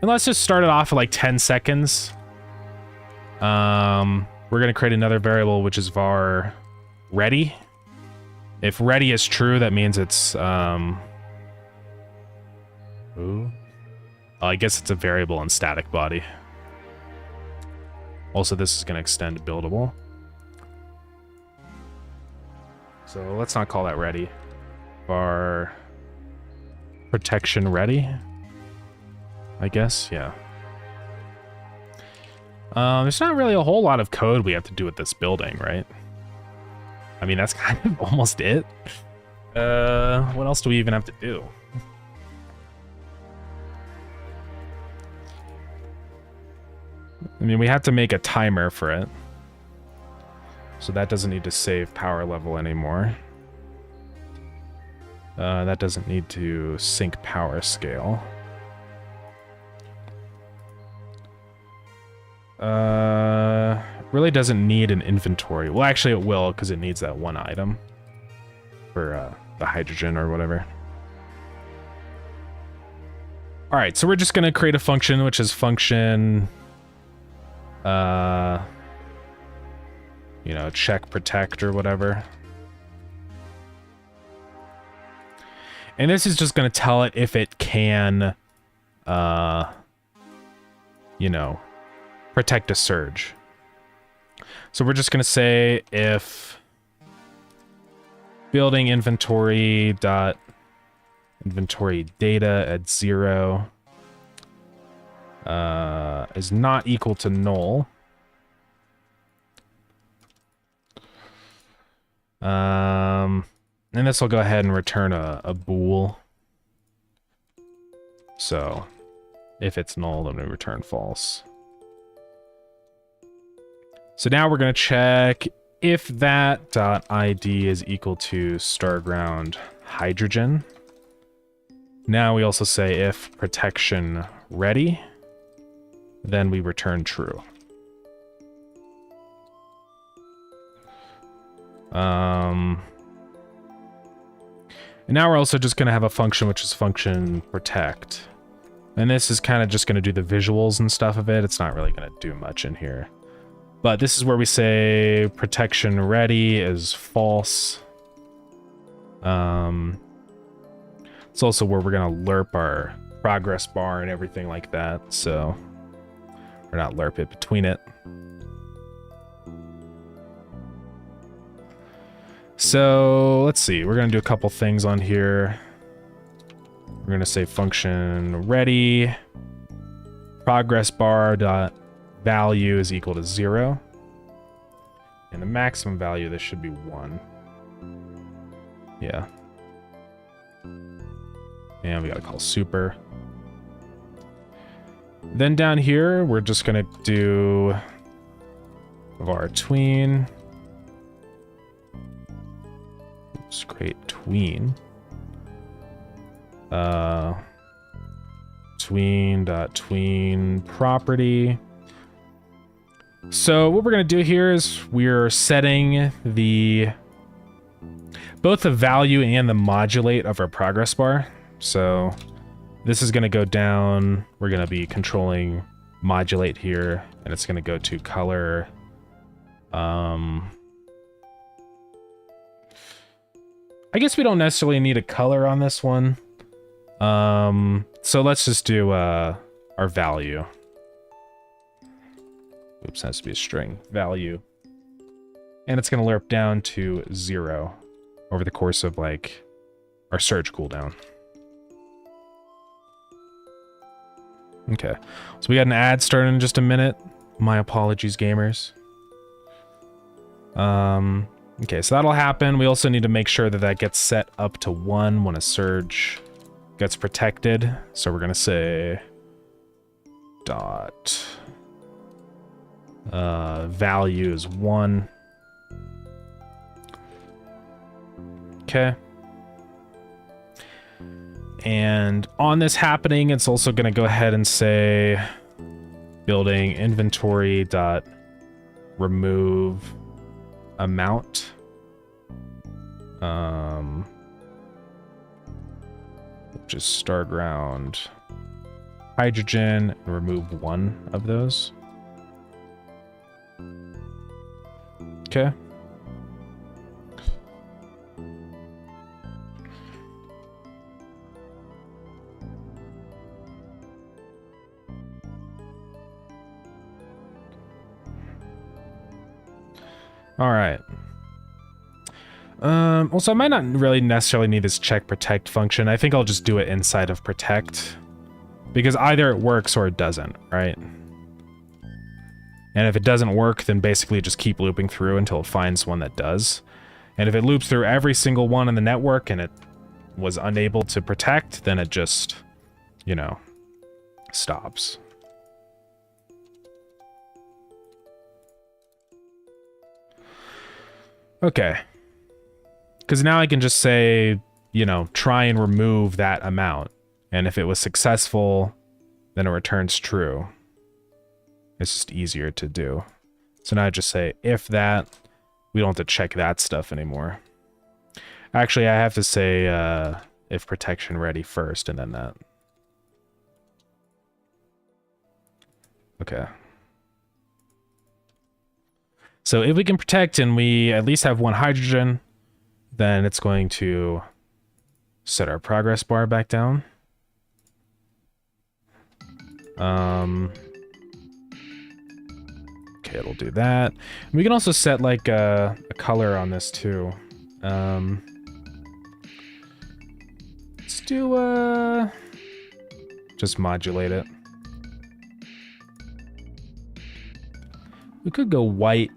And let's just start it off at like 10 seconds. We're going to create another variable, which is var ready. If ready is true, that means it's ooh. Oh, I guess it's a variable in static body. Also, this is going to extend to buildable. So let's not call that ready. Var protection ready, I guess, yeah. There's not really a whole lot of code we have to do with this building, right? I mean, that's kind of almost it. What else do we even have to do? I mean, we have to make a timer for it. So that doesn't need to save power level anymore. That doesn't need to sync power scale. Really doesn't need an inventory. Well, actually it will, because it needs that one item for the hydrogen or whatever. All right, so we're just gonna create a function, which is function, you know, check protect or whatever. And this is just gonna tell it if it can, you know, protect a surge. So we're just gonna say if building inventory dot inventory data at 0 is not equal to null. And this will go ahead and return a bool. So if it's null, then we return false. So now we're going to check if that dot ID is equal to Starground hydrogen. Now we also say if protection ready, then we return true. And now we're also just going to have a function which is function protect. And this is kind of just going to do the visuals and stuff of it. It's not really going to do much in here. But this is where we say protection ready is false. It's also where we're going to lerp our progress bar and everything like that. So, or not lerp it, between it. So let's see, we're going to do a couple things on here. We're going to say function ready, progress bar dot value is equal to 0. And the maximum value, this should be 1. Yeah. And we got to call super. Then down here, we're just going to do var tween. Oops, create tween. Tween property. So what we're going to do here is we're setting both the value and the modulate of our progress bar. So this is going to go down. We're going to be controlling modulate here, and it's going to go to color. I guess we don't necessarily need a color on this one. So let's just do our value. Oops, has to be a string. Value. And it's going to lerp down to 0 over the course of, like, our surge cooldown. Okay. So we got an ad starting in just a minute. My apologies, gamers. Okay, so that'll happen. We also need to make sure that that gets set up to 1 when a surge gets protected. So we're going to say dot value is 1. Okay. And on this happening, it's also going to go ahead and say building inventory dot remove amount. Which is Starground hydrogen, and remove 1 of those. Okay. All right. Also, I might not really necessarily need this check protect function. I think I'll just do it inside of protect, because either it works or it doesn't, right? And if it doesn't work, then basically just keep looping through until it finds one that does. And if it loops through every single one in the network and it was unable to protect, then it just, you know, stops. Okay. Because now I can just say, you know, try and remove that amount. And if it was successful, then it returns true. It's just easier to do. So now I just say if that, we don't have to check that stuff anymore. Actually, I have to say if protection ready first and then that. Okay. So if we can protect and we at least have 1 hydrogen, then it's going to set our progress bar back down. Okay, it'll do that. We can also set like a color on this too. Let's do just modulate it. We could go white.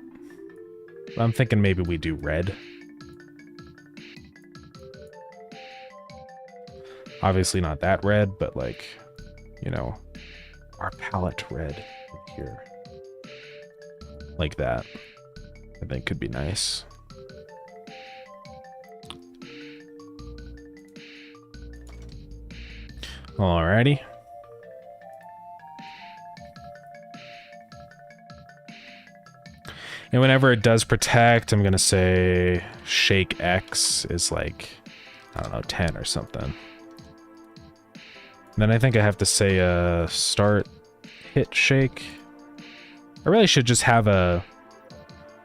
I'm thinking maybe we do red. Obviously not that red, but like, you know, our palette red here. Like that. I think could be nice. Alrighty. And whenever it does protect, I'm gonna say shake X is like, I don't know, 10 or something. And then I think I have to say start hit shake. I really should just have a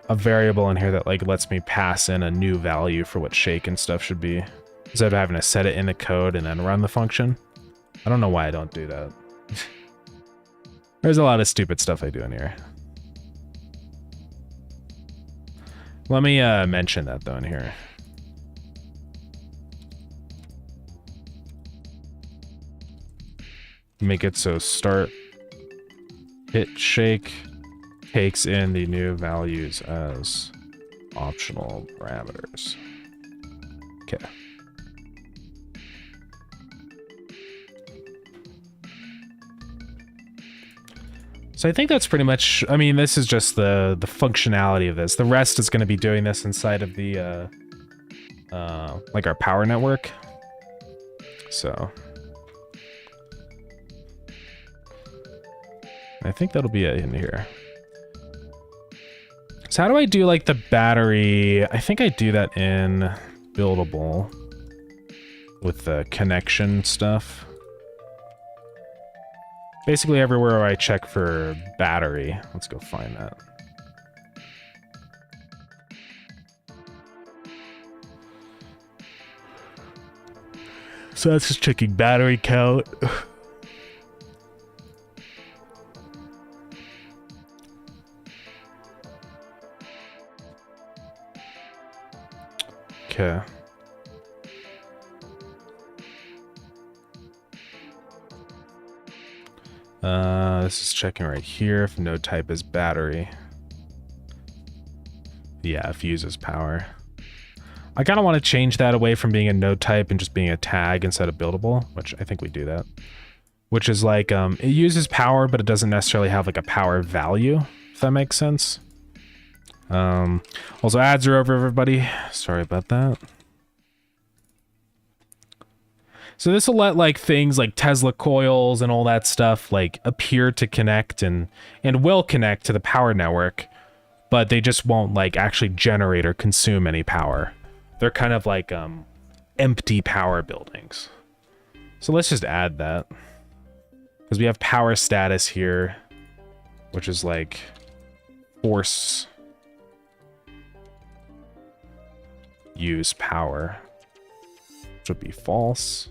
variable in here that like lets me pass in a new value for what shake and stuff should be, instead of having to set it in the code and then run the function. I don't know why I don't do that. There's a lot of stupid stuff I do in here. Let me mention that though in here. Make it so start hit shake takes in the new values as optional parameters. Okay. So I think that's pretty much, I mean, this is just the functionality of this. The rest is going to be doing this inside of the, like our power network. So I think that'll be it in here. So how do I do like the battery? I think I do that in buildable with the connection stuff. Basically everywhere I check for battery. Let's go find that. So that's just checking battery count. Okay. This is checking right here if node type is battery. Yeah, if uses power. I kind of want to change that away from being a node type and just being a tag instead of buildable, which I think we do that. Which is like, it uses power, but it doesn't necessarily have like a power value, if that makes sense. Also ads are over, everybody. Sorry about that. So this will let like things like Tesla coils and all that stuff like appear to connect and will connect to the power network, but they just won't like actually generate or consume any power. They're kind of like empty power buildings. So let's just add that. Because we have power status here, which is like force use power, which would be false.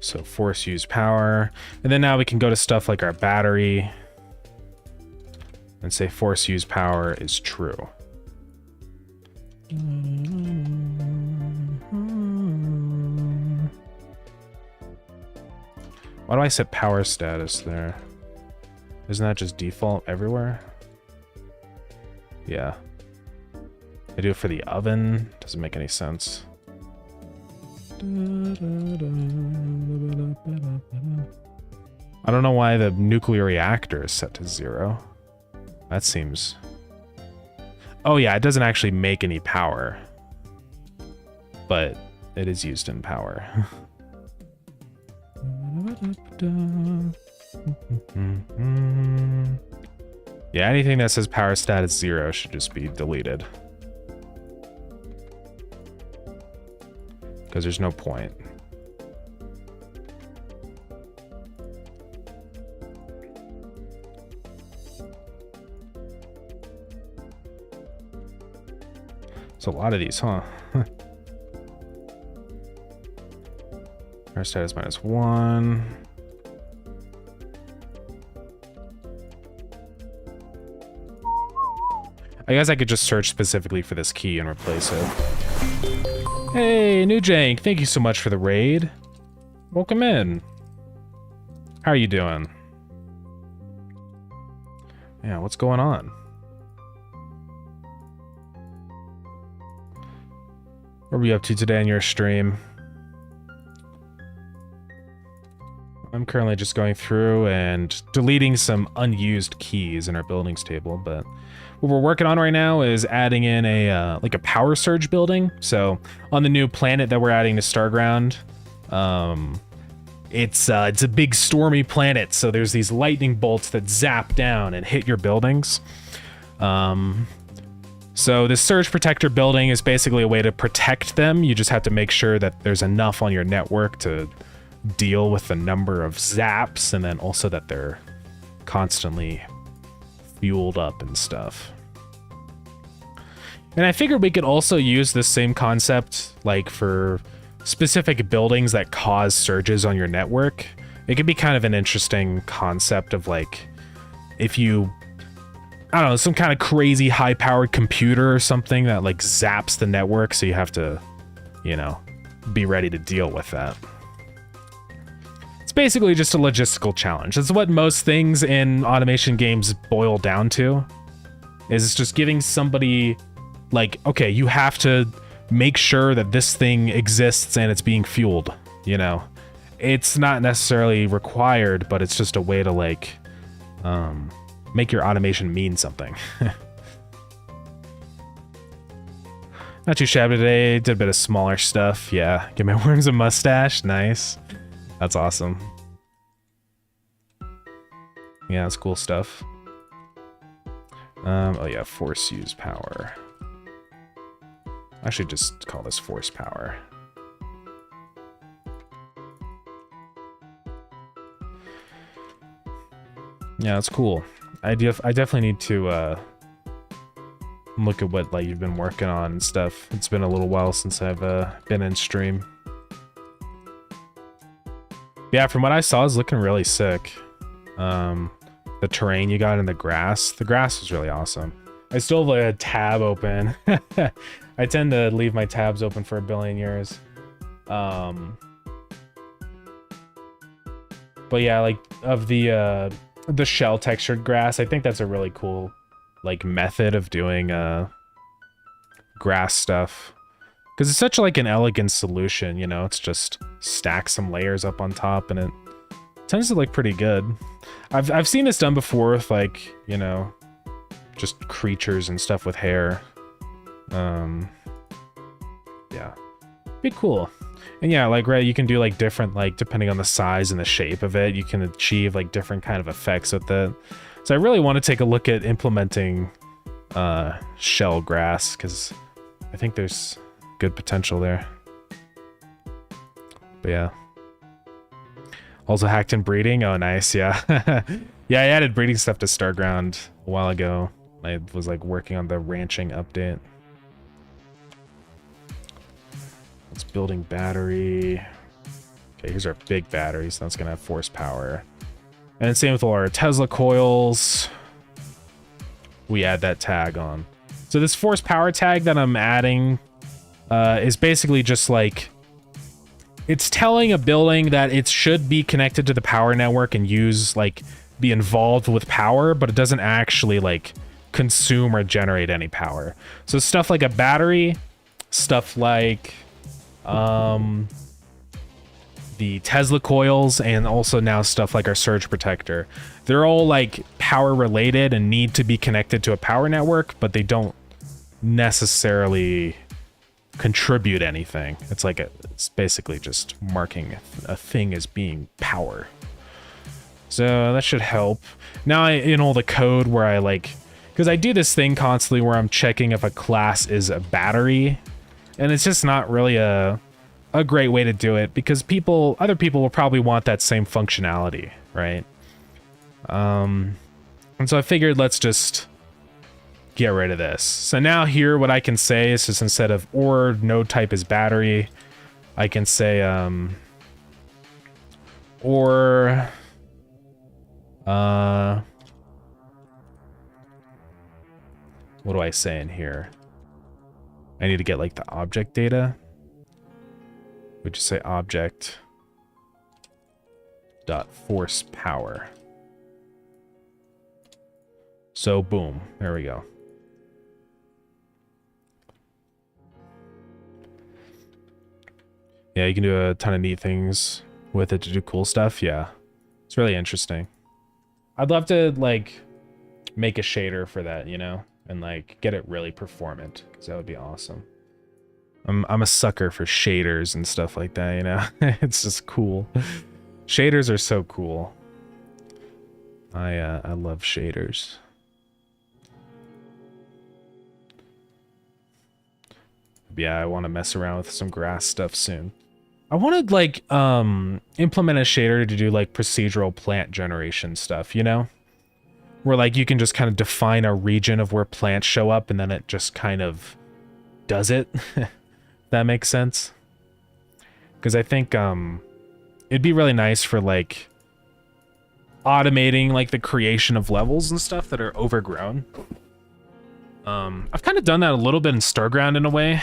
So force use power. And then now we can go to stuff like our battery and say force use power is true. Why do I set power status there? Isn't that just default everywhere? Yeah. I do it for the oven. Doesn't make any sense. I don't know why the nuclear reactor is set to 0. That seems... Oh yeah, it doesn't actually make any power. But it is used in power. Yeah, anything that says power status 0 should just be deleted. Because there's no point. There's a lot of these, huh? Power status -1. I guess I could just search specifically for this key and replace it. Hey, New Jank, thank you so much for the raid. Welcome in. How are you doing? Yeah, what's going on? What are we up to today on your stream? I'm currently just going through and deleting some unused keys in our buildings table, but what we're working on right now is adding in a like a power surge building. So on the new planet that we're adding to Starground, it's a big stormy planet. So there's these lightning bolts that zap down and hit your buildings. So this surge protector building is basically a way to protect them. You just have to make sure that there's enough on your network to deal with the number of zaps, and then also that they're constantly fueled up and stuff. And I figured we could also use this same concept like for specific buildings that cause surges on your network. It could be kind of an interesting concept of like if you, I don't know, some kind of crazy high-powered computer or something that like zaps the network, so you have to, you know, be ready to deal with that. It's basically just a logistical challenge. That's what most things in automation games boil down to. Is just giving somebody like, okay, you have to make sure that this thing exists and it's being fueled, you know? It's not necessarily required, but it's just a way to like make your automation mean something. Not too shabby today. Did a bit of smaller stuff. Yeah, give my worms a mustache. Nice. That's awesome. Yeah, that's cool stuff. Oh yeah, force use power. I should just call this force power. Yeah, that's cool. I definitely need to look at what like you've been working on and stuff. It's been a little while since I've been in stream. Yeah, from what I saw, it's looking really sick. The terrain you got in the grass was really awesome. I still have a tab open. I tend to leave my tabs open for a billion years. But yeah, like of the shell textured grass, I think that's a really cool like method of doing grass stuff. Because it's such like an elegant solution, you know, it's just stack some layers up on top and it tends to look pretty good. I've seen this done before with like, you know, just creatures and stuff with hair. Yeah, be cool. And yeah, like right, you can do like different, like depending on the size and the shape of it, you can achieve like different kind of effects with it. So I really want to take a look at implementing shell grass because I think there's good potential there. But yeah. Also hacked in breeding. Oh, nice. Yeah. Yeah, I added breeding stuff to Starground a while ago. I was like working on the ranching update. It's building battery. Okay, here's our big battery, so that's gonna have force power. And same with all our Tesla coils. We add that tag on. So this force power tag that I'm adding is basically just like, it's telling a building that it should be connected to the power network and use like be involved with power, but it doesn't actually like consume or generate any power. So stuff like a battery, stuff like the Tesla coils, and also now stuff like our surge protector. They're all like power related and need to be connected to a power network, but they don't necessarily contribute anything. It's like it's basically just marking a thing as being power. So that should help. Now in all the code where I like, because I do this thing constantly where I'm checking if a class is a battery, and it's just not really a great way to do it because other people will probably want that same functionality, right? And so I figured let's just get rid of this. So now here what I can say is just instead of or node type is battery, I can say or what do I say in here? I need to get like the object data. We just say object dot force power. So boom, there we go. Yeah, you can do a ton of neat things with it to do cool stuff. Yeah, it's really interesting. I'd love to like make a shader for that, you know, and like get it really performant because that would be awesome. I'm a sucker for shaders and stuff like that, you know. It's just cool. Shaders are so cool. I love shaders. But yeah, I want to mess around with some grass stuff soon. I wanted like implement a shader to do like procedural plant generation stuff, you know? Where like you can just kind of define a region of where plants show up and then it just kind of does it. That makes sense. Because I think it'd be really nice for like automating like the creation of levels and stuff that are overgrown. I've kind of done that a little bit in Starground in a way.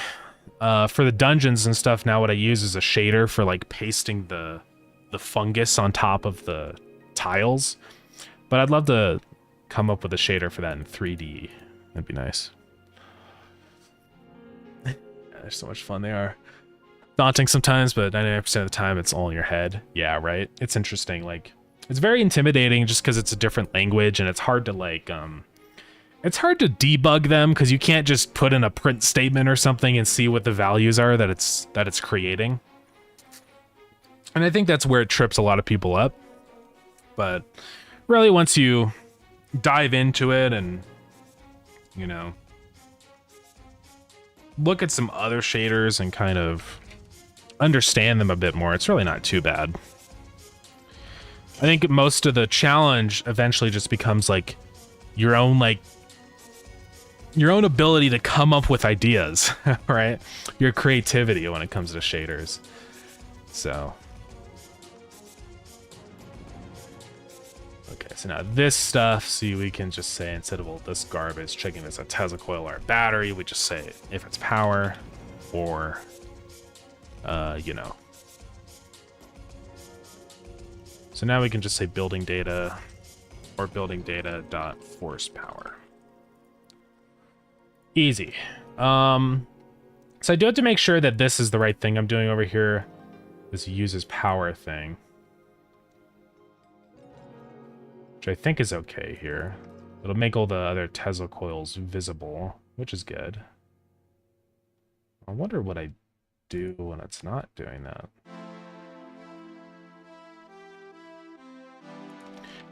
For the dungeons and stuff, now what I use is a shader for like pasting the fungus on top of the tiles. But I'd love to come up with a shader for that in 3D. That'd be nice. They're so much fun. They are daunting sometimes, but 99% of the time it's all in your head. Yeah, right? It's interesting. Like, it's very intimidating just because it's a different language and it's hard to like, it's hard to debug them because you can't just put in a print statement or something and see what the values are that it's creating. And I think that's where it trips a lot of people up. But really, once you dive into it and, you know, look at some other shaders and kind of understand them a bit more, it's really not too bad. I think most of the challenge eventually just becomes like your own ability to come up with ideas, right? Your creativity when it comes to shaders. So okay, so now this stuff, see, we can just say instead of all this garbage, checking if it's a Tesla coil or a battery, we just say if it's power or, you know. So now we can just say building data or building data dot force power. Easy. So I do have to make sure that this is the right thing I'm doing over here. This uses power thing. Which I think is okay here. It'll make all the other Tesla coils visible, which is good. I wonder what I do when it's not doing that.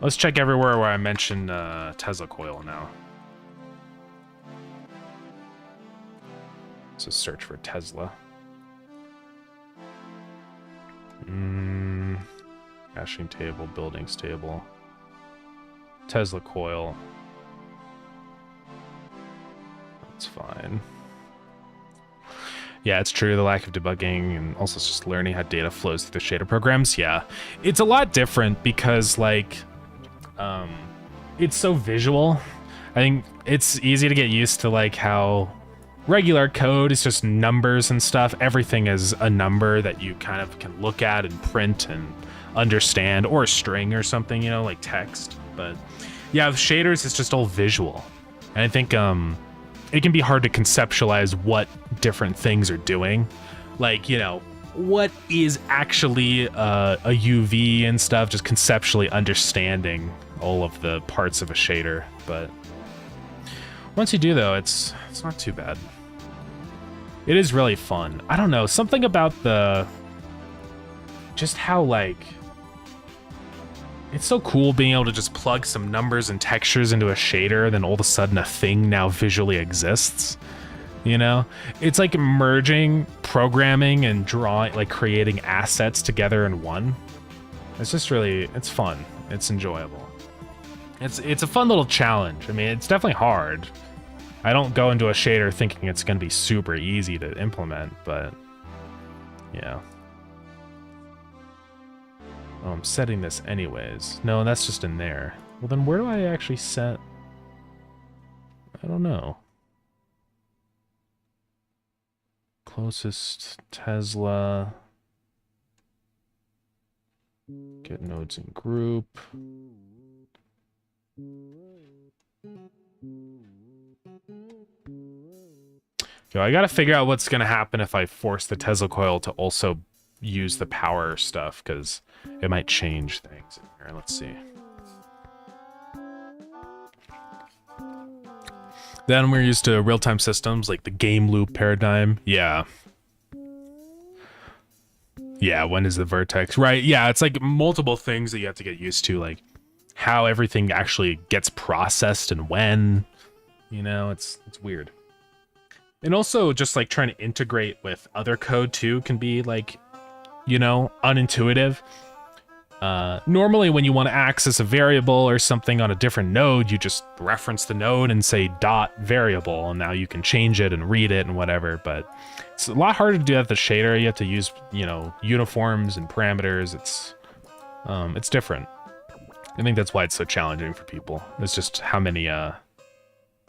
Let's check everywhere where I mentioned Tesla coil now. So search for Tesla. Hashing table, buildings table. Tesla coil. That's fine. Yeah, it's true, the lack of debugging, and also just learning how data flows through the shader programs. Yeah, it's a lot different because, like, it's so visual. I think it's easy to get used to, like, how regular code is just numbers and stuff. Everything is a number that you kind of can look at and print and understand, or a string or something, you know, like text. But yeah, with shaders, it's just all visual. And I think it can be hard to conceptualize what different things are doing. Like, you know, what is actually a UV and stuff, just conceptually understanding all of the parts of a shader. But once you do, though, it's not too bad. It is really fun. I don't know, something about just how, like, it's so cool being able to just plug some numbers and textures into a shader, then all of a sudden a thing now visually exists. You know? It's like merging programming and drawing, like creating assets together in one. It's just really, it's fun. It's enjoyable. It's a fun little challenge. I mean, it's definitely hard. I don't go into a shader thinking it's going to be super easy to implement, but yeah. Oh, I'm setting this anyways. No, that's just in there. Well, then where do I actually set? I don't know. Closest Tesla. Get nodes in group. So I gotta figure out what's gonna happen if I force the Tesla coil to also use the power stuff, because it might change things. Here, let's see. Then we're used to real-time systems like the game loop paradigm. Yeah. Yeah, when is the vertex? Right, yeah, it's like multiple things that you have to get used to, like how everything actually gets processed and when. You know, it's weird. And also just like trying to integrate with other code too can be like, you know, unintuitive. Normally when you want to access a variable or something on a different node, you just reference the node and say dot variable, and now you can change it and read it and whatever, but it's a lot harder to do that with the shader. You have to use, you know, uniforms and parameters. It's different. I think that's why it's so challenging for people. It's just how many,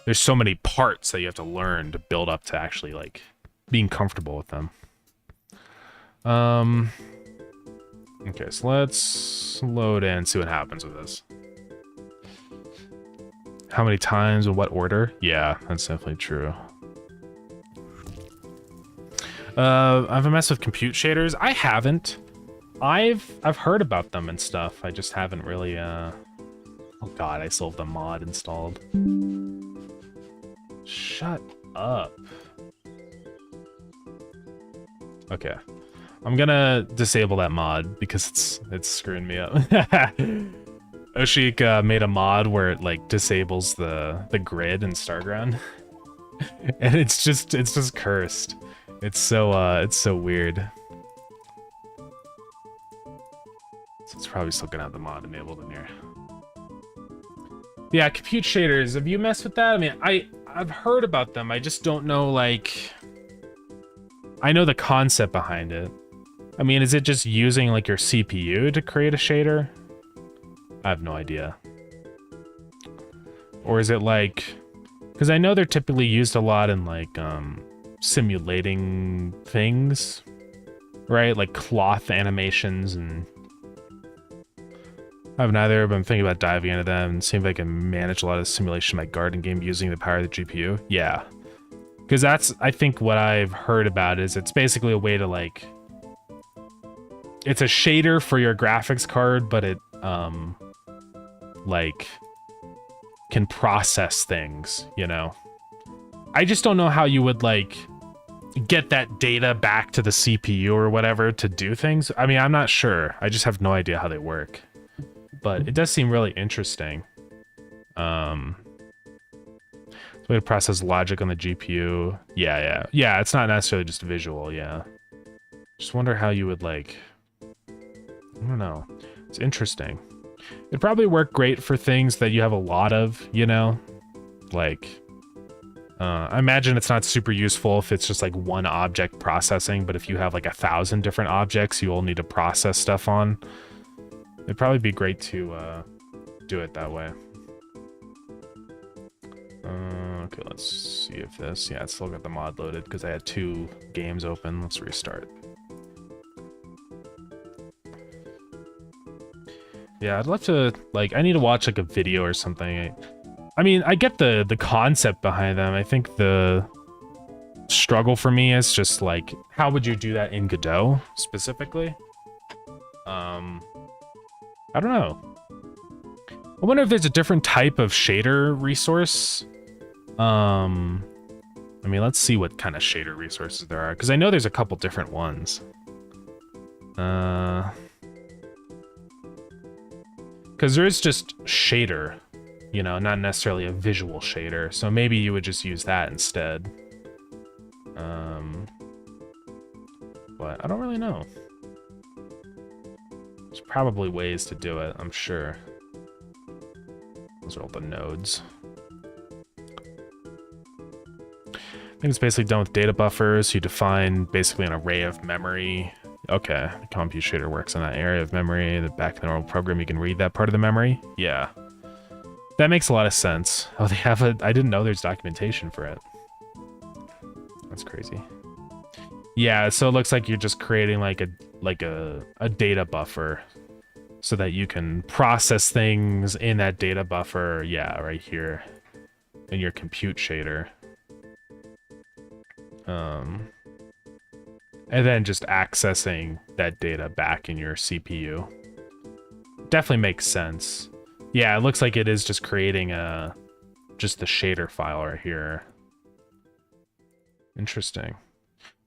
there's so many parts that you have to learn to build up to actually, like, being comfortable with them. Okay, so let's load in, see what happens with this. How many times, in what order? Yeah, that's definitely true. I've messed with compute shaders. I haven't. I've heard about them and stuff. I just haven't really, Oh god, I still have the mod installed. Shut up. Okay. I'm gonna disable that mod because it's screwing me up. Oshik made a mod where it like disables the grid in Starground. And it's just cursed. It's so weird. So it's probably still gonna have the mod enabled in here. Yeah, compute shaders. Have you messed with that? I mean, I've heard about them. I just don't know, like, I know the concept behind it. I mean, is it just using like your CPU to create a shader? I have no idea. Or is it like, because I know they're typically used a lot in like simulating things, right? Like cloth animations, and I have neither, but I'm thinking about diving into them and seeing if I can manage a lot of simulation in my garden game using the power of the GPU. Yeah. Because that's, I think what I've heard about is it's basically a way to like, it's a shader for your graphics card, but it, like, can process things, you know? I just don't know how you would, like, get that data back to the CPU or whatever to do things. I mean, I'm not sure. I just have no idea how they work. But it does seem really interesting. The way to process logic on the GPU. Yeah, it's not necessarily just visual, yeah. Just wonder how you would, like... I don't know. It's interesting. It'd probably work great for things that you have a lot of, you know? Like, I imagine it's not super useful if it's just like one object processing, but if you have like 1,000 different objects you all need to process stuff on, it'd probably be great to do it that way. Okay, let's see if this... Yeah, it's still got the mod loaded because I had 2 games open. Let's restart. Yeah, I'd love to, like, I need to watch, like, a video or something. I mean, I get the concept behind them. I think the struggle for me is just, like, how would you do that in Godot, specifically? I don't know. I wonder if there's a different type of shader resource. I mean, let's see what kind of shader resources there are, because I know there's a couple different ones. Because there's just shader, you know, not necessarily a visual shader. So maybe you would just use that instead. But I don't really know. There's probably ways to do it, I'm sure. Those are all the nodes. I think it's basically done with data buffers. You define basically an array of memory. Okay, the compute shader works in that area of memory. The back of the normal program, you can read that part of the memory. Yeah, that makes a lot of sense. Oh, they have a. I didn't know there's documentation for it. That's crazy. Yeah, so it looks like you're just creating like a data buffer, so that you can process things in that data buffer. Yeah, right here in your compute shader. And then just accessing that data back in your CPU. Definitely makes sense. Yeah, it looks like it is just creating just the shader file right here. Interesting.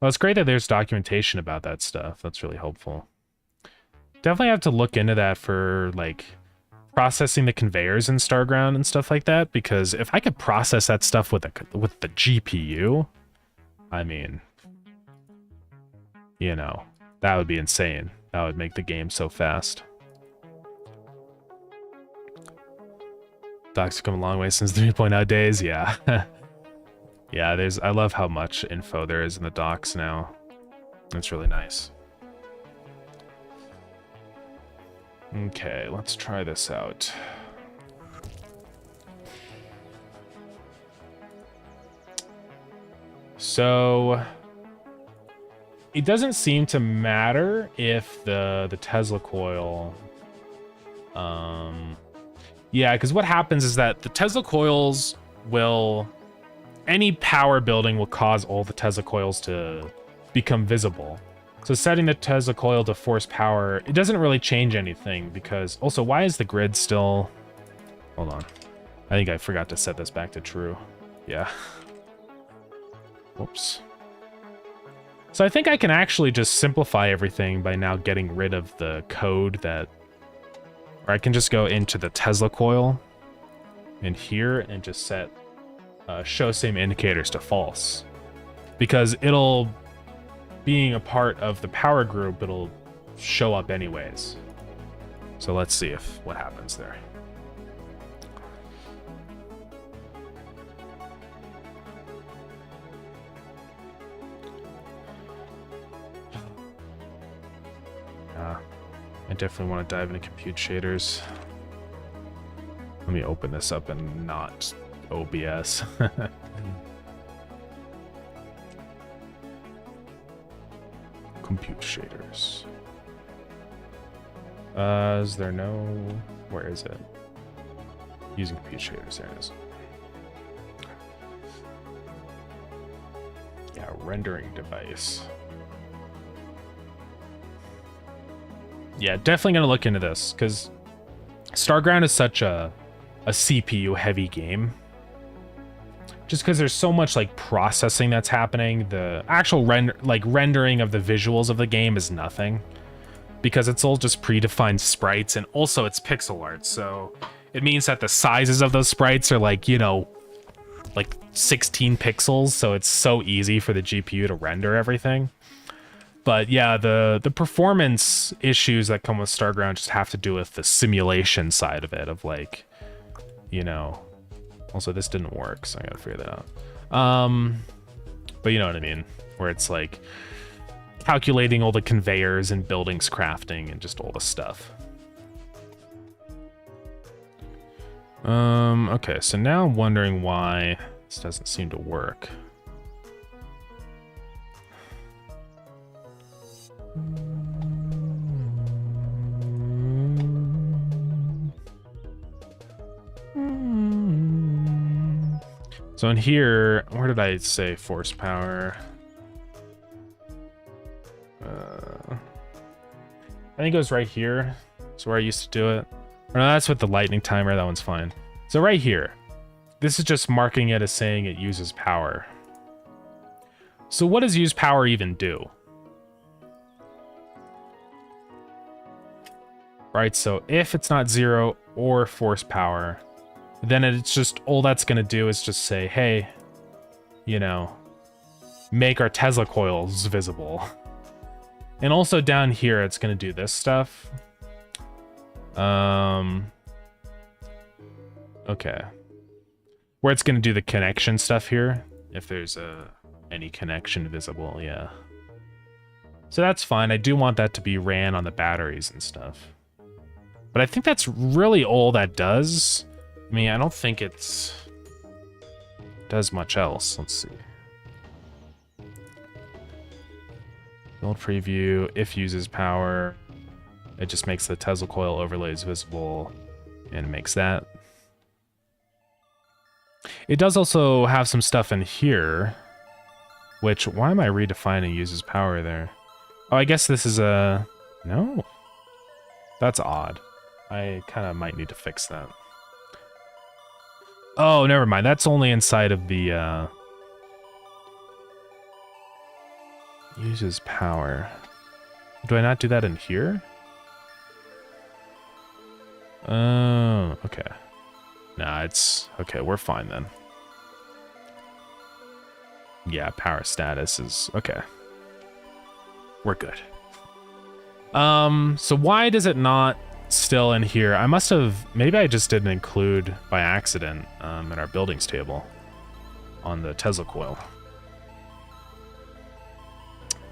Well, it's great that there's documentation about that stuff. That's really helpful. Definitely have to look into that for like processing the conveyors in Starground and stuff like that, because if I could process that stuff with the GPU, I mean, you know, that would be insane. That would make the game so fast. Docs have come a long way since 3.0 days, yeah. Yeah, I love how much info there is in the docs now. It's really nice. Okay, let's try this out. So it doesn't seem to matter if the Tesla coil, yeah, because what happens is that the Tesla coils will, any power building will cause all the Tesla coils to become visible. So setting the Tesla coil to force power, it doesn't really change anything, because also, why is the grid still, hold on, I think I forgot to set this back to true. Yeah. Whoops. So I think I can actually just simplify everything by now getting rid of the code that, or I can just go into the Tesla coil in here and just set show same indicators to false, because it'll, being a part of the power group, it'll show up anyways. So let's see what happens there. I definitely want to dive into compute shaders. Let me open this up and not OBS. Compute shaders. Is there no... Where is it? Using compute shaders, there it is. Yeah, rendering device. Yeah, definitely gonna look into this, because Starground is such a CPU heavy game. Just because there's so much like processing that's happening, the actual rendering of the visuals of the game is nothing, because it's all just predefined sprites, and also it's pixel art, so it means that the sizes of those sprites are like, you know, like 16 pixels, so it's so easy for the GPU to render everything. But yeah, the performance issues that come with Starground just have to do with the simulation side of it, of like, you know, also this didn't work, so I gotta figure that out. But you know what I mean, where it's like calculating all the conveyors and buildings crafting and just all the stuff. Okay, so now I'm wondering why this doesn't seem to work. So in here, where did I say force power? I think it was right here. That's where I used to do it. Or no, that's with the lightning timer. That one's fine. So right here, this is just marking it as saying it uses power. So what does use power even do? Right, so if it's not 0 or force power, then it's just, all that's going to do is just say, hey, you know, make our Tesla coils visible. And also down here, it's going to do this stuff. Okay. Where it's going to do the connection stuff here, if there's any connection visible, yeah. So that's fine. I do want that to be ran on the batteries and stuff. But I think that's really all that does. I mean, I don't think it does much else. Let's see. Build preview, if uses power, it just makes the Tesla coil overlays visible and makes that. It does also have some stuff in here, which, why am I redefining uses power there? Oh, I guess this is a, no, that's odd. I kind of might need to fix that. Oh, never mind. That's only inside of the, uses power. Do I not do that in here? Oh, okay. Nah, it's... Okay, we're fine then. Yeah, power status is... Okay. We're good. So why does it not still in here? I must have... Maybe I just didn't include by accident in our buildings table on the Tesla coil.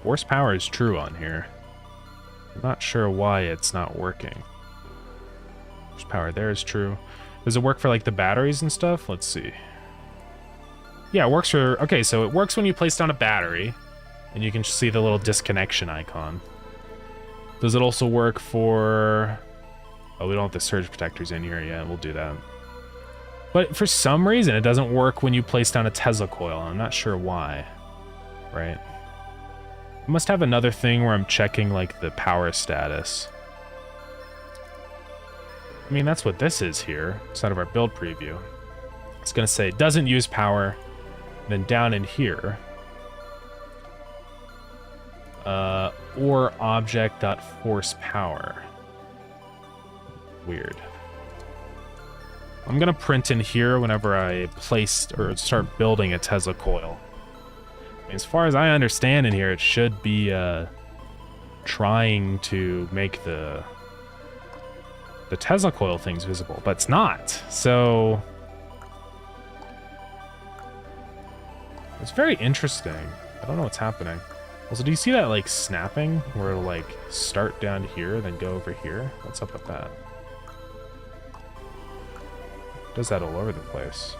Force power is true on here. I'm not sure why it's not working. Force power there is true. Does it work for like the batteries and stuff? Let's see. Yeah, it works for... Okay, so it works when you place down a battery, and you can see the little disconnection icon. Does it also work for... Oh, we don't have the surge protectors in here yet. We'll do that. But for some reason, it doesn't work when you place down a Tesla coil. I'm not sure why. Right? I must have another thing where I'm checking, like, the power status. I mean, that's what this is here. It's out of our build preview. It's going to say, doesn't use power. Then down in here, or object.force power. Weird. I'm going to print in here whenever I place or start building a Tesla coil. As far as I understand in here, it should be trying to make the Tesla coil things visible, but it's not. So it's very interesting. I don't know what's happening. Also, do you see that like snapping where it'll like start down here, then go over here? What's up with that? It does that all over the place.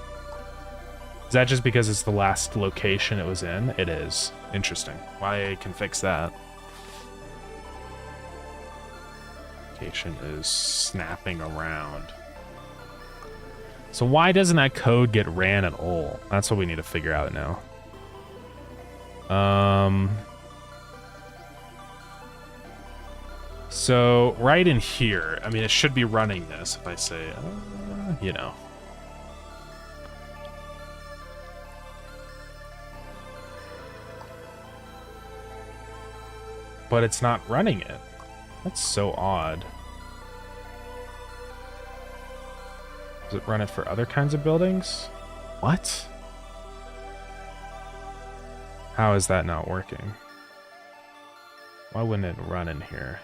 Is that just because it's the last location it was in? It is. Interesting. Why I can fix that. Location is snapping around. So why doesn't that code get ran at all? That's what we need to figure out now. So right in here, I mean, it should be running this if I say, you know. But it's not running it. That's so odd. Does it run it for other kinds of buildings? What? How is that not working? Why wouldn't it run in here?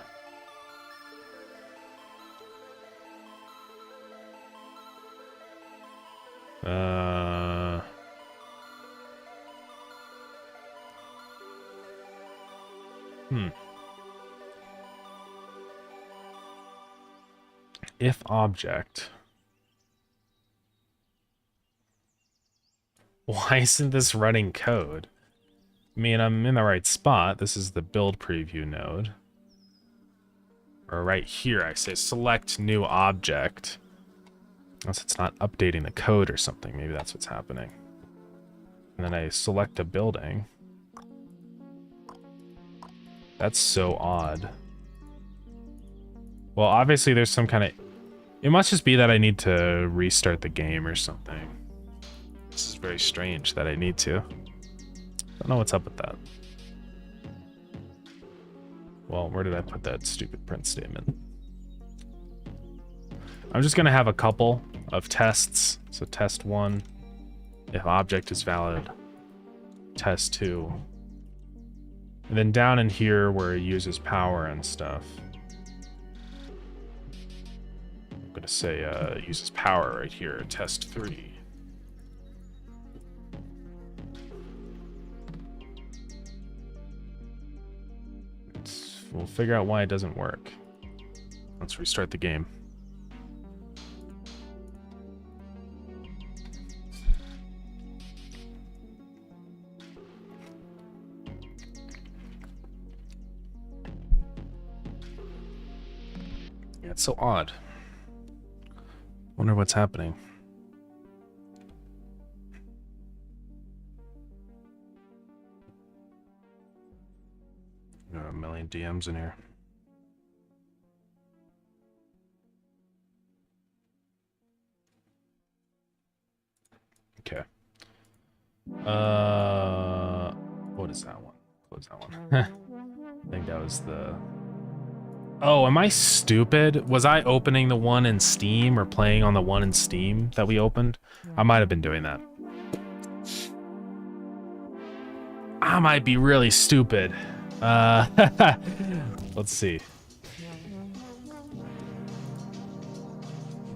If object. Why isn't this running code? I mean, I'm in the right spot. This is the build preview node. Or right here, I say select new object. Unless it's not updating the code or something. Maybe that's what's happening. And then I select a building. That's so odd. Well, obviously there's some kind of... It must just be that I need to restart the game or something. This is very strange that I need to. Don't know what's up with that. Well, where did I put that stupid print statement? I'm just gonna have a couple of tests. So test 1, if object is valid. Test 2. And then down in here where it uses power and stuff. I'm gonna say uses power right here, test 3. We'll figure out why it doesn't work. Let's restart the game. Yeah, it's so odd. Wonder what's happening. There are a million DMs in here. Okay. What is that one? Close that one. I think that was the... Oh, am I stupid? Was I opening the one in Steam or playing on the one in Steam that we opened? I might have been doing that. I might be really stupid. Let's see.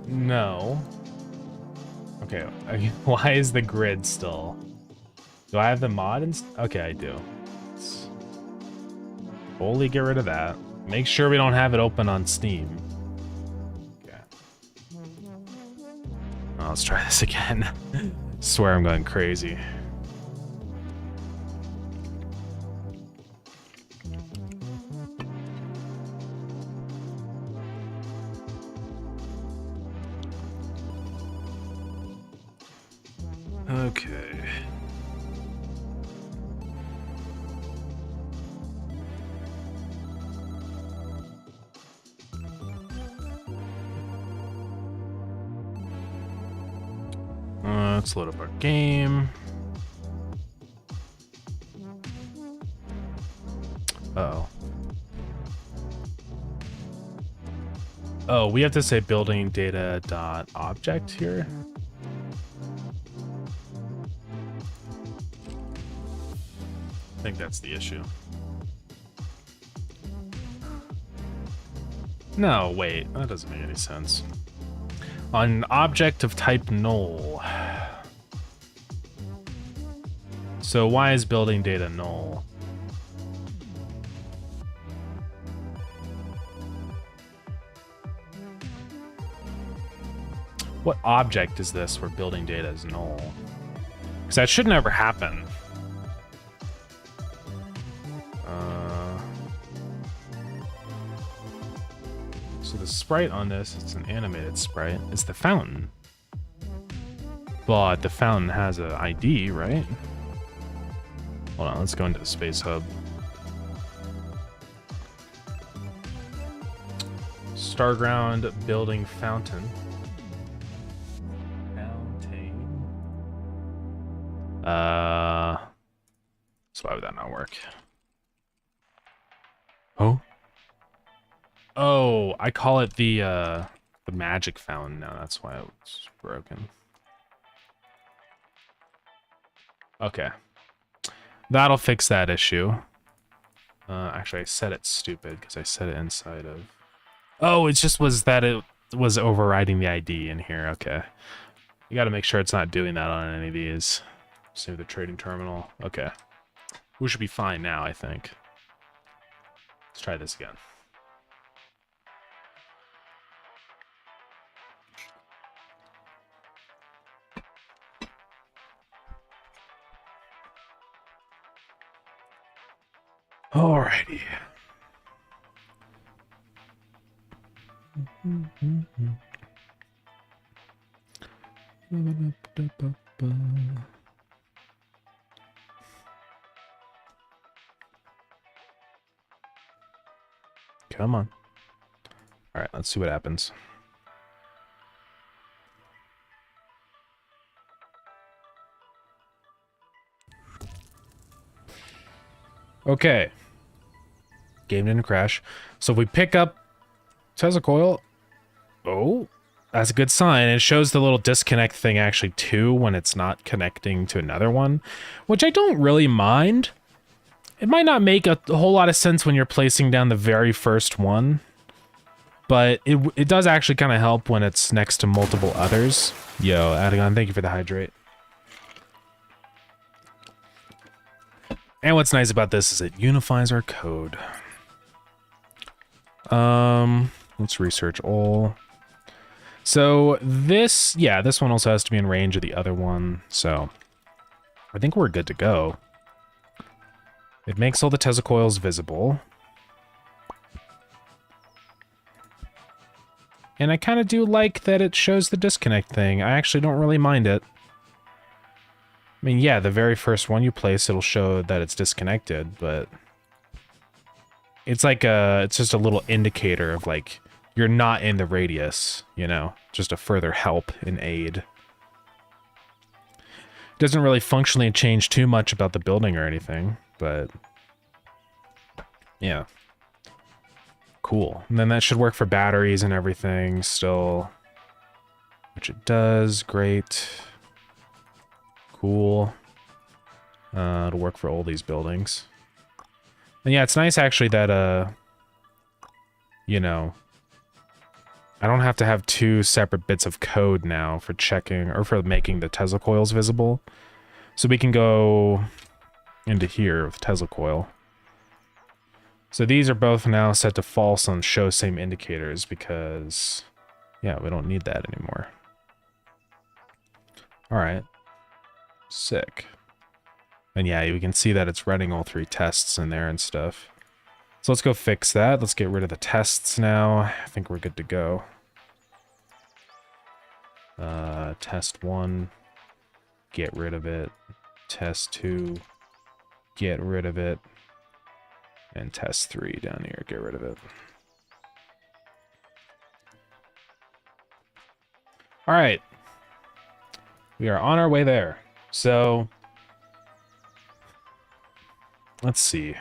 No. Okay, why is the grid still? Do I have the mod? Okay, I do. Let's fully get rid of that. Make sure we don't have it open on Steam. Okay. Oh, let's try this again. Swear I'm going crazy. Okay. Let's load up our game. Uh-oh. Oh, we have to say building data dot object here. I think that's the issue. No, wait, that doesn't make any sense. On object of type null. So why is building data null? What object is this where building data is null? Because that should never happen. So the sprite on this, it's an animated sprite, is the fountain. But the fountain has an ID, right? Hold on, let's go into the Space Hub. Starground building fountain. So why would that not work? Oh? Oh, I call it the magic fountain now. That's why it's broken. Okay. That'll fix that issue. Actually, I said it's stupid because I set it inside of... Oh, it just was that it was overriding the ID in here. Okay. You got to make sure it's not doing that on any of these. Save the trading terminal. Okay. We should be fine now, I think. Let's try this again. Alrighty. Come on. All right, let's see what happens. Okay. Game didn't crash. So if we pick up Tesla coil, oh, that's a good sign. It shows the little disconnect thing actually too when it's not connecting to another one, which I don't really mind. It might not make a whole lot of sense when you're placing down the very first one, but it does actually kind of help when it's next to multiple others. Yo, Adagon, thank you for the hydrate. And what's nice about this is it unifies our code. Let's research all. So this, yeah, this one also has to be in range of the other one, so I think we're good to go. It makes all the Tesla coils visible. And I kind of do like that it shows the disconnect thing. I actually don't really mind it. I mean, yeah, the very first one you place, it'll show that it's disconnected, but it's like it's just a little indicator of like, you're not in the radius, you know, just a further help and aid. Doesn't really functionally change too much about the building or anything, but yeah. Cool. And then that should work for batteries and everything still, which it does. Great. Cool. It'll work for all these buildings. And yeah, it's nice actually that, you know, I don't have to have two separate bits of code now for checking or for making the Tesla coils visible. So we can go into here with Tesla coil. So these are both now set to false on show same indicators because, yeah, we don't need that anymore. All right. Sick. And yeah, you can see that it's running all three tests in there and stuff. So let's go fix that. Let's get rid of the tests now. I think we're good to go. Test 1, get rid of it. Test 2, get rid of it. And test 3 down here, get rid of it. All right. We are on our way there. So, let's see.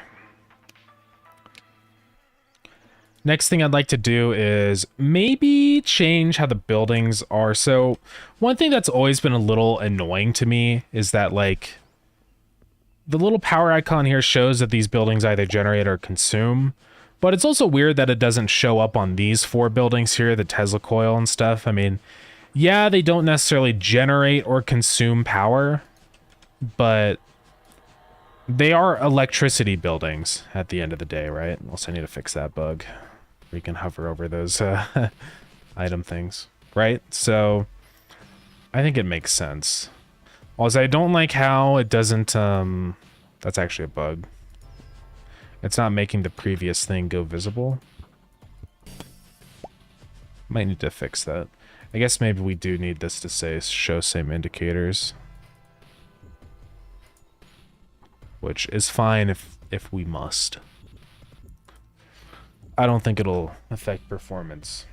Next thing I'd like to do is maybe change how the buildings are. So one thing that's always been a little annoying to me is that like the little power icon here shows that these buildings either generate or consume, but it's also weird that it doesn't show up on these 4 buildings here, the Tesla coil and stuff. I mean, yeah, they don't necessarily generate or consume power, but they are electricity buildings at the end of the day, right? Also, I need to fix that bug. We can hover over those item things, right? So I think it makes sense. Also, I don't like how it doesn't, that's actually a bug. It's not making the previous thing go visible. Might need to fix that. I guess maybe we do need this to say show same indicators. Which is fine if we must. I don't think it'll affect performance.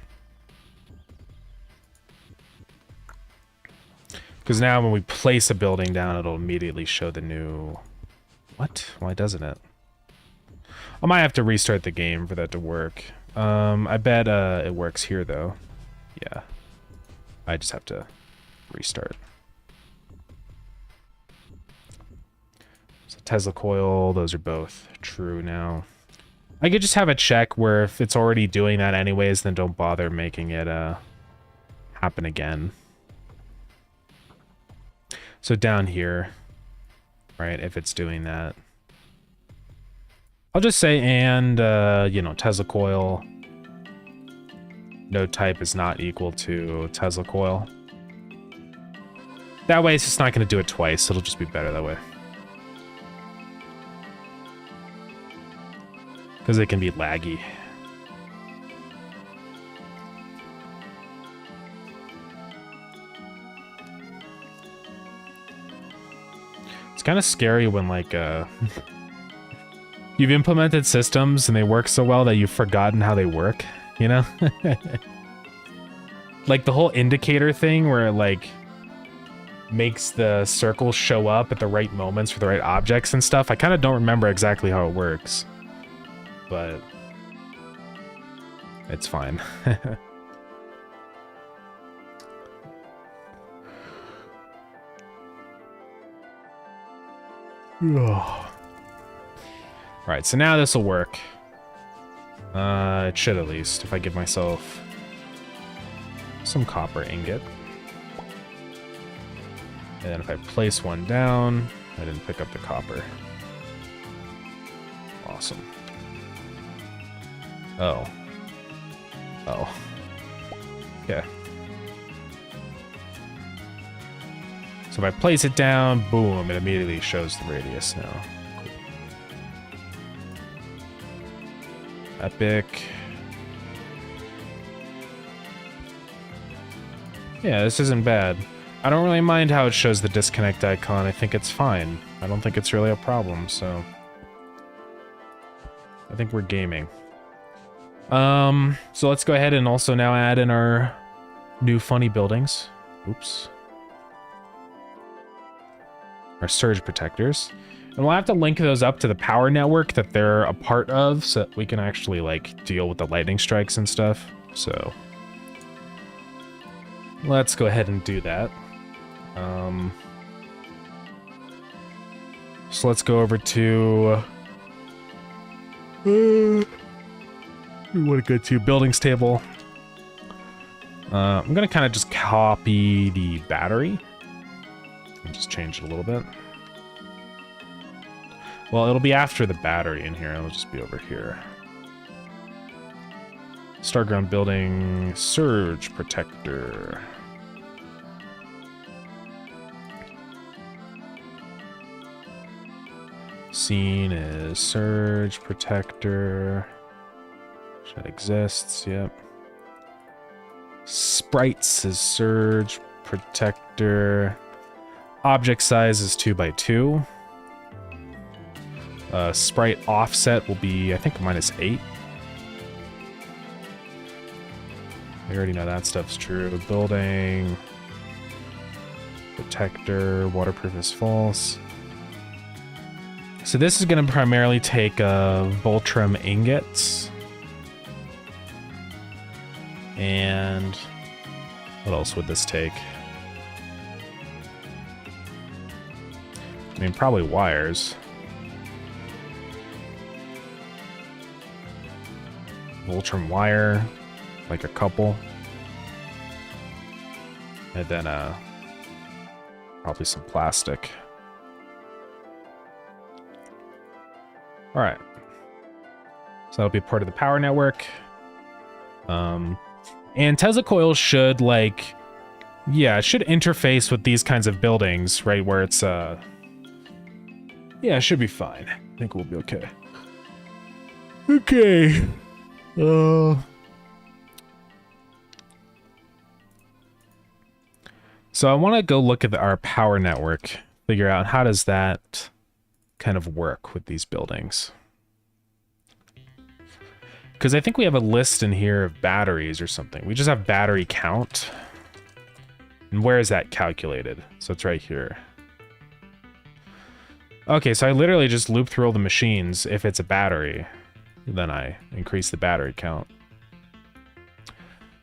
Because now when we place a building down, it'll immediately show the new... What? Why doesn't it? I might have to restart the game for that to work. I bet it works here, though. Yeah. I just have to restart. So Tesla coil, those are both true now. I could just have a check where if it's already doing that anyways, then don't bother making it happen again. So down here, right, if it's doing that, I'll just say and, you know, Tesla coil, node type is not equal to Tesla coil. That way it's just not going to do it twice. It'll just be better that way. Because it can be laggy. It's kind of scary when, like, you've implemented systems and they work so well that you've forgotten how they work, you know? Like the whole indicator thing where, like, makes the circles show up at the right moments for the right objects and stuff. I kind of don't remember exactly how it works, but it's fine. Right, so now this will work. It should at least, if I give myself some copper ingot. And then if I place one down, I didn't pick up the copper. Awesome. Oh. Oh. Okay. So if I place it down, boom, it immediately shows the radius now. Cool. Epic. Yeah, this isn't bad. I don't really mind how it shows the disconnect icon. I think it's fine. I don't think it's really a problem, so I think we're gaming. So let's go ahead and also now add in our new funny buildings. Oops. Our surge protectors. And we'll have to link those up to the power network that they're a part of so that we can actually like deal with the lightning strikes and stuff. So let's go ahead and do that. So let's go over to we want to go to buildings table. I'm gonna kind of just copy the battery and just change it a little bit. Well, it'll be after the battery in here. It'll just be over here. Starground building surge protector. Scene is surge protector. That exists, yep. Sprites is surge protector. Object size is 2x2. Sprite offset will be, I think, -8. I already know that stuff's true. Building protector, waterproof is false. So this is going to primarily take Voltrum ingots. And what else would this take? I mean, probably wires. Voltrum wire, like a couple. And then probably some plastic. All right. So that'll be part of the power network. And Tesla coils should like, yeah, it should interface with these kinds of buildings, right? Where it's, yeah, it should be fine. I think we'll be okay. Okay. So I want to go look at our power network, figure out how does that kind of work with these buildings. Because I think we have a list in here of batteries or something. We just have battery count. And where is that calculated? So it's right here. Okay, so I literally just loop through all the machines. If it's a battery, then I increase the battery count.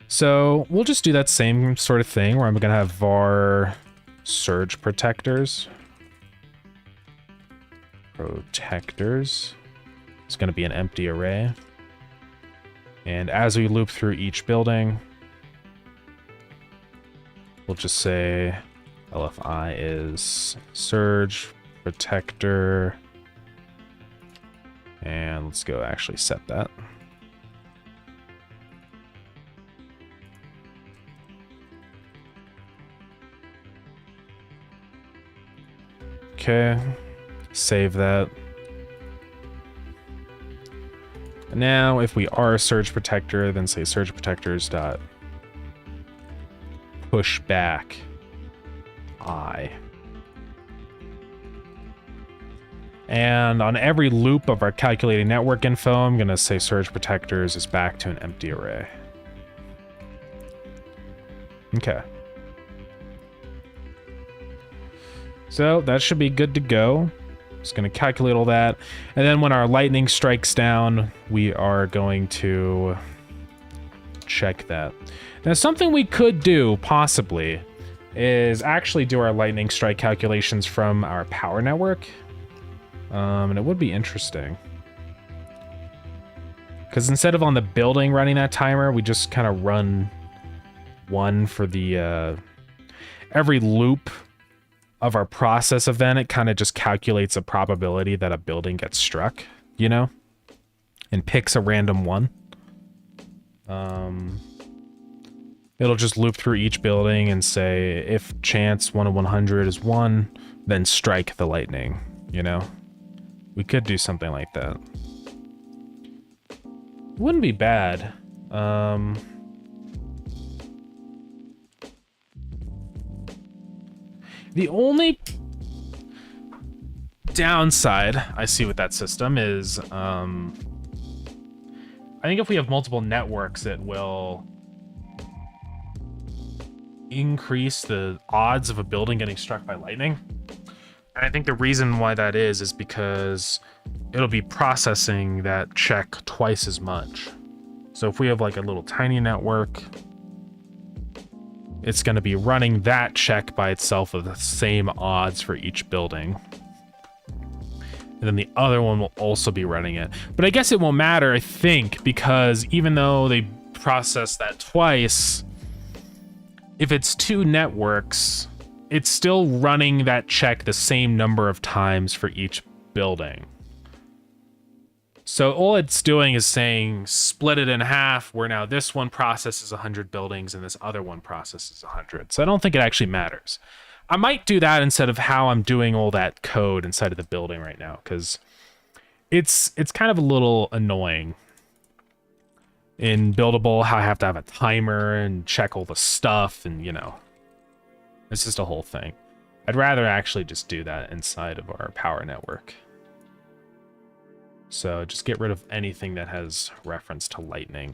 So we'll just do that same sort of thing where I'm going to have var surge protectors. Protectors. It's going to be an empty array. And as we loop through each building, we'll just say LFI is surge protector. And let's go actually set that. Okay, save that. Now, if we are a surge protector, then say surge protectors dot push back I. And on every loop of our calculating network info, I'm going to say surge protectors is back to an empty array. Okay. So that should be good to go. Just going to calculate all that. And then when our lightning strikes down, we are going to check that. Now, something we could do, possibly, is actually do our lightning strike calculations from our power network. And it would be interesting. Because instead of on the building running that timer, we just kind of run one for the... every loop of our process event, it kind of just calculates a probability that a building gets struck, you know? And picks a random one. It'll just loop through each building and say, if chance 1 in 100 is 1, then strike the lightning, you know? We could do something like that. It wouldn't be bad. The only downside I see with that system is, I think if we have multiple networks, it will increase the odds of a building getting struck by lightning. And I think the reason why that is because it'll be processing that check twice as much. So if we have like a little tiny network, it's going to be running that check by itself with the same odds for each building. And then the other one will also be running it. But I guess it won't matter, I think, because even though they process that twice, if it's two networks, it's still running that check the same number of times for each building. So all it's doing is saying, split it in half, where now this one processes 100 buildings and this other one processes 100. So I don't think it actually matters. I might do that instead of how I'm doing all that code inside of the building right now, because it's kind of a little annoying. In Buildable, how I have to have a timer and check all the stuff, and you know, it's just a whole thing. I'd rather actually just do that inside of our power network. So just get rid of anything that has reference to lightning.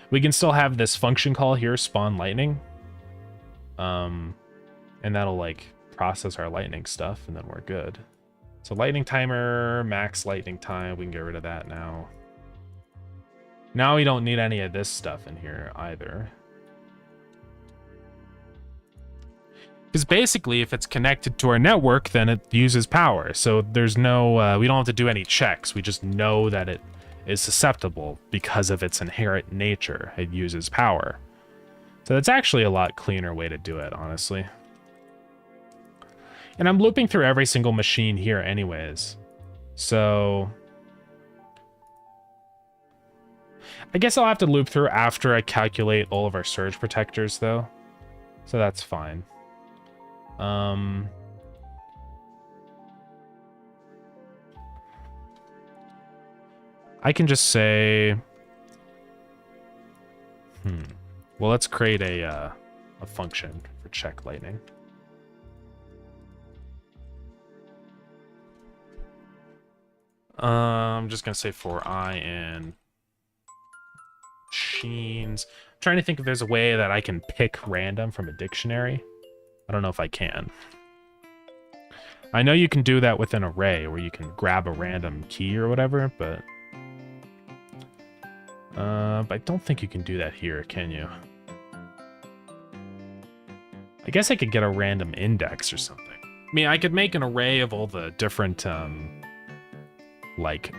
We can still have this function call here, spawn lightning. And that'll like process our lightning stuff, and then we're good. So lightning timer, max lightning time, we can get rid of that now. Now we don't need any of this stuff in here either. Because basically, if it's connected to our network, then it uses power. So there's no, we don't have to do any checks. We just know that it is susceptible because of its inherent nature. It uses power. So that's actually a lot cleaner way to do it, honestly. And I'm looping through every single machine here anyways. So I guess I'll have to loop through after I calculate all of our surge protectors, though. So that's fine. I can just say, well, let's create a function for check lightning. I'm just gonna say for I in machines. I'm trying to think if there's a way that I can pick random from a dictionary. I don't know if I can. I know you can do that with an array where you can grab a random key or whatever, but I don't think you can do that here, can you? I guess I could get a random index or something. I mean, I could make an array of all the different, like,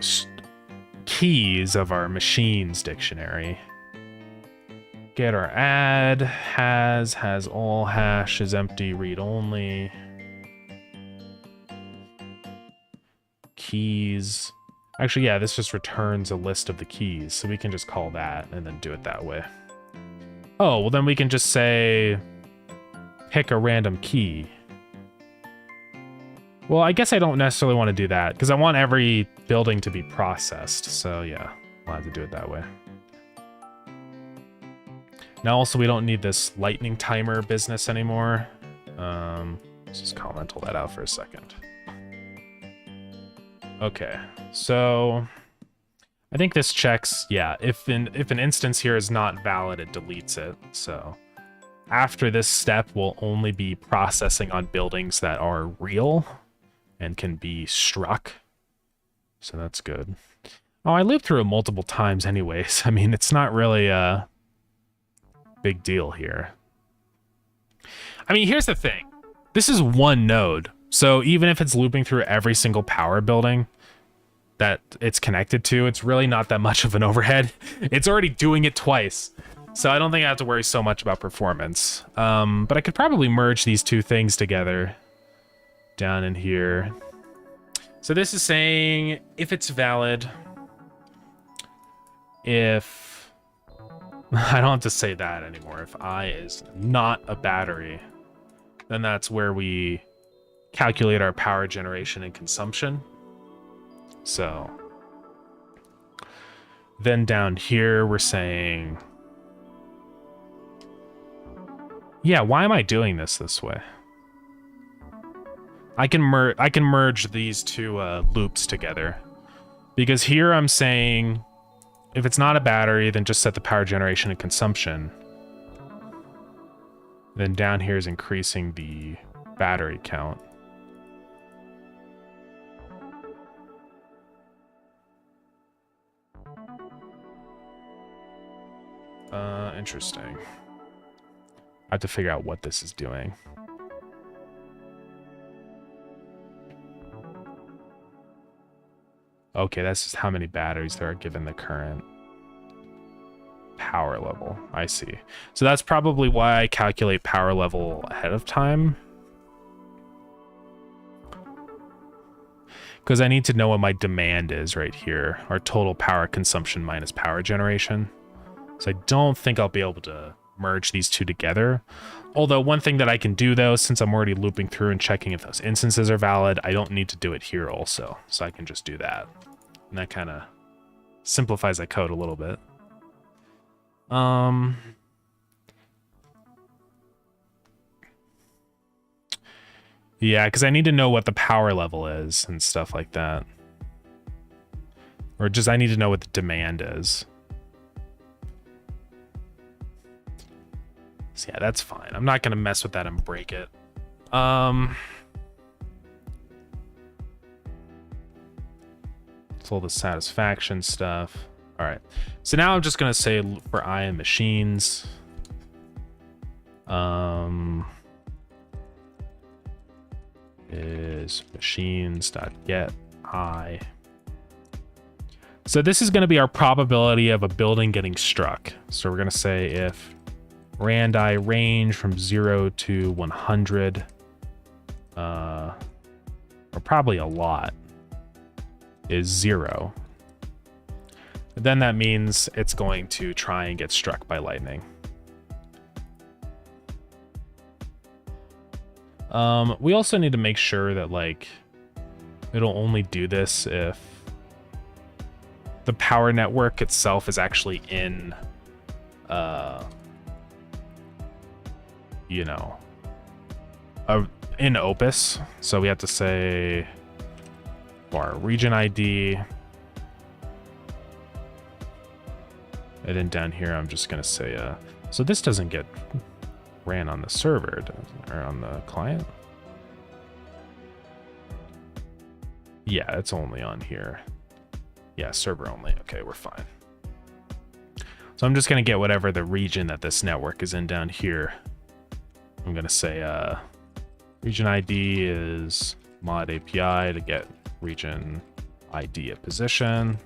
keys of our machines dictionary. Get our add, has all, hash is empty, read only. Keys. Actually, yeah, this just returns a list of the keys, so we can just call that and then do it that way. Oh, well then we can just say, pick a random key. Well, I guess I don't necessarily want to do that, because I want every building to be processed, so yeah, I'll have to do it that way. Now also we don't need this lightning timer business anymore. Let's just comment all that out for a second. Okay, so I think this checks, yeah, if an instance here is not valid, it deletes it. So after this step, we'll only be processing on buildings that are real and can be struck. So that's good. Oh, I lived through it multiple times anyways. I mean, it's not really a big deal here. I mean, here's the thing. This is one node. So even if it's looping through every single power building that it's connected to, it's really not that much of an overhead. It's already doing it twice. So I don't think I have to worry so much about performance. But I could probably merge these two things together down in here. So this is saying if it's valid, if I don't have to say that anymore. If I is not a battery, then that's where we calculate our power generation and consumption. So then down here, we're saying, yeah, why am I doing this way? I can merge these two loops together, because here I'm saying if it's not a battery, then just set the power generation and consumption. Then down here is increasing the battery count. Interesting. I have to figure out what this is doing. Okay, that's just how many batteries there are given the current power level. I see. So that's probably why I calculate power level ahead of time. Because I need to know what my demand is right here. Our total power consumption minus power generation. So I don't think I'll be able to merge these two together. Although one thing that I can do though, since I'm already looping through and checking if those instances are valid, I don't need to do it here also. So I can just do that. And that kind of simplifies that code a little bit. Yeah, because I need to know what the power level is and stuff like that. Or just I need to know what the demand is. So yeah, that's fine. I'm not going to mess with that and break it. It's all the satisfaction stuff. All right. So now I'm just going to say for I and machines. Is machines.get I. So this is going to be our probability of a building getting struck. So we're going to say if randi range from 0 to 100, or probably a lot, is 0. Then that means it's going to try and get struck by lightning. We also need to make sure that, like, it'll only do this if the power network itself is actually in, you know, in Opus. So we have to say our region ID. And then down here, I'm just going to say, so this doesn't get ran on the server or on the client. Yeah, it's only on here. Yeah, server only. Okay, we're fine. So I'm just going to get whatever the region that this network is in down here. I'm going to say region ID is mod API to get region ID a position.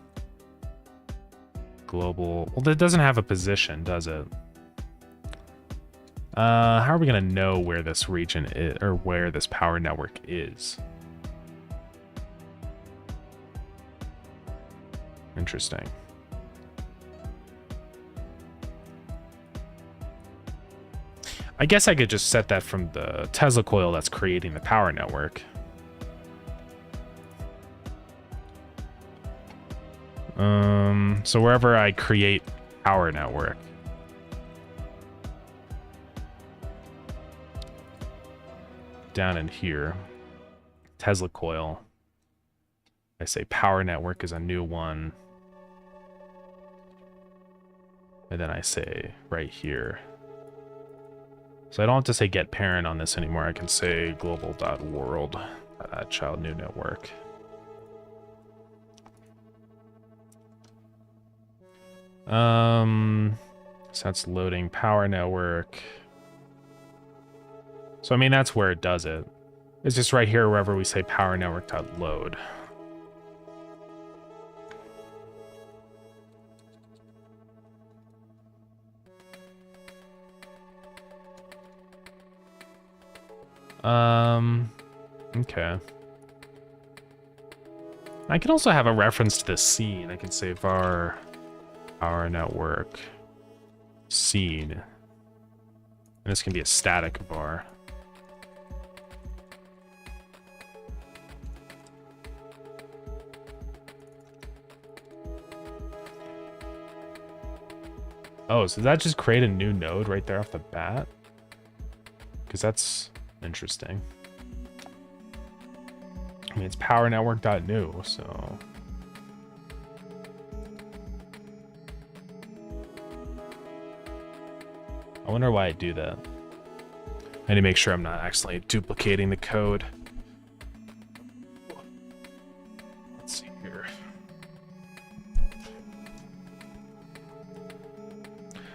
Global. Well, that doesn't have a position, does it? How are we going to know where this region is, or where this power network is? Interesting. I guess I could just set that from the Tesla coil that's creating the power network. So wherever I create power network, down in here, Tesla coil, I say power network is a new one. And then I say right here, So I don't have to say get parent on this anymore. I can say global.world child new network. So that's loading power network. So I mean, that's where it does it. It's just right here wherever we say power network.load. Okay. I can also have a reference to this scene. I can say var power network scene. And this can be a static var. Oh, so does that just create a new node right there off the bat? Because that's interesting. I mean, it's power network.new, so... I wonder why I do that. I need to make sure I'm not accidentally duplicating the code. Let's see here.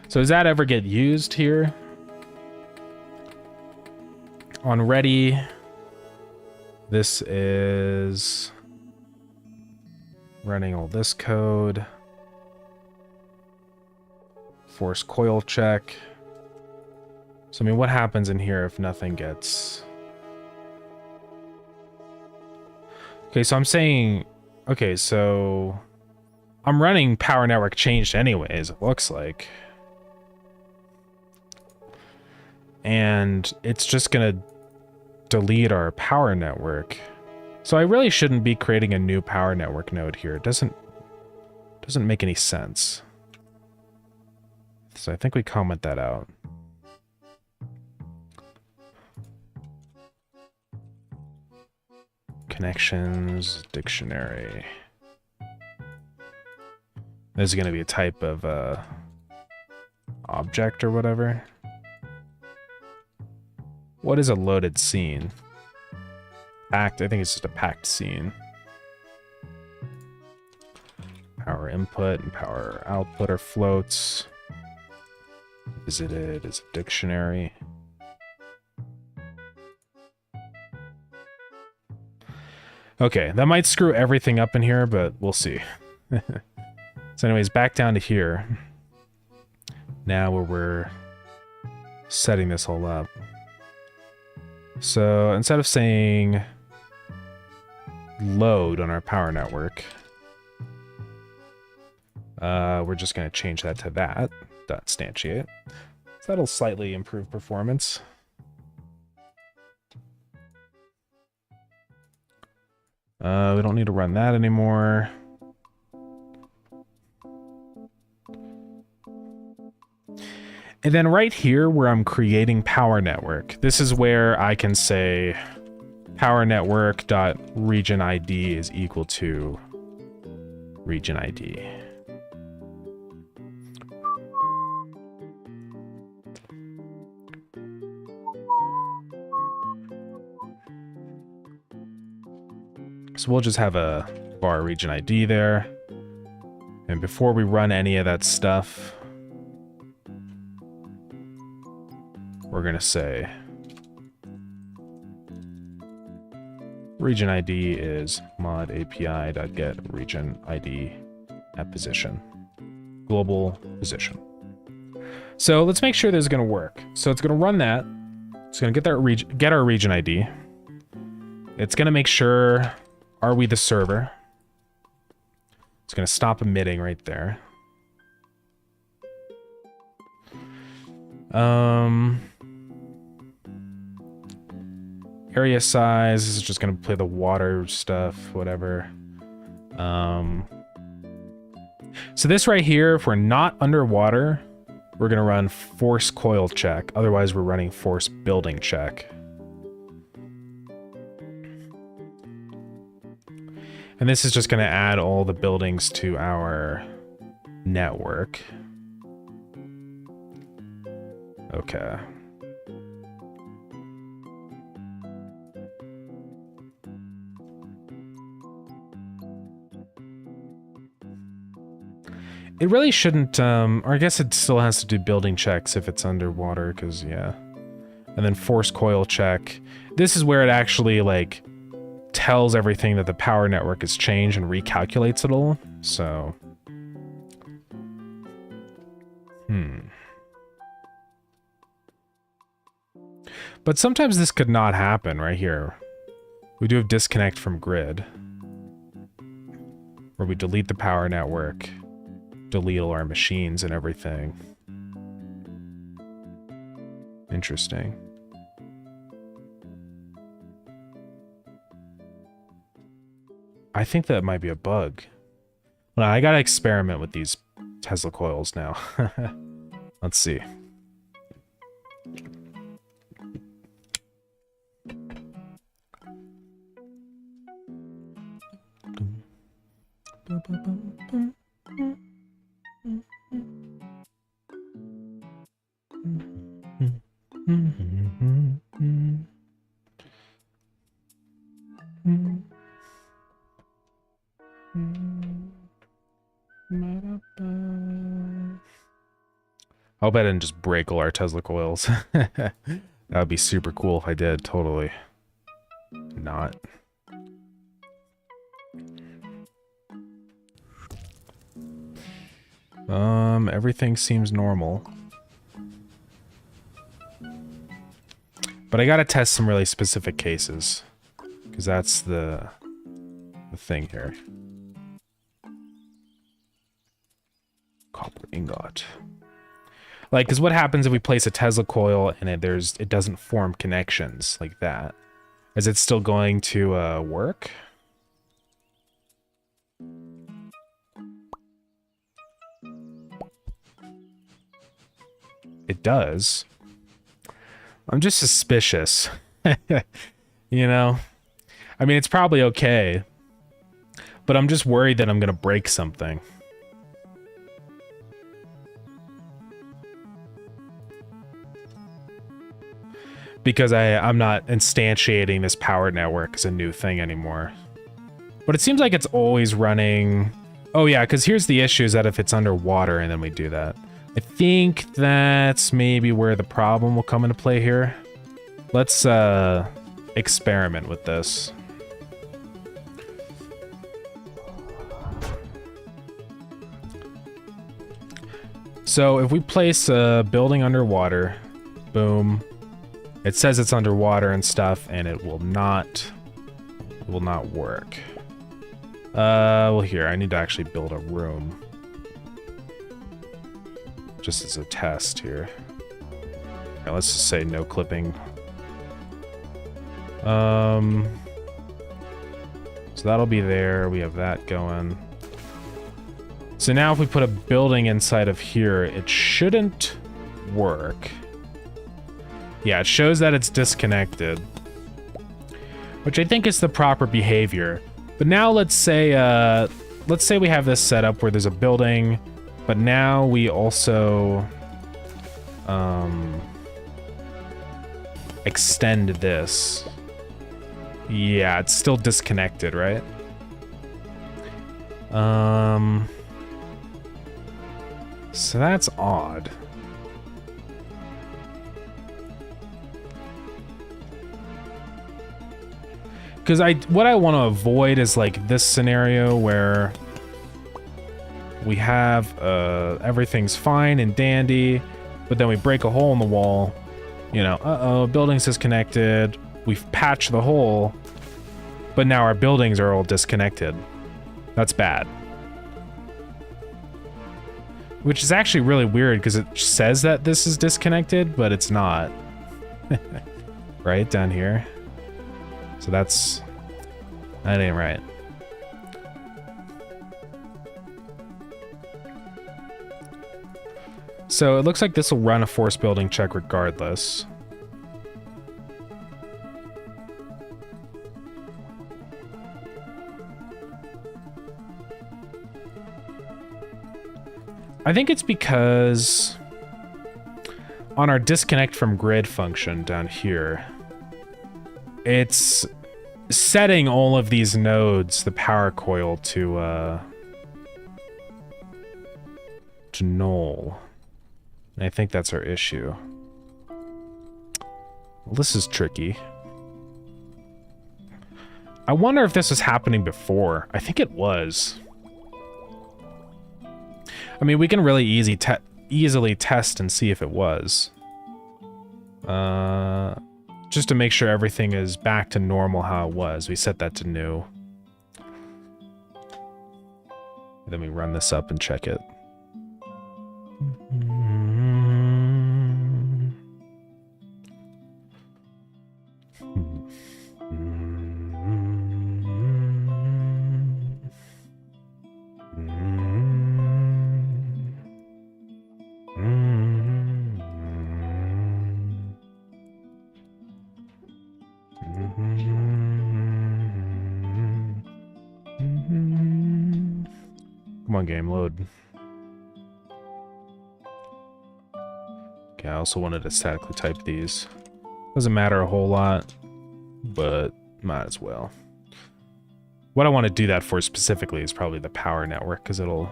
So does that ever get used here? On ready, this is running all this code. Force coil check. So I mean, what happens in here if nothing gets... Okay, so I'm saying... Okay, so... I'm running power network changed anyways, it looks like. And it's just gonna delete our power network. So I really shouldn't be creating a new power network node here. It doesn't make any sense. So I think we comment that out. Connections, dictionary. This is going to be a type of object or whatever. What is a loaded scene? Packed, I think it's just a packed scene. Power input and power output are floats. Visited is a dictionary. Okay, that might screw everything up in here, but we'll see. So anyways, back down to here. Now where we're setting this all up. So instead of saying load on our power network, we're just going to change that to that, .instantiate. So that'll slightly improve performance. We don't need to run that anymore. And then right here where I'm creating power network, this is where I can say power network dot region ID is equal to region ID. So we'll just have a var region ID there. And before we run any of that stuff, we're going to say region ID is mod API.get region ID at position. Global position. So let's make sure this is going to work. So it's going to run that. It's going to get our region ID. It's going to make sure, are we the server? It's going to stop emitting right there. Area size is just going to play the water stuff, whatever. So this right here, if we're not underwater, we're going to run force coil check. Otherwise, we're running force building check. And this is just going to add all the buildings to our network. Okay. It really shouldn't, or I guess it still has to do building checks if it's underwater, because, yeah. And then force coil check. This is where it actually, like, tells everything that the power network has changed and recalculates it all, so... But sometimes this could not happen right here. We do have disconnect from grid. Where we delete the power network, delete all our machines and everything. Interesting. I think that might be a bug. Well, I gotta experiment with these Tesla coils now. Let's see. I hope I didn't just break all our Tesla coils. That would be super cool if I did, totally. Not. Everything seems normal. But I gotta test some really specific cases. Because that's the thing here. Copper ingot. Like, because what happens if we place a Tesla coil and it doesn't form connections like that? Is it still going to work? It does. I'm just suspicious. You know? I mean, it's probably okay. But I'm just worried that I'm gonna break something. Because I'm not instantiating this power network as a new thing anymore. But it seems like it's always running... Oh yeah, because here's the issue, is that if it's underwater and then we do that. I think that's maybe where the problem will come into play here. Let's experiment with this. So if we place a building underwater, boom, it says it's underwater and stuff, and it will not work. Well here, I need to actually build a room. Just as a test here. Right, let's just say no clipping. So that'll be there. We have that going. So now if we put a building inside of here, it shouldn't work. Yeah, it shows that it's disconnected. Which I think is the proper behavior. But now let's say we have this set up where there's a building, but now we also extend this. Yeah, it's still disconnected, right? So that's odd. Because what I want to avoid is like this scenario where we have everything's fine and dandy, but then we break a hole in the wall. You know, uh-oh, building's disconnected. We've patched the hole, but now our buildings are all disconnected. That's bad. Which is actually really weird because it says that this is disconnected, but it's not. Right down here. So that ain't right. So it looks like this will run a force building check regardless. I think it's because on our disconnect from grid function down here, it's setting all of these nodes, the power coil, to to null. And I think that's our issue. Well, this is tricky. I wonder if this was happening before. I think it was. I mean, we can really easily test and see if it was. Just to make sure everything is back to normal how it was. We set that to new. Then we run this up and check it. Come on, game, load. Okay, I also wanted to statically type these. Doesn't matter a whole lot, but might as well. What I want to do that for specifically is probably the power network, because it'll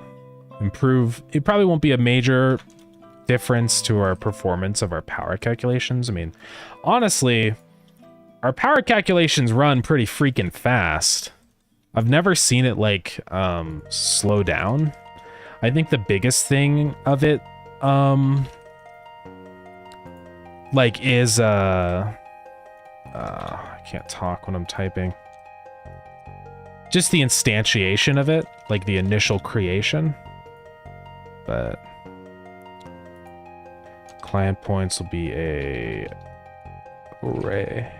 improve. It probably won't be a major difference to our performance of our power calculations. I mean, honestly, our power calculations run pretty freaking fast. I've never seen it, like, slow down. I think the biggest thing of it, like, is, I can't talk when I'm typing. Just the instantiation of it, like the initial creation. But client points will be a array.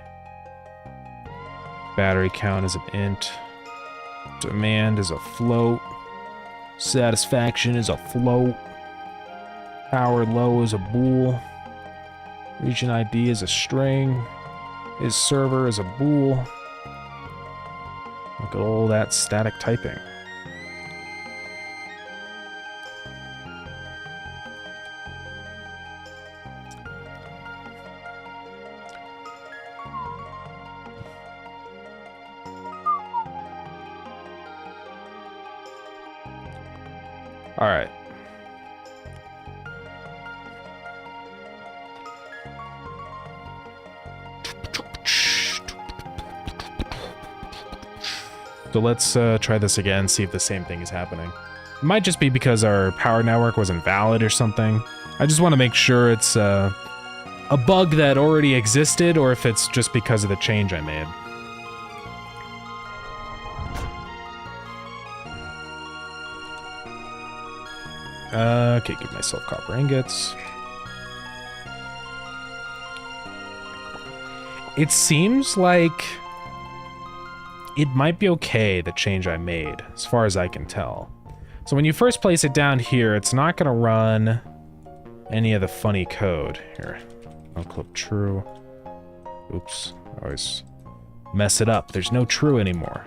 Battery count is an int. Demand is a float. Satisfaction is a float. Power low is a bool. Region ID is a string. Is server is a bool. Look at all that static typing. All right. So let's try this again, see if the same thing is happening. It might just be because our power network wasn't valid or something. I just want to make sure it's a bug that already existed, or if it's just because of the change I made. Okay, give myself copper ingots. It seems like it might be okay, the change I made, as far as I can tell. So when you first place it down here, it's not going to run any of the funny code. Here, I'll click true. Oops, I always mess it up. There's no true anymore.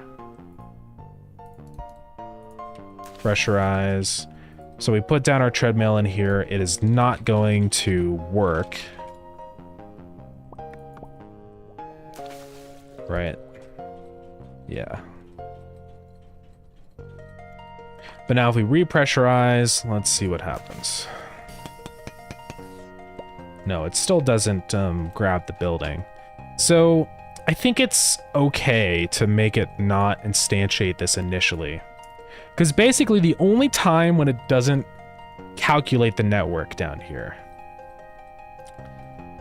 Pressurize. So we put down our treadmill in here. It is not going to work. Right. Yeah. But now if we repressurize, let's see what happens. No, it still doesn't grab the building. So I think it's okay to make it not instantiate this initially. Because basically the only time when it doesn't calculate the network down here.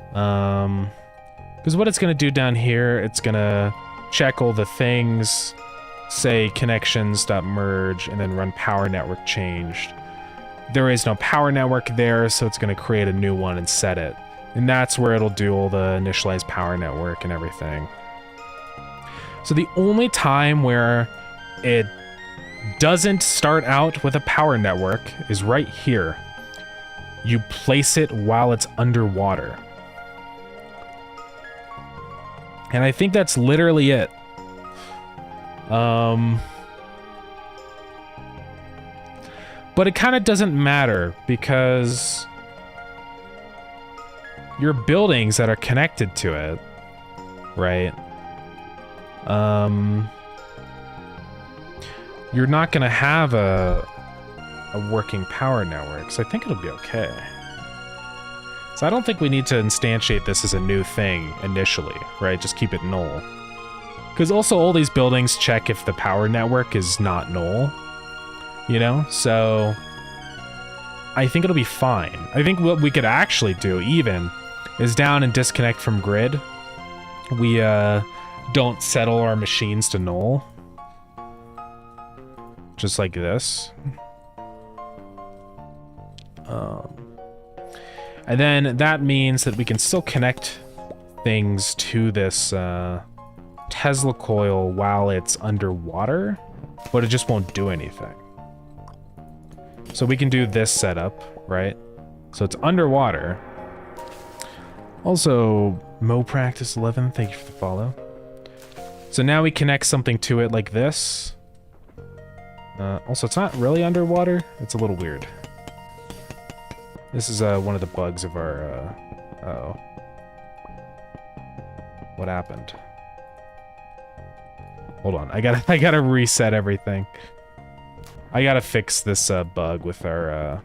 Because what it's going to do down here, it's going to check all the things, say connections.merge, and then run power network changed. There is no power network there, so it's going to create a new one and set it. And that's where it'll do all the initialized power network and everything. So the only time where it doesn't start out with a power network is right here. You place it while it's underwater. And I think that's literally it. But it kind of doesn't matter because your buildings that are connected to it, right? You're not gonna have a a working power network, so I think it'll be okay. So I don't think we need to instantiate this as a new thing initially, right? Just keep it null. Because also all these buildings check if the power network is not null, you know? So I think it'll be fine. I think what we could actually do even is down and disconnect from grid. We don't settle our machines to null. Just like this. And then that means that we can still connect things to this Tesla coil while it's underwater, but it just won't do anything. So we can do this setup, right? So it's underwater. Also, Mo Practice 11, thank you for the follow. So now we connect something to it like this. Also, it's not really underwater. It's a little weird. This is one of the bugs of our... uh-oh. What happened? Hold on, I gotta reset everything. I gotta fix this bug with our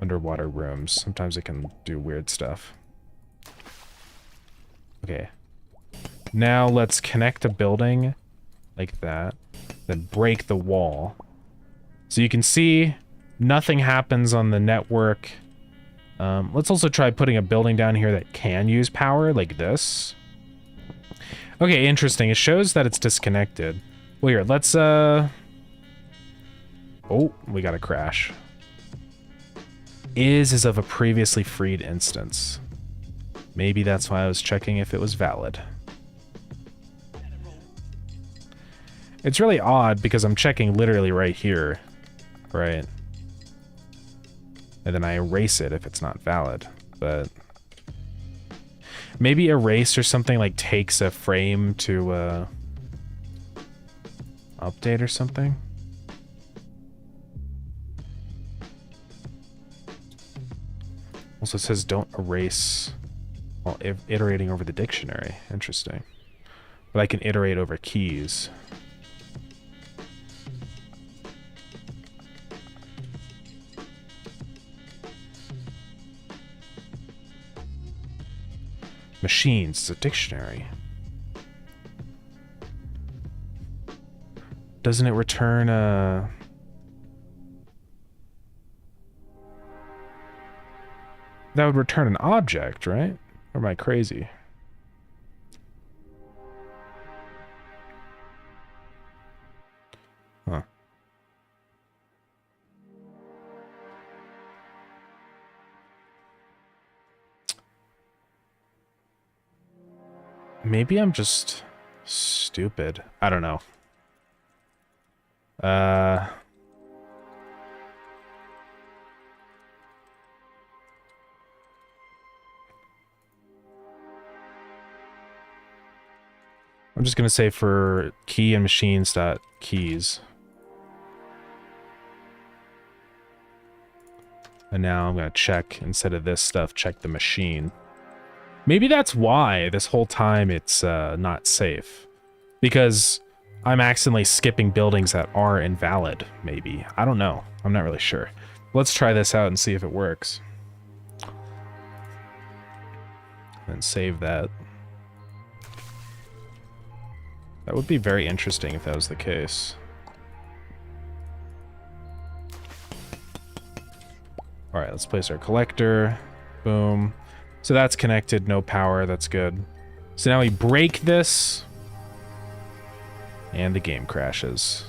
underwater rooms. Sometimes it can do weird stuff. Okay. Now let's connect a building like that, then break the wall. So you can see nothing happens on the network. Let's also try putting a building down here that can use power, like this. Okay, interesting. It shows that it's disconnected. Well, here, let's, oh, we got a crash. Is of a previously freed instance. Maybe that's why I was checking if it was valid. It's really odd because I'm checking literally right here, right? And then I erase it if it's not valid, but... Maybe erase or something like takes a frame to update or something. Also says don't erase while iterating over the dictionary. Interesting. But I can iterate over keys. Machines, it's a dictionary. Doesn't it return a... That would return an object, right? Or am I crazy? Huh. Maybe I'm just stupid. I don't know. I'm just gonna say for key and machines dot keys. And now I'm gonna check, instead of this stuff, check the machine. Maybe that's why this whole time it's not safe. Because I'm accidentally skipping buildings that are invalid, maybe. I don't know. I'm not really sure. Let's try this out and see if it works. And save that. That would be very interesting if that was the case. Alright, let's place our collector. Boom. So that's connected, no power, that's good. So now we break this, and the game crashes.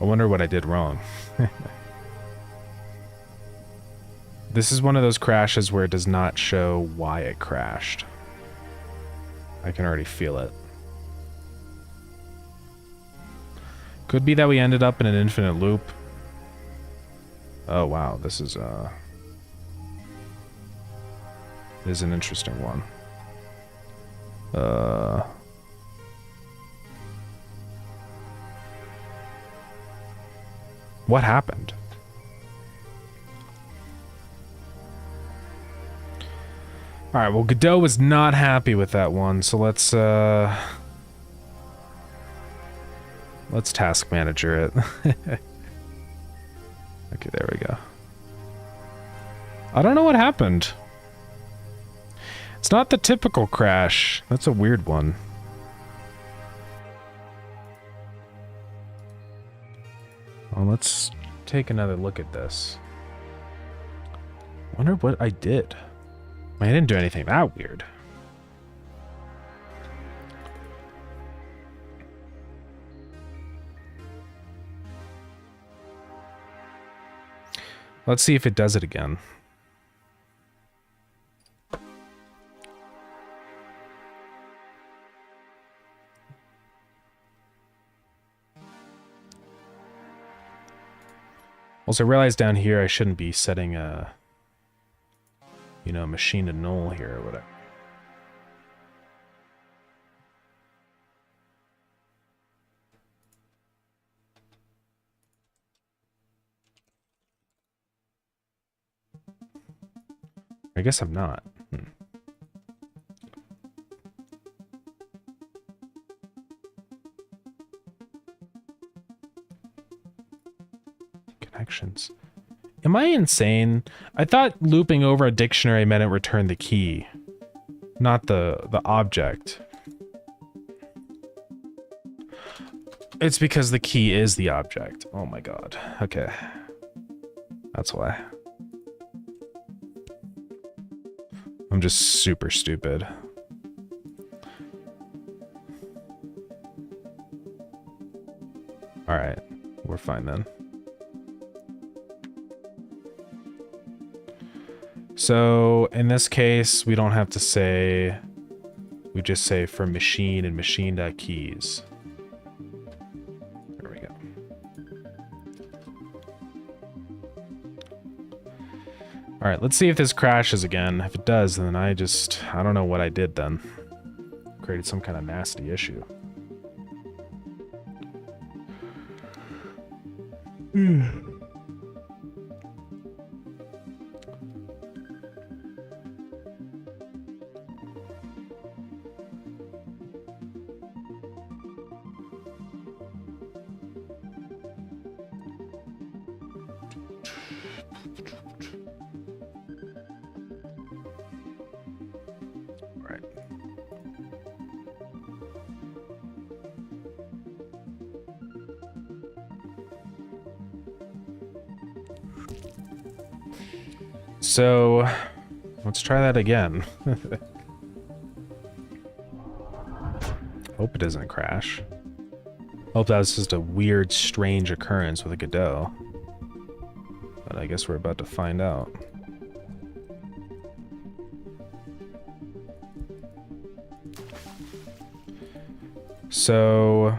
I wonder what I did wrong. This is one of those crashes where it does not show why it crashed. I can already feel it. Could be that we ended up in an infinite loop. Oh wow, this is an interesting one. What happened? Alright, well, Godot was not happy with that one, so let's, Let's task manager it. Okay, there we go. I don't know what happened. It's not the typical crash. That's a weird one. Well, let's take another look at this. Wonder what I did. I didn't do anything that weird. Let's see if it does it again. Also, I realized down here I shouldn't be setting a, you know, machine to null here or whatever. I guess I'm not. Connections. Am I insane? I thought looping over a dictionary meant it returned the key, not the object. It's because the key is the object. Oh my god. Okay. That's why. I'm just super stupid. Alright, we're fine then. So, in this case, we don't have to say... We just say for machine and machine.keys. There we go. Alright, let's see if this crashes again. If it does, then I don't know what I did then. Created some kind of nasty issue. So, let's try that again. Hope it doesn't crash. Hope that was just a weird, strange occurrence with a Godot. But I guess we're about to find out. So,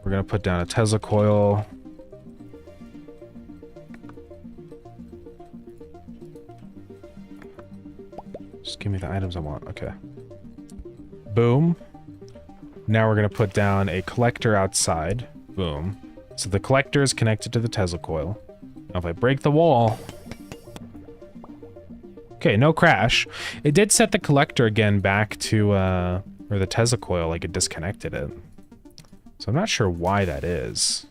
we're gonna put down a Tesla coil. Just give me the items I want. Okay. Boom. Now we're going to put down a collector outside. Boom. So the collector is connected to the Tesla coil. Now if I break the wall... Okay, no crash. It did set the collector again back to, or the Tesla coil, like it disconnected it. So I'm not sure why that is.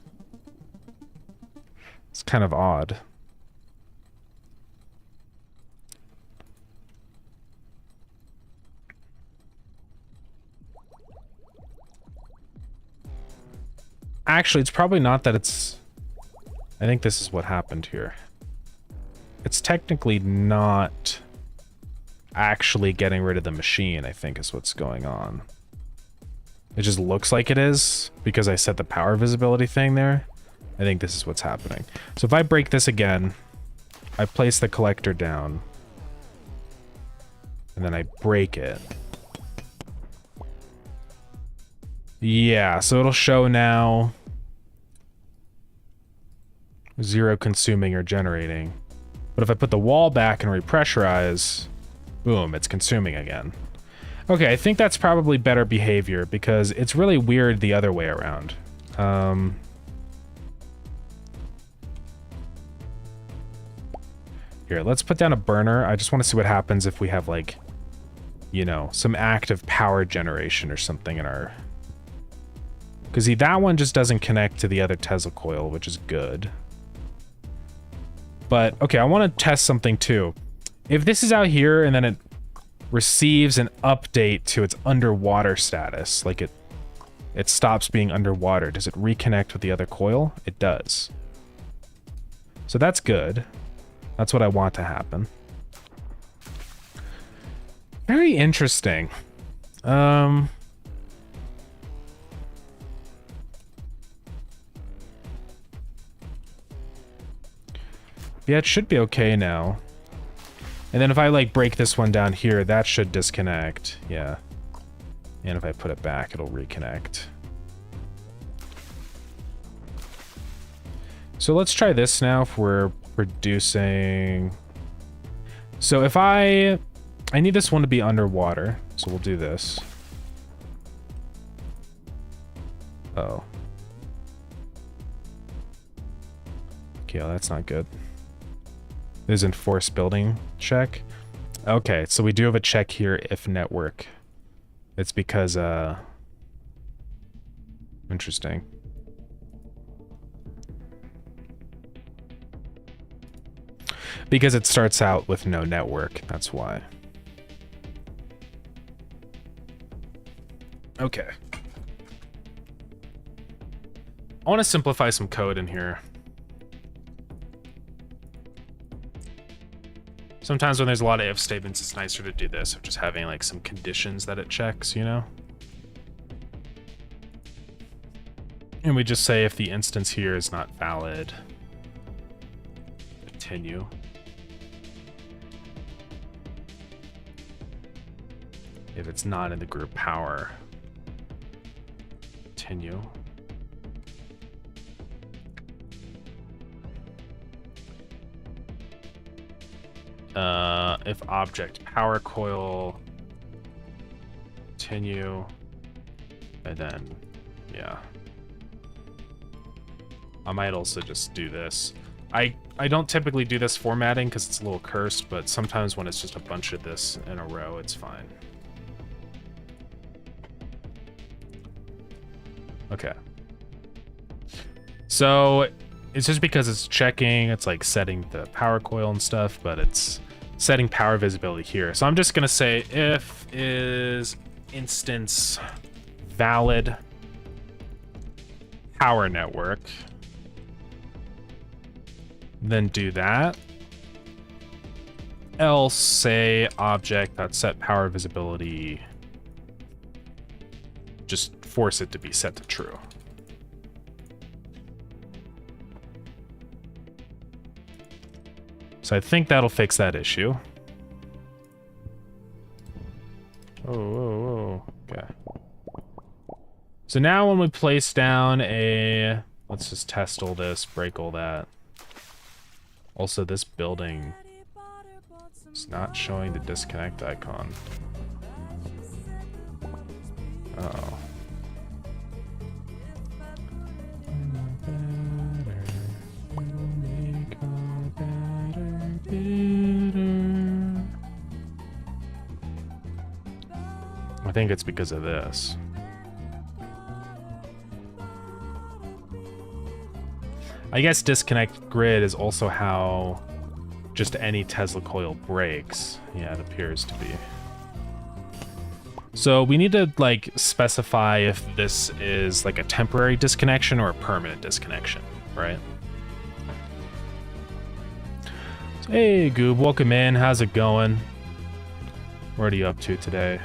It's kind of odd. Actually, it's probably not that it's... I think this is what happened here. It's technically not actually getting rid of the machine, I think is what's going on. It just looks like it is, because I set the power visibility thing there. I think this is what's happening. So if I break this again, I place the collector down, and then I break it. Yeah, so it'll show now 0 consuming or generating. But if I put the wall back and repressurize, boom, it's consuming again. Okay, I think that's probably better behavior because it's really weird the other way around. Here, let's put down a burner. I just want to see what happens if we have, like, you know, some active power generation or something in our Because see, that one just doesn't connect to the other Tesla coil, which is good. But, okay, I want to test something too. If this is out here and then it receives an update to its underwater status, like it stops being underwater, does it reconnect with the other coil? It does. So that's good. That's what I want to happen. Very interesting. Yeah, it should be okay now. And then if I like break this one down here, that should disconnect. Yeah. And if I put it back, it'll reconnect. So let's try this now if we're producing. So if I need this one to be underwater, so we'll do this. Oh. Okay, well, that's not good. There's enforced building check. Okay, so we do have a check here if network. It's because, interesting. Because it starts out with no network, that's why. Okay. I want to simplify some code in here. Sometimes when there's a lot of if statements, it's nicer to do this, of just having like some conditions that it checks, you know? And we just say if the instance here is not valid, continue. If it's not in the group power, continue. If object power coil, continue, and then, yeah. I might also just do this. I don't typically do this formatting because it's a little cursed, but sometimes when it's just a bunch of this in a row, it's fine. Okay. So it's just because it's checking, it's like setting the power coil and stuff, but it's setting power visibility here. So I'm just gonna say if is instance valid power network, then do that. Else say object.set power visibility, just force it to be set to true. So I think that'll fix that issue. Oh, okay. So now when we place down a, let's just test all this, break all that. Also, this building is not showing the disconnect icon. Uh-oh. I think it's because of this. I guess disconnect grid is also how just any Tesla coil breaks. Yeah, it appears to be. So we need to like specify if this is like a temporary disconnection or a permanent disconnection, right? So, hey Goob, welcome in. How's it going? What are you up to today?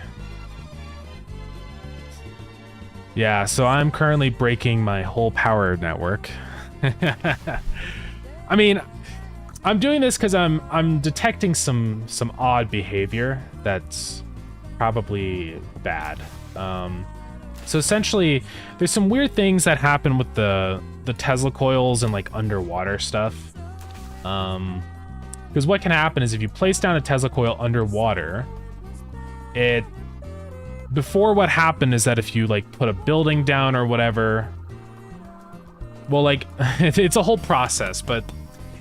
Yeah, so I'm currently breaking my whole power network. I mean, I'm doing this because I'm detecting some odd behavior that's probably bad. So essentially, there's some weird things that happen with the Tesla coils and like underwater stuff. Because what can happen is if you place down a Tesla coil underwater, before what happened is that if you like put a building down or whatever, well, like it's a whole process, but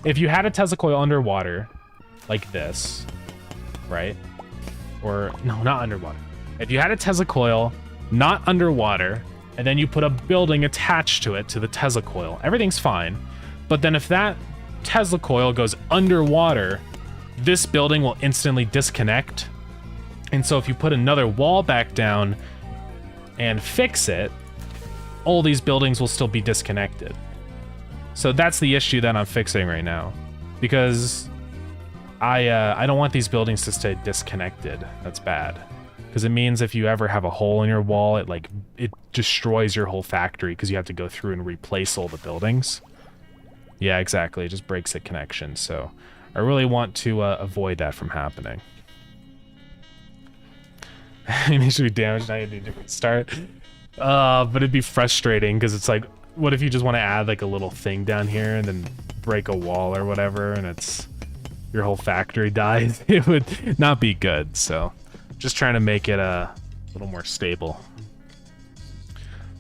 if you had a Tesla coil underwater like this, right? Or no, not underwater. If you had a Tesla coil not underwater and then you put a building attached to it, to the Tesla coil. Everything's fine. But then if that Tesla coil goes underwater, this building will instantly disconnect. And so if you put another wall back down and fix it, all these buildings will still be disconnected. So that's the issue that I'm fixing right now, because I don't want these buildings to stay disconnected. That's bad, because it means if you ever have a hole in your wall, it destroys your whole factory, because you have to go through and replace all the buildings. Yeah, exactly. It just breaks the connection. So I really want to avoid that from happening. It should be damaged. Now you need a different start. But it'd be frustrating, because it's like, what if you just want to add like a little thing down here and then break a wall or whatever, and it's your whole factory dies? It would not be good. So just trying to make it a little more stable.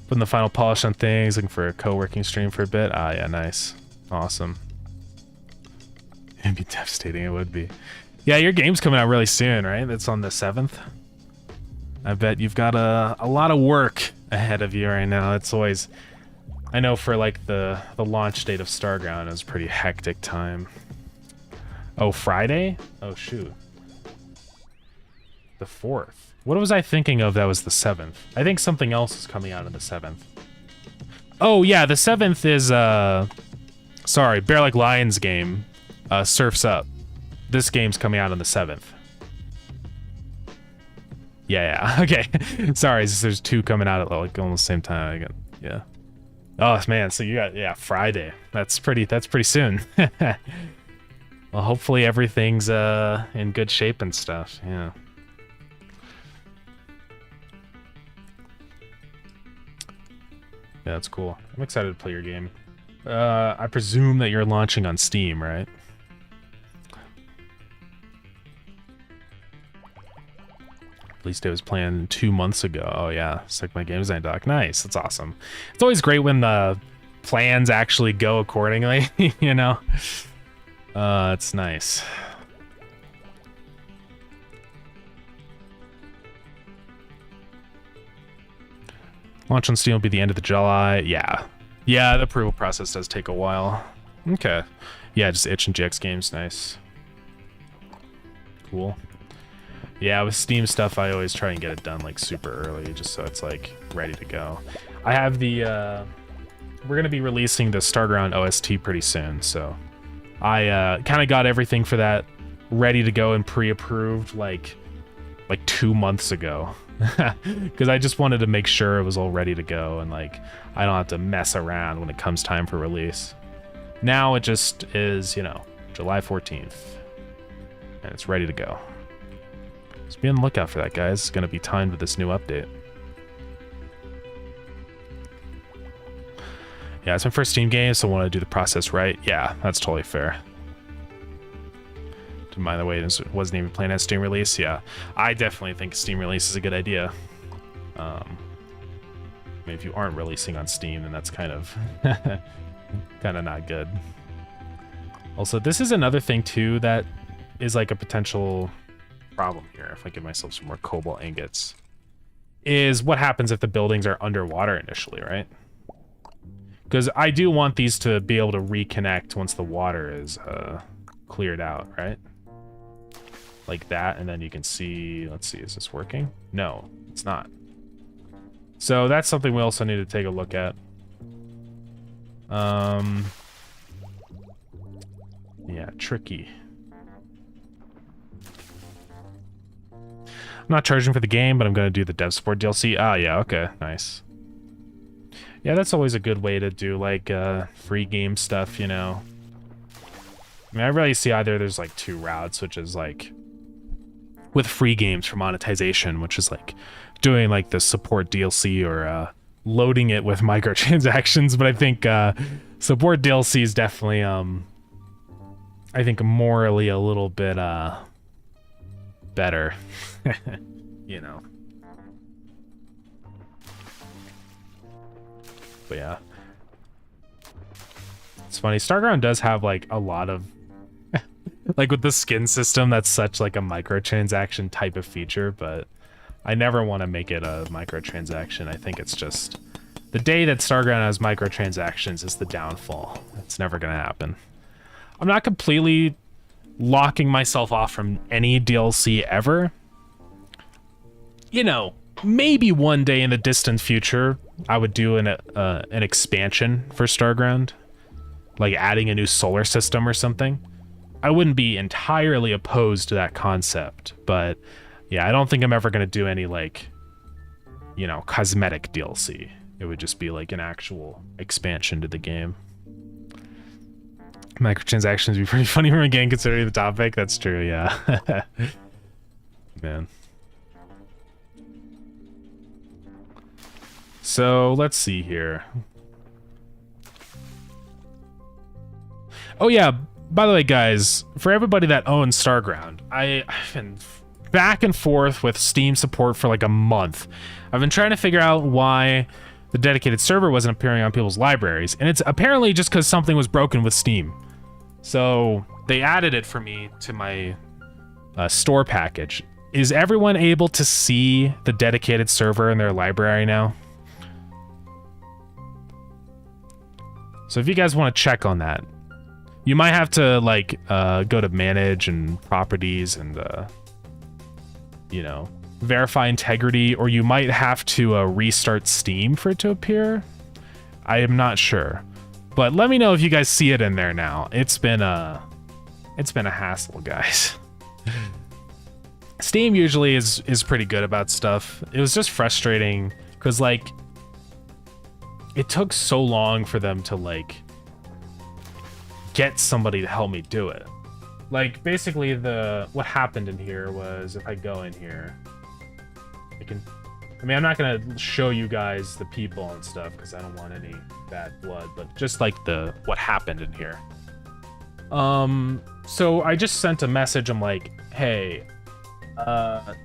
Putting the final polish on things, looking for a co-working stream for a bit. Ah, yeah, nice. Awesome. It'd be devastating, it would be. Yeah, your game's coming out really soon, right? It's on the 7th. I bet you've got a lot of work ahead of you right now. It's always... I know for like the launch date of Starground, it was a pretty hectic time. Oh, Friday? Oh, shoot. The 4th. What was I thinking of that was the 7th? I think something else is coming out on the 7th. Oh, yeah, the 7th is, sorry, Bear Like Lions game, Surf's Up. This game's coming out on the 7th. Yeah, okay. Sorry, there's two coming out at like almost the same time. Yeah. Oh man, so you got, yeah, Friday. That's pretty soon. Well, hopefully everything's in good shape and stuff. Yeah. Yeah, that's cool. I'm excited to play your game. I presume that you're launching on Steam, right? Release date was planned 2 months ago. Oh yeah, Stick My Game Design Doc. Nice, that's awesome. It's always great when the plans actually go accordingly, you know? It's nice. Launch on Steam will be the end of July. Yeah. Yeah, the approval process does take a while. Okay. Yeah, just itch and GX games, nice. Cool. Yeah, with Steam stuff, I always try and get it done like super early, just so it's like ready to go. I have the, we're gonna be releasing the Starground OST pretty soon, so I kind of got everything for that ready to go and pre-approved like 2 months ago, because I just wanted to make sure it was all ready to go and like I don't have to mess around when it comes time for release. Now it just is, you know, July 14th, and it's ready to go. So be on the lookout for that, guys. It's going to be timed with this new update. Yeah, it's my first Steam game, so I want to do the process right. Yeah, that's totally fair. Didn't mind the way it wasn't even planned as Steam release. Yeah, I definitely think Steam release is a good idea. I mean, if you aren't releasing on Steam, then that's kind of not good. Also, this is another thing too that is like a potential problem here, if I give myself some more cobalt ingots, is what happens if the buildings are underwater initially, right? Because I do want these to be able to reconnect once the water is cleared out, right? Like that, and then you can see, let's see, is this working? No, it's not. So that's something we also need to take a look at. Yeah, tricky. I'm not charging for the game, but I'm going to do the dev support DLC. Ah, yeah, okay, nice. Yeah, that's always a good way to do, like, free game stuff, you know? I mean, I really see either there's, like, two routes, which is, like, with free games for monetization, which is, like, doing, like, the support DLC or loading it with microtransactions, but I think support DLC is definitely, I think, morally a little bit, better. You know. But yeah. It's funny, Starground does have like a lot of like with the skin system, that's such like a microtransaction type of feature, but I never want to make it a microtransaction. I think it's just The day that Starground has microtransactions is the downfall. It's never gonna happen. I'm not completely locking myself off from any DLC ever. You know, maybe one day in the distant future, I would do an expansion for Starground, like adding a new solar system or something. I wouldn't be entirely opposed to that concept, but yeah, I don't think I'm ever gonna do any like, you know, cosmetic DLC. It would just be like an actual expansion to the game. Microtransactions would be pretty funny from a game considering the topic. That's true, yeah. Man. So let's see here. Oh yeah, by the way, guys, for everybody that owns Starground, I've been back and forth with Steam support for like a month. I've been trying to figure out why the dedicated server wasn't appearing on people's libraries, and it's apparently just because something was broken with Steam. So they added it for me to my store package. Is everyone able to see the dedicated server in their library now? So if you guys want to check on that, you might have to like go to manage and properties and you know, verify integrity, or you might have to restart Steam for it to appear. I am not sure. But let me know if you guys see it in there now. It's been a hassle, guys. Steam usually is pretty good about stuff. It was just frustrating because like it took so long for them to like get somebody to help me do it. Like basically what happened in here was, if I go in here, I mean, I'm not gonna show you guys the people and stuff because I don't want any bad blood, but just like what happened in here. So I just sent a message. I'm like, hey,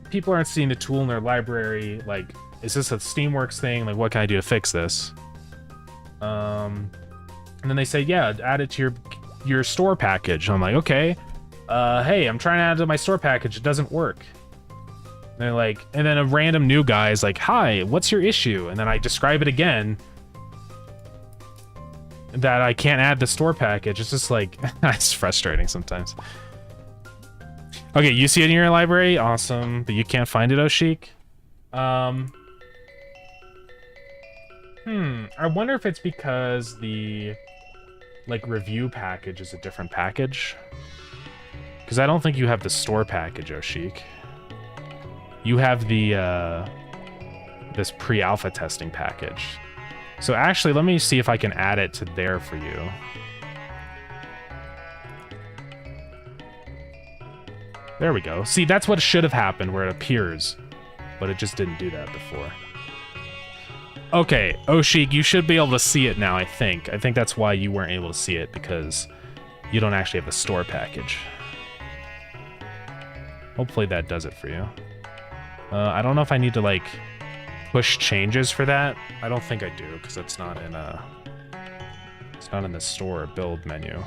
people aren't seeing the tool in their library. Like, is this a Steamworks thing? Like, what can I do to fix this? And then they say, yeah, add it to your store package. I'm like, okay. Hey, I'm trying to add it to my store package. It doesn't work. And they're like, and then a random new guy is like, hi, what's your issue? And then I describe it again, that I can't add the store package. It's just like, it's frustrating sometimes. Okay, you see it in your library? Awesome. But you can't find it, Oshik? I wonder if it's because the like review package is a different package. Because I don't think you have the store package, Oshik. You have the this pre-alpha testing package. So actually, let me see if I can add it to there for you. There we go. See, that's what should have happened, where it appears, but it just didn't do that before. Okay, Oshik, you should be able to see it now, I think. I think that's why you weren't able to see it, because you don't actually have the store package. Hopefully that does it for you. I don't know if I need to, like, push changes for that. I don't think I do, because it's not in the store build menu.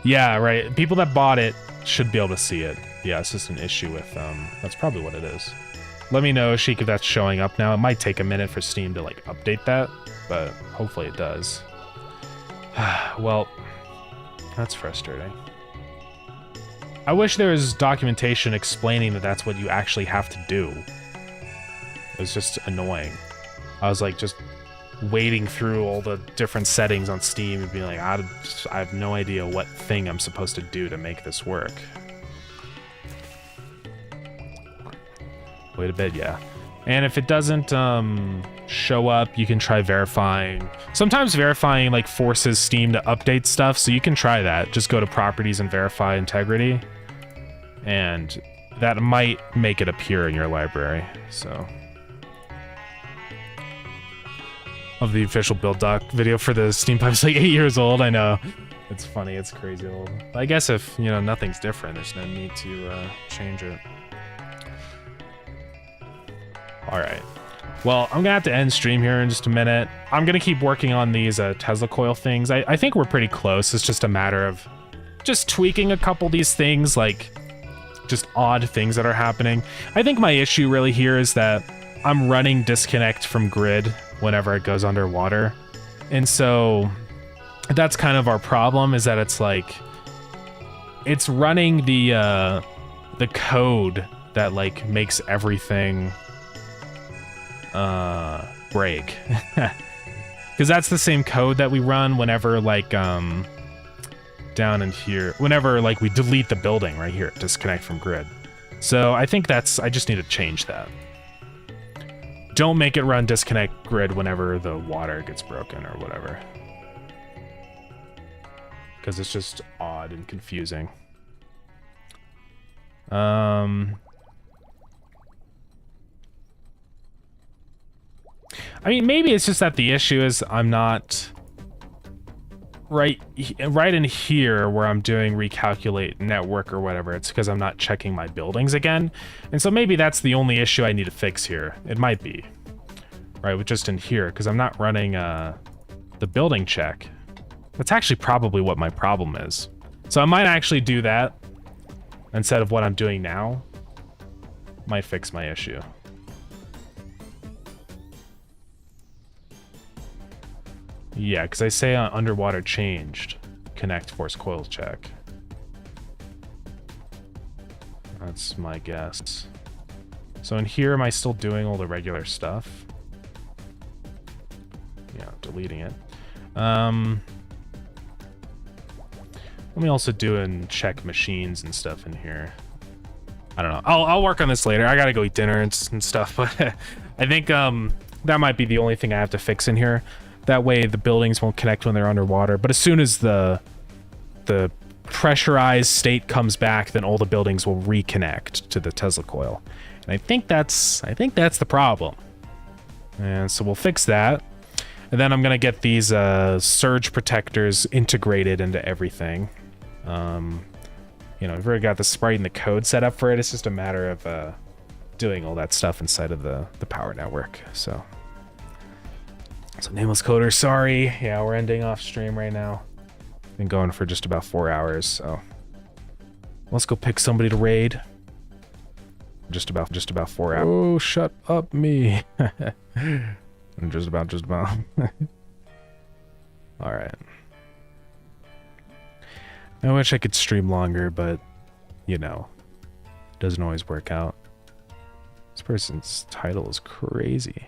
Yeah, right. People that bought it should be able to see it. Yeah, it's just an issue with, that's probably what it is. Let me know, Sheik, if that's showing up now. It might take a minute for Steam to, like, update that, but hopefully it does. Well, that's frustrating. I wish there was documentation explaining that that's what you actually have to do. It was just annoying. I was like just wading through all the different settings on Steam and being like, I have no idea what thing I'm supposed to do to make this work. Wait a bit, yeah. And if it doesn't show up, you can try verifying. Sometimes verifying like forces Steam to update stuff, so you can try that. Just go to properties and verify integrity, and that might make it appear in your library. So, of the official build doc video for the Steam Pipe's like 8 years old. I know, it's funny, it's crazy old. I guess if you know nothing's different, there's no need to change it. All right. Well, I'm gonna have to end stream here in just a minute. I'm gonna keep working on these Tesla coil things. I think we're pretty close. It's just a matter of just tweaking a couple of these things, like just odd things that are happening. I think my issue really here is that I'm running disconnect from grid whenever it goes underwater. And so that's kind of our problem, is that it's like, it's running the code that like makes everything break. Because that's the same code that we run whenever like down in here, whenever like we delete the building right here, disconnect from grid. So I think I just need to change that. Don't make it run disconnect grid whenever the water gets broken or whatever. Because it's just odd and confusing. I mean, maybe it's just that the issue is I'm not right in here where I'm doing recalculate network or whatever. It's because I'm not checking my buildings again. And so maybe that's the only issue I need to fix here. It might be, right, with just in here, because I'm not running the building check. That's actually probably what my problem is. So I might actually do that instead of what I'm doing now. Might fix my issue. Yeah, because I say underwater changed. Connect force coil check. That's my guess. So in here, am I still doing all the regular stuff? Yeah, deleting it. Let me also do and check machines and stuff in here. I don't know. I'll work on this later. I gotta go eat dinner and stuff, but I think that might be the only thing I have to fix in here. That way the buildings won't connect when they're underwater. But as soon as the pressurized state comes back, then all the buildings will reconnect to the Tesla coil. And I think that's the problem. And so we'll fix that. And then I'm gonna get these surge protectors integrated into everything. You know, we've already got the sprite and the code set up for it. It's just a matter of doing all that stuff inside of the power network. So Nameless Coder, sorry. Yeah, we're ending off stream right now. Been going for just about 4 hours, so let's go pick somebody to raid. Just about 4 hours. Oh, shut up, me. just about. All right. I wish I could stream longer, but you know, it doesn't always work out. This person's title is crazy.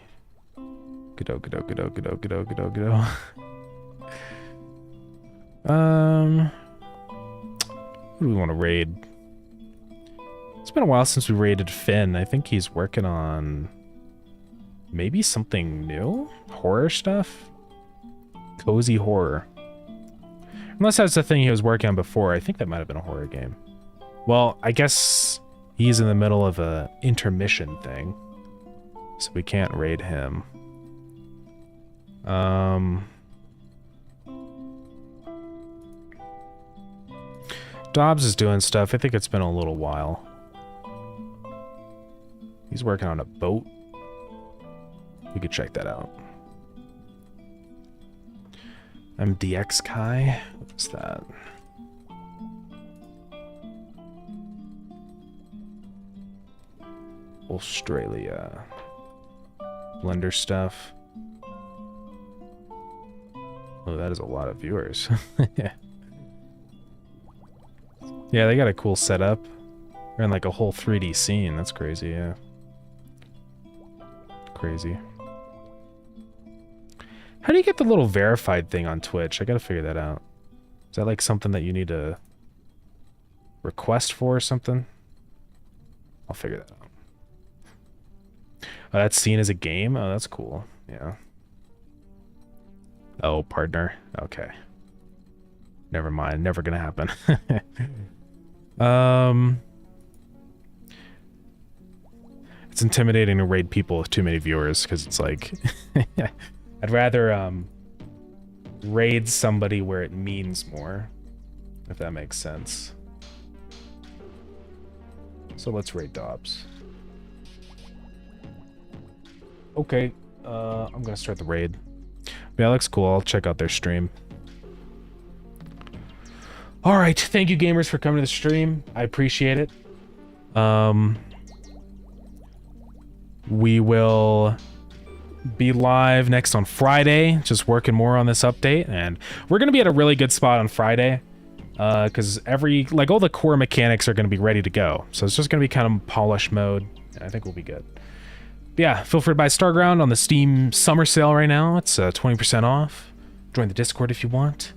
Godot. Who do we want to raid? It's been a while since we raided Finn. I think he's working on maybe something new? Horror stuff? Cozy horror. Unless that's the thing he was working on before. I think that might have been a horror game. Well, I guess he's in the middle of a intermission thing, so we can't raid him. Dobbs is doing stuff. I think it's been a little while. He's working on a boat. We could check that out. MDX Kai? What's that? Australia. Blender stuff. Oh, that is a lot of viewers. Yeah, they got a cool setup. They're in like a whole 3D scene. That's crazy, yeah. Crazy. How do you get the little verified thing on Twitch? I gotta figure that out. Is that like something that you need to request for or something? I'll figure that out. Oh, that's seen as a game? Oh, that's cool. Yeah. Oh, partner. Okay. Never mind. Never gonna happen. It's intimidating to raid people with too many viewers because it's like I'd rather raid somebody where it means more, if that makes sense. So let's raid Dobbs. Okay, I'm gonna start the raid. Yeah, that looks cool. I'll check out their stream. All right, thank you gamers for coming to the stream. I appreciate it. We will be live next on Friday, just working more on this update, and we're going to be at a really good spot on Friday, because all the core mechanics are going to be ready to go. So it's just going to be kind of polish mode, and I think we'll be good. But yeah, feel free to buy Starground on the Steam summer sale right now. It's 20% off. Join the Discord if you want.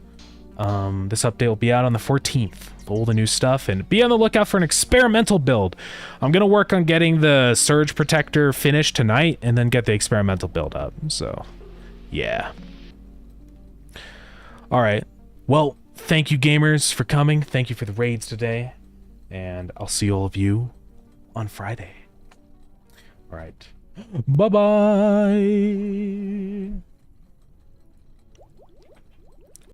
This update will be out on the 14th. All the new stuff, and be on the lookout for an experimental build. I'm gonna work on getting the surge protector finished tonight and then get the experimental build up. So yeah. All right, well, thank you gamers for coming. Thank you for the raids today, and I'll see all of you on Friday. All right, bye bye.